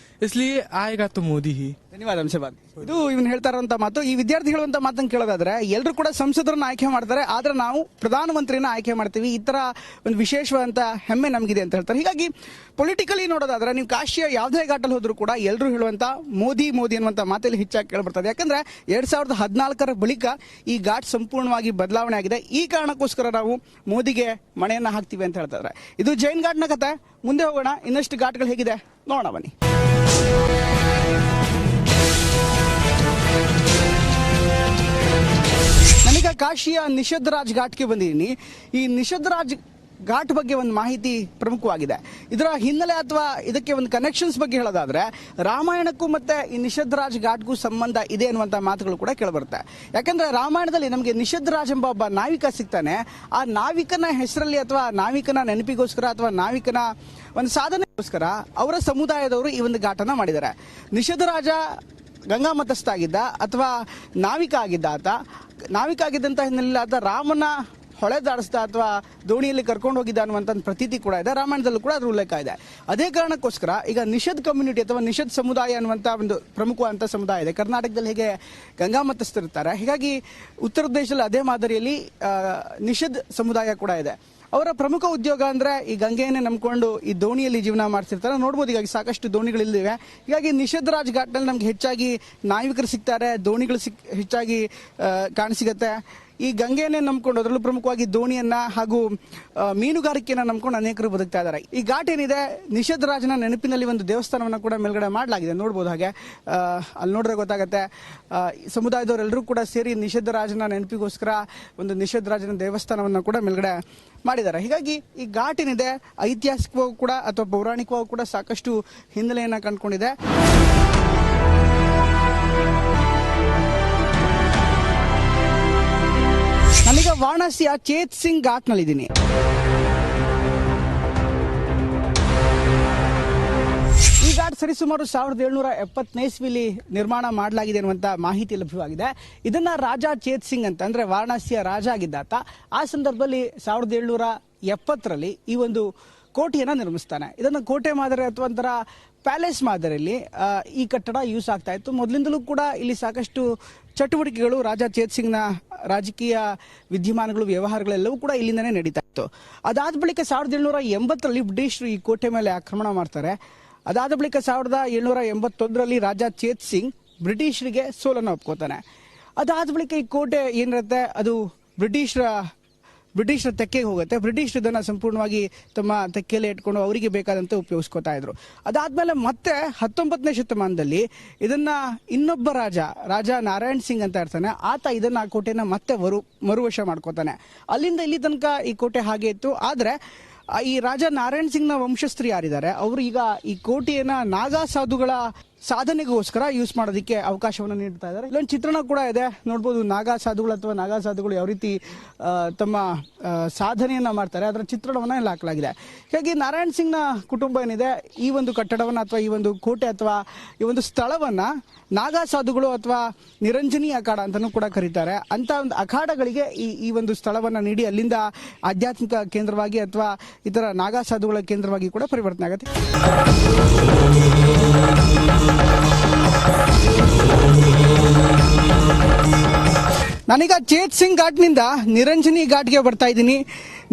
इसलिए आएगा तो मोदी ही। ಧನ್ಯವಾದ ಅಂಶವಾದ. ಇದು ಇವನು ಹೇಳ್ತಾ ಇರುವಂತ ಮಾತು. ಈ ವಿದ್ಯಾರ್ಥಿ ಹೇಳುವಂತ ಮಾತನ್ನು ಕೇಳೋದಾದ್ರೆ ಎಲ್ಲರೂ ಕೂಡ ಸಂಸದರನ್ನ ಆಯ್ಕೆ ಮಾಡ್ತಾರೆ, ಆದ್ರೆ ನಾವು ಪ್ರಧಾನಮಂತ್ರಿನ ಆಯ್ಕೆ ಮಾಡ್ತೀವಿ, ಈ ತರ ಒಂದು ವಿಶೇಷವಾದಂತ ಹೆಮ್ಮೆ ನಮಗಿದೆ ಅಂತ ಹೇಳ್ತಾರೆ. ಹೀಗಾಗಿ ಪೊಲಿಟಿಕಲಿ ನೋಡೋದಾದ್ರೆ ನೀವು ಕಾಶಿಯ ಯಾವುದೇ ಘಾಟಲ್ಲಿ ಹೋದ್ರು ಕೂಡ ಎಲ್ಲರೂ ಹೇಳುವಂತ ಮೋದಿ ಮೋದಿ ಅನ್ನುವಂತ ಮಾತಲ್ಲಿ ಹೆಚ್ಚಾಗಿ ಕೇಳಬರ್ತದೆ. ಯಾಕಂದ್ರೆ 2014 ಬಳಿಕ ಈ ಘಾಟ್ ಸಂಪೂರ್ಣವಾಗಿ ಬದಲಾವಣೆ ಆಗಿದೆ. ಈ ಕಾರಣಕ್ಕೋಸ್ಕರ ನಾವು ಮೋದಿಗೆ ಮಣೆಯನ್ನ ಹಾಕ್ತೀವಿ ಅಂತ ಹೇಳ್ತಾರೆ. ಇದು ಜೈನ್ ಘಾಟ್ನ ಕತೆ. ಮುಂದೆ ಹೋಗೋಣ, ಇನ್ನಷ್ಟು ಘಾಟ್ಗಳು ಹೇಗಿದೆ ನೋಡೋಣ ಬನ್ನಿ. ನಾನೀಗ ಕಾಶಿಯ ನಿಷದ್ರಾಜ್ ಘಾಟ್ಗೆ ಬಂದಿದ್ದೀನಿ. ಈ ನಿಷದ್ರಾಜ್ ಘಾಟ್ ಬಗ್ಗೆ ಒಂದು ಮಾಹಿತಿ ಪ್ರಮುಖವಾಗಿದೆ. ಇದರ ಹಿನ್ನೆಲೆ ಅಥವಾ ಇದಕ್ಕೆ ಒಂದು ಕನೆಕ್ಷನ್ಸ್ ಬಗ್ಗೆ ಹೇಳೋದಾದ್ರೆ ರಾಮಾಯಣಕ್ಕೂ ಮತ್ತೆ ಈ ನಿಷದ್ರಾಜ್ ಘಾಟ್ಗೂ ಸಂಬಂಧ ಇದೆ ಅನ್ನುವಂಥ ಮಾತುಗಳು ಕೂಡ ಕೇಳಬರುತ್ತೆ. ಯಾಕಂದ್ರೆ ರಾಮಾಯಣದಲ್ಲಿ ನಮಗೆ ನಿಷದ್ರಾಜ್ ಎಂಬ ಒಬ್ಬ ನಾವಿಕ ಸಿಗ್ತಾನೆ. ಆ ನಾವಿಕನ ಹೆಸರಲ್ಲಿ ಅಥವಾ ನಾವಿಕನ ನೆನಪಿಗೋಸ್ಕರ ಅಥವಾ ನಾವಿಕನ ಒಂದು ಸಾಧನೆಗೋಸ್ಕರ ಅವರ ಸಮುದಾಯದವರು ಈ ಒಂದು ಘಾಟನ್ನ ಮಾಡಿದ್ದಾರೆ. ನಿಷದ್ರಾಜ ಗಂಗಾ ಮತಸ್ಥ ಆಗಿದ್ದ ಅಥವಾ ನಾವಿಕ ಆಗಿದ್ದ. ನಾವಿಕ ಆಗಿದ್ದಂತ ಹಿನ್ನೆಲೆ ಆತ ರಾಮನ ಹೊಳೆದಾಡಿಸ್ದ ಅಥವಾ ದೋಣಿಯಲ್ಲಿ ಕರ್ಕೊಂಡು ಹೋಗಿದ್ದ ಅನ್ನುವಂಥ ಪ್ರತೀತಿ ಕೂಡ ಇದೆ. ರಾಮಾಯಣದಲ್ಲೂ ಕೂಡ ಅದರ ಉಲ್ಲೇಖ ಇದೆ. ಅದೇ ಕಾರಣಕ್ಕೋಸ್ಕರ ಈಗ ನಿಷದ್ ಕಮ್ಯುನಿಟಿ ಅಥವಾ ನಿಷದ್ ಸಮುದಾಯ ಅನ್ನುವಂಥ ಒಂದು ಪ್ರಮುಖವಾದಂಥ ಸಮುದಾಯ ಇದೆ. ಕರ್ನಾಟಕದಲ್ಲಿ ಹೇಗೆ ಗಂಗಾ ಮತಸ್ಥರಿರ್ತಾರೆ, ಹೀಗಾಗಿ ಉತ್ತರ ಪ್ರದೇಶದಲ್ಲಿ ಅದೇ ಮಾದರಿಯಲ್ಲಿ ನಿಷದ್ ಸಮುದಾಯ ಕೂಡ ಇದೆ. ಅವರ ಪ್ರಮುಖ ಉದ್ಯೋಗ ಅಂದ್ರೆ ಈ ಗಂಗೆಯನ್ನೇ ನಂಬಿಕೊಂಡು ಈ ದೋಣಿಯಲ್ಲಿ ಜೀವನ ಮಾಡ್ತಿರ್ತಾರೆ. ನೋಡ್ಬೋದು, ಹೀಗಾಗಿ ಸಾಕಷ್ಟು ದೋಣಿಗಳಿವೆ. ಹೀಗಾಗಿ ನಿಷದ್ರಾಜ್ ಘಾಟ್ನಲ್ಲಿ ನಮ್ಗೆ ಹೆಚ್ಚಾಗಿ ನಾವಿಕರು ಸಿಗ್ತಾರೆ, ದೋಣಿಗಳು ಹೆಚ್ಚಾಗಿ ಕಾಣಸಿಗತ್ತೆ. ಈ ಗಂಗೆಯನ್ನೇ ನಂಬ್ಕೊಂಡು ಅದರಲ್ಲೂ ಪ್ರಮುಖವಾಗಿ ದೋಣಿಯನ್ನ ಹಾಗೂ ಮೀನುಗಾರಿಕೆಯನ್ನ ನಂಬ್ಕೊಂಡು ಅನೇಕರು ಬದುಕ್ತಾ ಇದ್ದಾರೆ. ಈ ಘಾಟ್ ಏನಿದೆ ನಿಷದ್ರಾಜನ ನೆನಪಿನಲ್ಲಿ ಒಂದು ದೇವಸ್ಥಾನವನ್ನು ಕೂಡ ಮೇಲ್ಗಡೆ ಮಾಡಲಾಗಿದೆ. ನೋಡ್ಬೋದು, ಹಾಗೆ ಅಲ್ಲಿ ನೋಡಿದ್ರೆ ಗೊತ್ತಾಗತ್ತೆ. ಸಮುದಾಯದವರೆಲ್ಲರೂ ಕೂಡ ಸೇರಿ ನಿಷದ್ರಾಜನ ನೆನಪಿಗೋಸ್ಕರ ಒಂದು ನಿಷದ್ರಾಜನ ದೇವಸ್ಥಾನವನ್ನು ಕೂಡ ಮೇಲ್ಗಡೆ ಮಾಡಿದ್ದಾರೆ. ಹೀಗಾಗಿ ಈ ಘಾಟ್ ಏನಿದೆ ಐತಿಹಾಸಿಕವಾಗೂ ಕೂಡ ಅಥವಾ ಪೌರಾಣಿಕವಾಗೂ ಕೂಡ ಸಾಕಷ್ಟು ಹಿನ್ನೆಲೆಯನ್ನ ಕಂಡುಕೊಂಡಿದೆ. ನಾನೀಗ ವಾರಣಾಸಿಯ ಚೇತ್ ಸಿಂಗ್ ಘಾಟ್ನಲ್ಲಿದ್ದೀನಿ. ಈ ಘಾಟ್ ಸರಿಸುಮಾರು 1770 ಇಸ್ವಿಲಿ ನಿರ್ಮಾಣ ಮಾಡಲಾಗಿದೆ ಅನ್ನುವಂತ ಮಾಹಿತಿ ಲಭ್ಯವಾಗಿದೆ. ಇದನ್ನ ರಾಜ ಚೇತ್ ಸಿಂಗ್ ಅಂತ ಅಂದ್ರೆ ವಾರಣಾಸಿಯ ರಾಜ ಆಗಿದ್ದಾತ. ಆ ಸಂದರ್ಭದಲ್ಲಿ 1770ರಲ್ಲಿ ಈ ಒಂದು ಕೋಟೆಯನ್ನ ನಿರ್ಮಿಸ್ತಾನೆ. ಇದನ್ನ ಕೋಟೆ ಮಾದರಿ ಅಥವಾ ಒಂಥರ ಪ್ಯಾಲೇಸ್ ಮಾದರಿಯಲ್ಲಿ ಈ ಕಟ್ಟಡ ಯೂಸ್ ಆಗ್ತಾ ಇತ್ತು. ಮೊದಲಿಂದಲೂ ಕೂಡ ಇಲ್ಲಿ ಸಾಕಷ್ಟು ಚಟುವಟಿಕೆಗಳು ರಾಜ ಚೇತ್ ಸಿಂಗ್ನ ರಾಜಕೀಯ ವಿದ್ಯಮಾನಗಳು ವ್ಯವಹಾರಗಳೆಲ್ಲವೂ ಕೂಡ ಇಲ್ಲಿಂದನೇ ನಡೀತಾ ಇತ್ತು. ಅದಾದ ಬಳಿಕ 1780ರಲ್ಲಿ ಬ್ರಿಟಿಷರು ಈ ಕೋಟೆ ಮೇಲೆ ಆಕ್ರಮಣ ಮಾಡ್ತಾರೆ. ಅದಾದ ಬಳಿಕ 1781ರಲ್ಲಿ ರಾಜ ಚೇತ್ ಸಿಂಗ್ ಬ್ರಿಟಿಷರಿಗೆ ಸೋಲನ್ನು ಒಪ್ಕೋತಾನೆ. ಅದಾದ ಬಳಿಕ ಈ ಕೋಟೆ ಏನಿರುತ್ತೆ ಅದು ಬ್ರಿಟಿಷರ ಬ್ರಿಟಿಷರ ತೆಕ್ಕೆಗೆ ಹೋಗುತ್ತೆ. ಬ್ರಿಟಿಷರು ಇದನ್ನು ಸಂಪೂರ್ಣವಾಗಿ ತಮ್ಮ ತೆಕ್ಕೆಯಲ್ಲಿ ಇಟ್ಕೊಂಡು ಅವರಿಗೆ ಬೇಕಾದಂತೆ ಉಪಯೋಗಿಸ್ಕೋತಾ ಇದ್ರು. ಅದಾದ್ಮೇಲೆ ಮತ್ತೆ 19ನೇ ಶತಮಾನದಲ್ಲಿ ಇದನ್ನ ಇನ್ನೊಬ್ಬ ರಾಜ ನಾರಾಯಣ್ ಸಿಂಗ್ ಅಂತ ಇರ್ತಾನೆ. ಆತ ಇದನ್ನ ಕೋಟೆನ ಮತ್ತೆ ಮರುವಶ ಮಾಡ್ಕೋತಾನೆ. ಅಲ್ಲಿಂದ ಇಲ್ಲಿ ತನಕ ಈ ಕೋಟೆ ಹಾಗೆ ಇತ್ತು. ಆದ್ರೆ ಈ ರಾಜ ನಾರಾಯಣ್ ಸಿಂಗ್ನ ವಂಶಸ್ಥರು ಯಾರಿದ್ದಾರೆ ಅವರು ಈಗ ಈ ಕೋಟೆಯನ್ನ ನಾಗಾ ಸಾಧುಗಳ ಸಾಧನೆಗೋಸ್ಕರ ಯೂಸ್ ಮಾಡೋದಕ್ಕೆ ಅವಕಾಶವನ್ನು ನೀಡ್ತಾ ಇದ್ದಾರೆ. ಇಲ್ಲೊಂದು ಚಿತ್ರಣ ಕೂಡ ಇದೆ, ನೋಡ್ಬೋದು ನಾಗಾ ಸಾಧುಗಳು ಯಾವ ರೀತಿ ತಮ್ಮ ಸಾಧನೆಯನ್ನ ಮಾಡ್ತಾರೆ ಅದರ ಚಿತ್ರಣವನ್ನ ಇಲ್ಲಿ ಹಾಕಲಾಗಿದೆ. ಹೀಗಾಗಿ ನಾರಾಯಣ್ ಸಿಂಗ್ನ ಕುಟುಂಬ ಏನಿದೆ ಈ ಒಂದು ಕಟ್ಟಡವನ್ನ ಅಥವಾ ಈ ಒಂದು ಕೋಟೆ ಅಥವಾ ಈ ಒಂದು ಸ್ಥಳವನ್ನ ನಾಗಾ ಸಾಧುಗಳು ಅಥವಾ ನಿರಂಜನಿ ಅಖಾಡ ಅಂತಾನೂ ಕೂಡ ಕರೀತಾರೆ. ಅಂತ ಒಂದು ಅಖಾಡಗಳಿಗೆ ಈ ಒಂದು ಸ್ಥಳವನ್ನ ನೀಡಿ ಅಲ್ಲಿಂದ ಆಧ್ಯಾತ್ಮಿಕ ಕೇಂದ್ರವಾಗಿ ಅಥವಾ ಇತರ ನಾಗಾ ಸಾಧುಗಳ ಕೇಂದ್ರವಾಗಿ ಕೂಡ ಪರಿವರ್ತನೆ ಆಗುತ್ತೆ. ನಾನೀಗ ಚೇತ್ ಸಿಂಗ್ ಘಾಟ್ನಿಂದ ನಿರಂಜನಿ ಘಾಟ್ಗೆ ಬರ್ತಾ ಇದ್ದೀನಿ.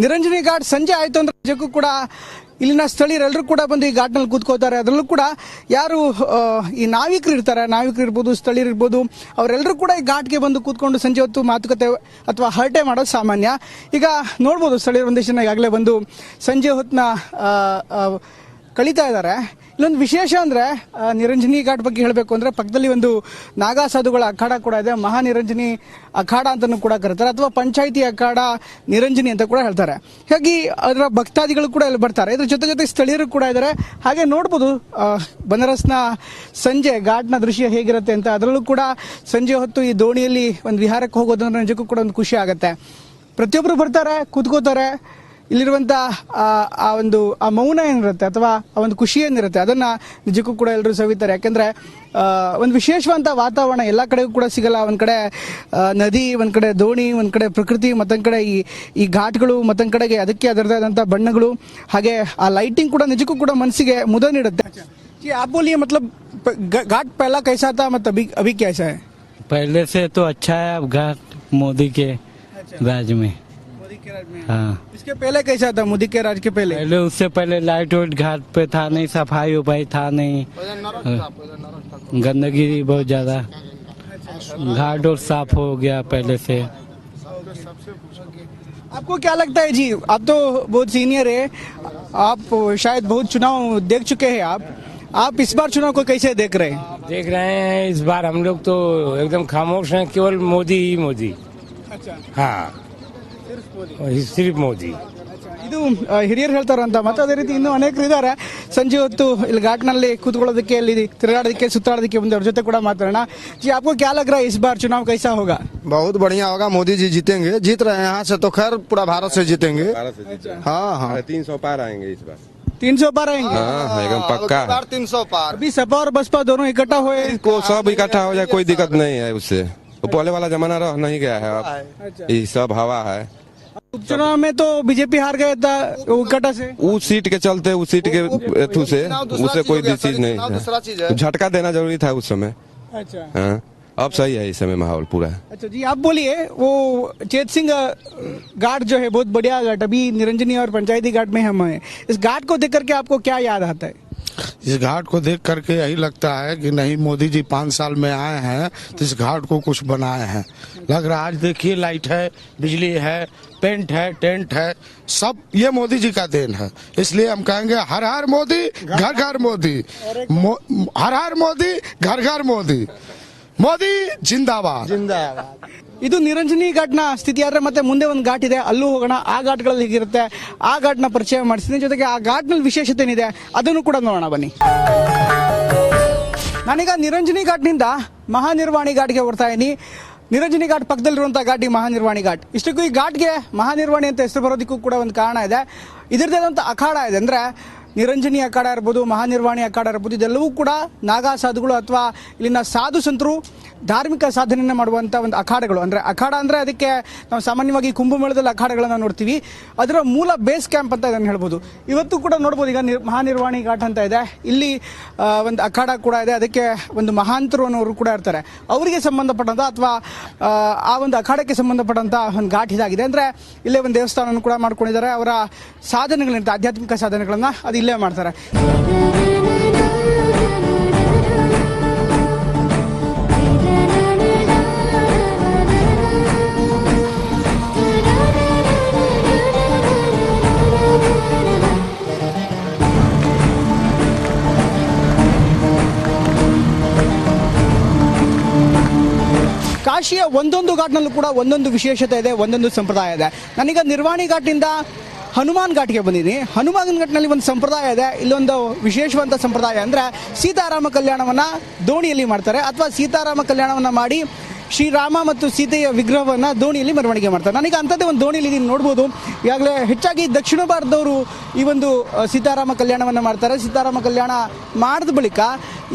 ನಿರಂಜನಿ ಘಾಟ್ ಸಂಜೆ ಆಯ್ತು ಅಂದ್ರೆ ನಿಜಕ್ಕೂ ಕೂಡ ಇಲ್ಲಿನ ಸ್ಥಳೀಯರೆಲ್ಲರೂ ಕೂಡ ಬಂದು ಈ ಘಾಟ್ನಲ್ಲಿ ಕೂತ್ಕೋತಾರೆ. ಅದರಲ್ಲೂ ಕೂಡ ಯಾರು ಈ ನಾವಿಕರು ಇರ್ತಾರೆ, ನಾವಿಕರು ಇರ್ಬೋದು, ಸ್ಥಳೀಯರು ಇರ್ಬೋದು, ಅವರೆಲ್ಲರೂ ಕೂಡ ಈ ಘಾಟ್ಗೆ ಬಂದು ಕೂತ್ಕೊಂಡು ಸಂಜೆ ಹೊತ್ತು ಮಾತುಕತೆ ಅಥವಾ ಹರಟೆ ಮಾಡೋದು ಸಾಮಾನ್ಯ. ಈಗ ನೋಡ್ಬೋದು ಸ್ಥಳೀಯರು ಒಂದಿಷ್ಟು ಜನ ಈಗಾಗಲೇ ಬಂದು ಸಂಜೆ ಹೊತ್ತನ್ನ ಕಳೀತಾ ಇದ್ದಾರೆ. ಇಲ್ಲೊಂದು ವಿಶೇಷ ಅಂದರೆ ನಿರಂಜನಿ ಘಾಟ್ ಬಗ್ಗೆ ಹೇಳಬೇಕು ಅಂದರೆ ಪಕ್ಕದಲ್ಲಿ ಒಂದು ನಾಗಾ ಸಾಧುಗಳ ಅಖಾಡ ಕೂಡ ಇದೆ. ಮಹಾನಿರಂಜನಿ ಅಖಾಡ ಅಂತಲೂ ಕೂಡ ಕರೀತಾರೆ ಅಥವಾ ಪಂಚಾಯಿತಿ ಅಖಾಡ ನಿರಂಜನಿ ಅಂತ ಕೂಡ ಹೇಳ್ತಾರೆ. ಹೀಗಾಗಿ ಅದರ ಭಕ್ತಾದಿಗಳು ಕೂಡ ಇಲ್ಲಿ ಬರ್ತಾರೆ. ಇದ್ರ ಜೊತೆ ಸ್ಥಳೀಯರು ಕೂಡ ಇದ್ದಾರೆ. ಹಾಗೆ ನೋಡ್ಬೋದು ಬನಾರಸ್ನ ಸಂಜೆ ಘಾಟ್ನ ದೃಶ್ಯ ಹೇಗಿರುತ್ತೆ ಅಂತ. ಅದರಲ್ಲೂ ಕೂಡ ಸಂಜೆ ಹೊತ್ತು ಈ ದೋಣಿಯಲ್ಲಿ ಒಂದು ವಿಹಾರಕ್ಕೆ ಹೋಗೋದಂದ್ರೆ ನಿಜಕ್ಕೂ ಕೂಡ ಒಂದು ಖುಷಿ ಆಗುತ್ತೆ. ಪ್ರತಿಯೊಬ್ಬರು ಬರ್ತಾರೆ, ಕೂತ್ಕೋತಾರೆ. ಇಲ್ಲಿರುವಂಥ ಆ ಮೌನ ಏನಿರುತ್ತೆ ಅಥವಾ ಆ ಒಂದು ಖುಷಿ ಏನಿರುತ್ತೆ ಅದನ್ನು ನಿಜಕ್ಕೂ ಕೂಡ ಎಲ್ಲರೂ ಸವಿತಾರೆ. ಯಾಕೆಂದರೆ ಒಂದು ವಿಶೇಷವಾದಂಥ ವಾತಾವರಣ ಎಲ್ಲ ಕಡೆಗೂ ಕೂಡ ಸಿಗಲ್ಲ. ಒಂದು ಕಡೆ ನದಿ, ಒಂದು ಕಡೆ ದೋಣಿ, ಒಂದು ಕಡೆ ಪ್ರಕೃತಿ, ಮತ್ತೊಂದು ಕಡೆ ಈ ಘಾಟ್ಗಳು, ಮತ್ತೊಂದು ಕಡೆಗೆ ಅದಕ್ಕೆ ಅದರದೇ ಆದಂಥ ಬಣ್ಣಗಳು, ಹಾಗೆ ಆ ಲೈಟಿಂಗ್ ಕೂಡ ನಿಜಕ್ಕೂ ಕೂಡ ಮನಸ್ಸಿಗೆ ಮುದ ನೀಡುತ್ತೆ. जी आप बोलिए, मतलब घाट पहला कैसा था, मतलब अभी कैसा है? पहले से तो अच्छा है अब घाट मोदी के राज में। हाँ, इसके पहले कैसा था? मोदी के राज के पहले उससे पहले लाइट वाइट घाट पे था नहीं, सफाई उफाई था नहीं, गंदगी बहुत ज्यादा। घाट और साफ हो गया पहले से। आपको क्या लगता है जी, आप तो बहुत सीनियर है, आप शायद बहुत चुनाव देख चुके हैं, आप इस बार चुनाव को कैसे देख रहे हैं? देख रहे हैं इस बार हम लोग तो एकदम खामोश हैं, केवल मोदी ही मोदी। अच्छा, हाँ, सिर्फ मोदी। ಇದು ಹಿರಿಯರು ಹೇಳ್ತಾರಂತ. ಮತ್ತೆ ಅದೇ ರೀತಿ ಇನ್ನೂ ಅನೇಕರು ಇದ್ದಾರೆ. ಸಂಜೆ ಹೊತ್ತು ಇಲ್ಲಿ ಘಾಟ್ನಲ್ಲಿ ಕೂತ್ಕೊಳ್ಳೋದಕ್ಕೆ, ಇಲ್ಲಿ ತಿರುಗಾಡೋದಕ್ಕೆ, ಸುತ್ತಾಡೋದಕ್ಕೆ ಬಂದು ಅವ್ರ ಜೊತೆ ಕೂಡ ಮಾತಾಡೋಣ. जी आपको क्या लग रहा है, इस बार चुनाव कैसा होगा? बहुत बढ़िया होगा, मोदी जी जीतेंगे, जीत रहे हैं यहाँ से तो खैर पूरा भारत से जीतेंगे। हाँ हाँ, 300 पार आएंगे इस बार। 300 पार आएंगे? हाँ, एकदम पक्का। 300 पार। अभी सपा और बसपा दोनों इकट्ठा हुए, को सब इकट्ठा हो जाए, कोई दिक्कत नहीं है उससे। पहले वाला जमाना रह नहीं गया है, अब ये सब हवा है। उपचुनाव में तो बीजेपी हार गया था इकट्ठा से, उस सीट के चलते, उस सीट के थ्रू से उससे कोई चीज नहीं है, झटका देना जरूरी था उस समय। अच्छा, हाँ, अब सही है इस समय माहौल पूरा। अच्छा जी, आप बोलिए, वो चेत सिंह घाट जो है बहुत बढ़िया घाट, अभी निरंजनी और पंचायती घाट में हम हैं, इस घाट को देख करके आपको क्या याद आता है? इस घाट को देख करके यही लगता है कि नहीं, मोदी जी 5 साल में आए हैं तो इस घाट को कुछ बनाए हैं। लग रहा है, आज देखिए लाइट है, बिजली है, पेंट है, टेंट है, सब ये मोदी जी का देन है। इसलिए हम कहेंगे हर हर मोदी, घर घर मोदी, हर हर मोदी, घर घर मोदी, ಮೋದಿ ಜಿಂದಾಬಾದ್ ಜಿಂದಾಬಾದ್. ಇದು ನಿರಂಜನಿ ಘಾಟ್ನ ಸ್ಥಿತಿ. ಆದ್ರೆ ಮತ್ತೆ ಮುಂದೆ ಒಂದು ಘಾಟ್ ಇದೆ, ಅಲ್ಲೂ ಹೋಗೋಣ. ಆ ಘಾಟ್ಗಳಲ್ಲಿ ಹೇಗಿರುತ್ತೆ ಆ ಘಾಟ್ನ ಪರಿಚಯ ಮಾಡಿಸ್ತೀನಿ. ಜೊತೆಗೆ ಆ ಘಾಟ್ನಲ್ಲಿ ವಿಶೇಷತೆ ಏನಿದೆ ಅದನ್ನು ಕೂಡ ನೋಡೋಣ ಬನ್ನಿ. ನಾನೀಗ ನಿರಂಜನಿ ಘಾಟ್ನಿಂದ ಮಹಾನಿರ್ವಾಣಿ ಘಾಟ್ಗೆ ಬರ್ತಾ ಇದ್ದೀನಿ. ನಿರಂಜನಿ ಘಾಟ್ ಪಕ್ಕದಲ್ಲಿರುವಂತಹ ಘಾಟ್ ಈ ಮಹಾನಿರ್ವಾಣಿ ಘಾಟ್. ಇಷ್ಟಕ್ಕೂ ಈ ಘಾಟ್ಗೆ ಮಹಾನಿರ್ವಾಣಿ ಅಂತ ಹೆಸರು ಬರೋದಕ್ಕೂ ಕೂಡ ಒಂದು ಕಾರಣ ಇದೆ. ಇದರದೇ ಆದಂಥ ಅಖಾಡ ಇದೆ. ಅಂದ್ರೆ ನಿರಂಜನಿ ಅಖಾಡ ಇರ್ಬೋದು, ಮಹಾನಿರ್ವಾಣಿ ಅಖಾಡ ಇರ್ಬೋದು, ಇದೆಲ್ಲವೂ ಕೂಡ ನಾಗಾ ಸಾಧುಗಳು ಅಥವಾ ಇಲ್ಲಿನ ಸಾಧು ಸಂತರು ಧಾರ್ಮಿಕ ಸಾಧನೆಯನ್ನು ಮಾಡುವಂಥ ಒಂದು ಅಖಾಡಗಳು. ಅಂದರೆ ಅಖಾಡ ಅಂದರೆ ಅದಕ್ಕೆ ನಾವು ಸಾಮಾನ್ಯವಾಗಿ ಕುಂಭಮೇಳದಲ್ಲಿ ಅಖಾಡಗಳನ್ನು ನೋಡ್ತೀವಿ. ಅದರ ಮೂಲ ಬೇಸ್ ಕ್ಯಾಂಪ್ ಅಂತ ಇದನ್ನು ಹೇಳ್ಬೋದು. ಇವತ್ತು ಕೂಡ ನೋಡ್ಬೋದು, ಈಗ ಮಹಾನಿರ್ವಾಣಿ ಘಾಟ್ ಅಂತ ಇದೆ, ಇಲ್ಲಿ ಒಂದು ಅಖಾಡ ಕೂಡ ಇದೆ. ಅದಕ್ಕೆ ಒಂದು ಮಹಾಂತರು ಅನ್ನೋರು ಕೂಡ ಇರ್ತಾರೆ. ಅವರಿಗೆ ಸಂಬಂಧಪಟ್ಟಂಥ ಅಥವಾ ಆ ಒಂದು ಅಖಾಡಕ್ಕೆ ಸಂಬಂಧಪಟ್ಟಂಥ ಒಂದು ಘಾಟ್ ಇದಾಗಿದೆ. ಅಂದರೆ ಇಲ್ಲೇ ಒಂದು ದೇವಸ್ಥಾನವನ್ನು ಕೂಡ ಮಾಡ್ಕೊಂಡಿದ್ದಾರೆ. ಅವರ ಸಾಧನೆಗಳಿರುತ್ತೆ, ಆಧ್ಯಾತ್ಮಿಕ ಸಾಧನೆಗಳನ್ನು ಅದು ಇಲ್ಲೇ ಮಾಡ್ತಾರೆ. ಕಾಶಿಯ ಒಂದೊಂದು ಘಾಟ್ನಲ್ಲೂ ಕೂಡ ಒಂದೊಂದು ವಿಶೇಷತೆ ಇದೆ, ಒಂದೊಂದು ಸಂಪ್ರದಾಯ ಇದೆ. ನಾನೀಗ ನಿರ್ವಾಣಿ ಘಾಟಿಂದ ಹನುಮಾನ್ ಘಾಟ್ಗೆ ಬಂದಿದ್ದೀನಿ. ಹನುಮಾನ್ ಘಾಟ್ನಲ್ಲಿ ಒಂದು ಸಂಪ್ರದಾಯ ಇದೆ. ಇಲ್ಲೊಂದು ವಿಶೇಷವಾದ ಸಂಪ್ರದಾಯ ಅಂದರೆ ಸೀತಾರಾಮ ಕಲ್ಯಾಣವನ್ನು ದೋಣಿಯಲ್ಲಿ ಮಾಡ್ತಾರೆ, ಅಥವಾ ಸೀತಾರಾಮ ಕಲ್ಯಾಣವನ್ನು ಮಾಡಿ ಶ್ರೀರಾಮ ಮತ್ತು ಸೀತೆಯ ವಿಗ್ರಹವನ್ನು ದೋಣಿಯಲ್ಲಿ ಮೆರವಣಿಗೆ ಮಾಡ್ತಾರೆ. ನನಗೆ ಅಂಥದ್ದೇ ಒಂದು ದೋಣಿಯಲ್ಲಿ ಇದನ್ನು ನೋಡ್ಬೋದು. ಈಗಾಗಲೇ ಹೆಚ್ಚಾಗಿ ದಕ್ಷಿಣ ಭಾರತದವರು ಈ ಒಂದು ಸೀತಾರಾಮ ಕಲ್ಯಾಣವನ್ನು ಮಾಡ್ತಾರೆ. ಸೀತಾರಾಮ ಕಲ್ಯಾಣ ಮಾಡಿದ ಬಳಿಕ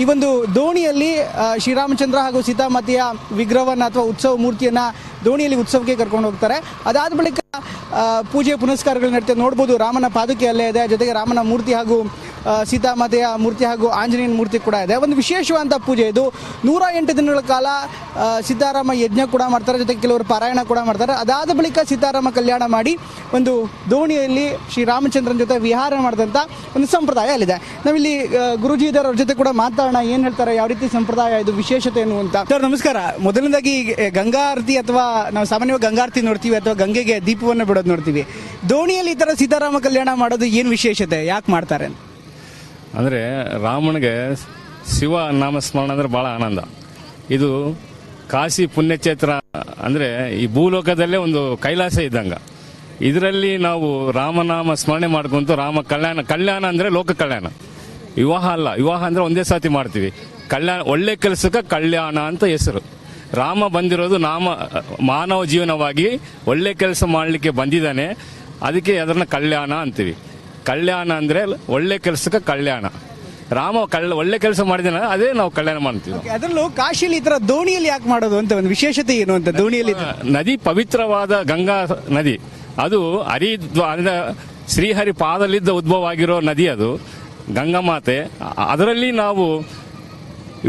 ಈ ಒಂದು ದೋಣಿಯಲ್ಲಿ ಶ್ರೀರಾಮಚಂದ್ರ ಹಾಗೂ ಸೀತಾಮಾತೆಯ ವಿಗ್ರಹವನ್ನು ಅಥವಾ ಉತ್ಸವ ಮೂರ್ತಿಯನ್ನು ದೋಣಿಯಲ್ಲಿ ಉತ್ಸವಕ್ಕೆ ಕರ್ಕೊಂಡು ಹೋಗ್ತಾರೆ. ಅದಾದ ಬಳಿಕ ಪೂಜೆ ಪುನಸ್ಕಾರಗಳು ನಡೀತದೆ. ನೋಡ್ಬೋದು, ರಾಮನ ಪಾದುಕೆ ಅಲ್ಲೇ ಇದೆ, ಜೊತೆಗೆ ರಾಮನ ಮೂರ್ತಿ ಹಾಗೂ ಸೀತಾಮಾತೆಯ ಮೂರ್ತಿ ಹಾಗೂ ಆಂಜನೇಯನ ಮೂರ್ತಿ ಕೂಡ ಇದೆ. ಒಂದು ವಿಶೇಷವಾದ ಪೂಜೆ ಇದು. 108 ದಿನಗಳ ಕಾಲ ಸೀತಾರಾಮ ಯಜ್ಞ ಕೂಡ ಮಾಡ್ತಾರೆ, ಜೊತೆಗೆ ಕೆಲವರು ಪಾರಾಯಣ ಕೂಡ ಮಾಡ್ತಾರೆ. ಅದಾದ ಬಳಿಕ ಸೀತಾರಾಮ ಕಲ್ಯಾಣ ಮಾಡಿ ಒಂದು ದೋಣಿಯಲ್ಲಿ ಶ್ರೀರಾಮಚಂದ್ರನ ಜೊತೆ ವಿಹಾರ ಮಾಡಿದಂಥ ಒಂದು ಸಂಪ್ರದಾಯ ಅಲ್ಲಿದೆ. ನಾವಿಲ್ಲಿ ಗುರುಜಿ ಇದ್ದಾರೆ, ಅವ್ರ ಜೊತೆ ಕೂಡ ಮಾತಾಡೋಣ, ಏನು ಹೇಳ್ತಾರೆ, ಯಾವ ರೀತಿ ಸಂಪ್ರದಾಯ ಇದು, ವಿಶೇಷತೆ ಏನು ಅಂತ. ಸರ್ ನಮಸ್ಕಾರ. ಮೊದಲನೇದಾಗಿ ಗಂಗಾ ಆರತಿ ಅಥವಾ ನಾವು ಸಾಮಾನ್ಯವಾಗಿ ಗಂಗಾ ಆರತಿ ನೋಡ್ತೀವಿ, ಅಥವಾ ಗಂಗೆಗೆ ದೀಪವನ್ನು ಬಿಡೋದು ನೋಡ್ತೀವಿ. ದೋಣಿಯಲ್ಲಿ ಈ ಥರ ಸೀತಾರಾಮ ಕಲ್ಯಾಣ ಮಾಡೋದು ಏನು ವಿಶೇಷತೆ, ಯಾಕೆ ಮಾಡ್ತಾರೆ? ಅಂದರೆ ರಾಮನಿಗೆ ಶಿವ ನಾಮಸ್ಮರಣ ಅಂದರೆ ಭಾಳ ಆನಂದ. ಇದು ಕಾಶಿ ಪುಣ್ಯಕ್ಷೇತ್ರ ಅಂದರೆ ಈ ಭೂಲೋಕದಲ್ಲೇ ಒಂದು ಕೈಲಾಸ ಇದ್ದಂಗೆ. ಇದರಲ್ಲಿ ನಾವು ರಾಮನಾಮ ಸ್ಮರಣೆ ಮಾಡ್ಕೊಂತು ರಾಮ ಕಲ್ಯಾಣ ಅಂದರೆ ಲೋಕ ಕಲ್ಯಾಣ. ವಿವಾಹ ಅಲ್ಲ, ವಿವಾಹ ಅಂದರೆ ಒಂದೇ ಸಾತಿ ಮಾಡ್ತೀವಿ. ಕಲ್ಯಾಣ, ಒಳ್ಳೆ ಕೆಲಸಕ್ಕೆ ಕಲ್ಯಾಣ ಅಂತ ಹೆಸರು. ರಾಮ ಬಂದಿರೋದು ಮಾನವ ಜೀವನವಾಗಿ ಒಳ್ಳೆ ಕೆಲಸ ಮಾಡಲಿಕ್ಕೆ ಬಂದಿದ್ದಾನೆ, ಅದಕ್ಕೆ ಅದನ್ನು ಕಲ್ಯಾಣ ಅಂತೀವಿ. ಕಲ್ಯಾಣ ಅಂದರೆ ಒಳ್ಳೆ ಕೆಲಸಕ್ಕೆ ಕಲ್ಯಾಣ. ರಾಮ ಒಳ್ಳೆ ಕೆಲಸ ಮಾಡಿದಾನೆ, ಅದೇ ನಾವು ಕಲ್ಯಾಣ ಮಾಡ್ತೀವಿ. ಅದರಲ್ಲೂ ಕಾಶಿಯಲ್ಲಿ ಈ ಥರ ದೋಣಿಯಲ್ಲಿ ಯಾಕೆ ಮಾಡೋದು ಅಂತ ಒಂದು ವಿಶೇಷತೆ ಏನು ಅಂತ? ದೋಣಿಯಲ್ಲಿ ನದಿ ಪವಿತ್ರವಾದ ಗಂಗಾ ನದಿ, ಅದು ಶ್ರೀಹರಿ ಪಾದಲಿದ್ದ ಉದ್ಭವ ಆಗಿರೋ ನದಿ ಅದು ಗಂಗಾಮಾತೆ. ಅದರಲ್ಲಿ ನಾವು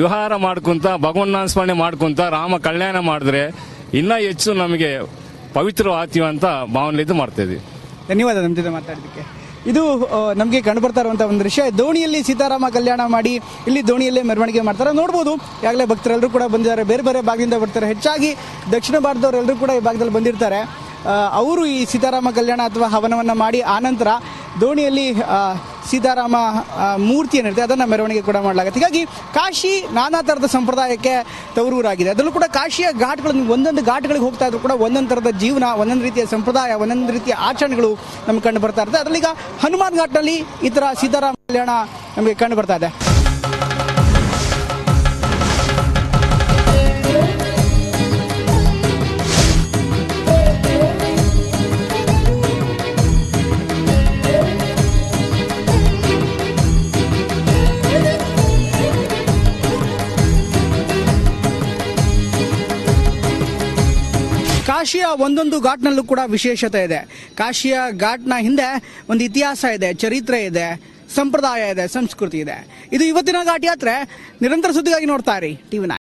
ವಿಹಾರ ಮಾಡ್ಕೊಂತ ಭಗವನ್ನಾಮ ಸ್ಮರಣೆ ಮಾಡ್ಕೊಂತ ರಾಮ ಕಲ್ಯಾಣ ಮಾಡಿದ್ರೆ ಇನ್ನೂ ಹೆಚ್ಚು ನಮಗೆ ಪವಿತ್ರವಾಗ್ತೀವಿ ಅಂತ ಭಾವನೆಲಿದ್ದು ಮಾಡ್ತಿದ್ವಿ. ಧನ್ಯವಾದ ನಮ್ಮ ಜೊತೆ ಮಾತಾಡೋದಕ್ಕೆ. ಇದು ನಮಗೆ ಕಂಡುಬರ್ತಾ ಇರುವಂಥ ಒಂದು ದೃಶ್ಯ. ದೋಣಿಯಲ್ಲಿ ಸೀತಾರಾಮ ಕಲ್ಯಾಣ ಮಾಡಿ ಇಲ್ಲಿ ದೋಣಿಯಲ್ಲೇ ಮೆರವಣಿಗೆ ಮಾಡ್ತಾರೆ. ನೋಡ್ಬೋದು, ಈಗಾಗಲೇ ಭಕ್ತರೆಲ್ಲರೂ ಕೂಡ ಬಂದಿದ್ದಾರೆ, ಬೇರೆ ಬೇರೆ ಭಾಗದಿಂದ ಬರ್ತಾರೆ. ಹೆಚ್ಚಾಗಿ ದಕ್ಷಿಣ ಭಾರತದವರೆಲ್ಲರೂ ಕೂಡ ಈ ಭಾಗದಲ್ಲಿ ಬಂದಿರ್ತಾರೆ. ಅವರು ಈ ಸೀತಾರಾಮ ಕಲ್ಯಾಣ ಅಥವಾ ಹವನವನ್ನು ಮಾಡಿ ಆನಂತರ ದೋಣಿಯಲ್ಲಿ ಸೀತಾರಾಮ ಮೂರ್ತಿ ಏನಿರುತ್ತೆ ಅದನ್ನು ಮೆರವಣಿಗೆ ಕೂಡ ಮಾಡಲಾಗುತ್ತೆ. ಹೀಗಾಗಿ ಕಾಶಿ ನಾನಾ ಥರದ ಸಂಪ್ರದಾಯಕ್ಕೆ ತವರೂರಾಗಿದೆ. ಅದರಲ್ಲೂ ಕೂಡ ಕಾಶಿಯ ಘಾಟ್ಗಳು, ಒಂದೊಂದು ಘಾಟ್ಗಳಿಗೆ ಹೋಗ್ತಾ ಇದ್ರು ಕೂಡ ಒಂದೊಂದು ಥರದ ಜೀವನ, ಒಂದೊಂದು ರೀತಿಯ ಸಂಪ್ರದಾಯ, ಒಂದೊಂದು ರೀತಿಯ ಆಚರಣೆಗಳು ನಮ್ಗೆ ಕಂಡು ಬರ್ತಾ ಇರ್ತದೆ. ಅದರಲ್ಲೀಗ ಹನುಮಾನ್ ಘಾಟ್ನಲ್ಲಿ ಈ ಥರ ಸೀತಾರಾಮ ಕಲ್ಯಾಣ ನಮಗೆ ಕಂಡು ಬರ್ತಾ ಇದೆ. ಕಾಶಿಯ ಒಂದೊಂದು ಘಾಟ್ನಲ್ಲೂ ಕೂಡ ವಿಶೇಷತೆ ಇದೆ. ಕಾಶಿಯ ಘಾಟ್ನ ಹಿಂದೆ ಒಂದು ಇತಿಹಾಸ ಇದೆ, ಚರಿತ್ರೆ ಇದೆ, ಸಂಪ್ರದಾಯ ಇದೆ, ಸಂಸ್ಕೃತಿ ಇದೆ. ಇದು ಇವತ್ತಿನ ಘಾಟ್ ಯಾತ್ರೆ. ನಿರಂತರ ಸುದ್ದಿಗಾಗಿ ನೋಡ್ತಾ ಇರಿ TV9.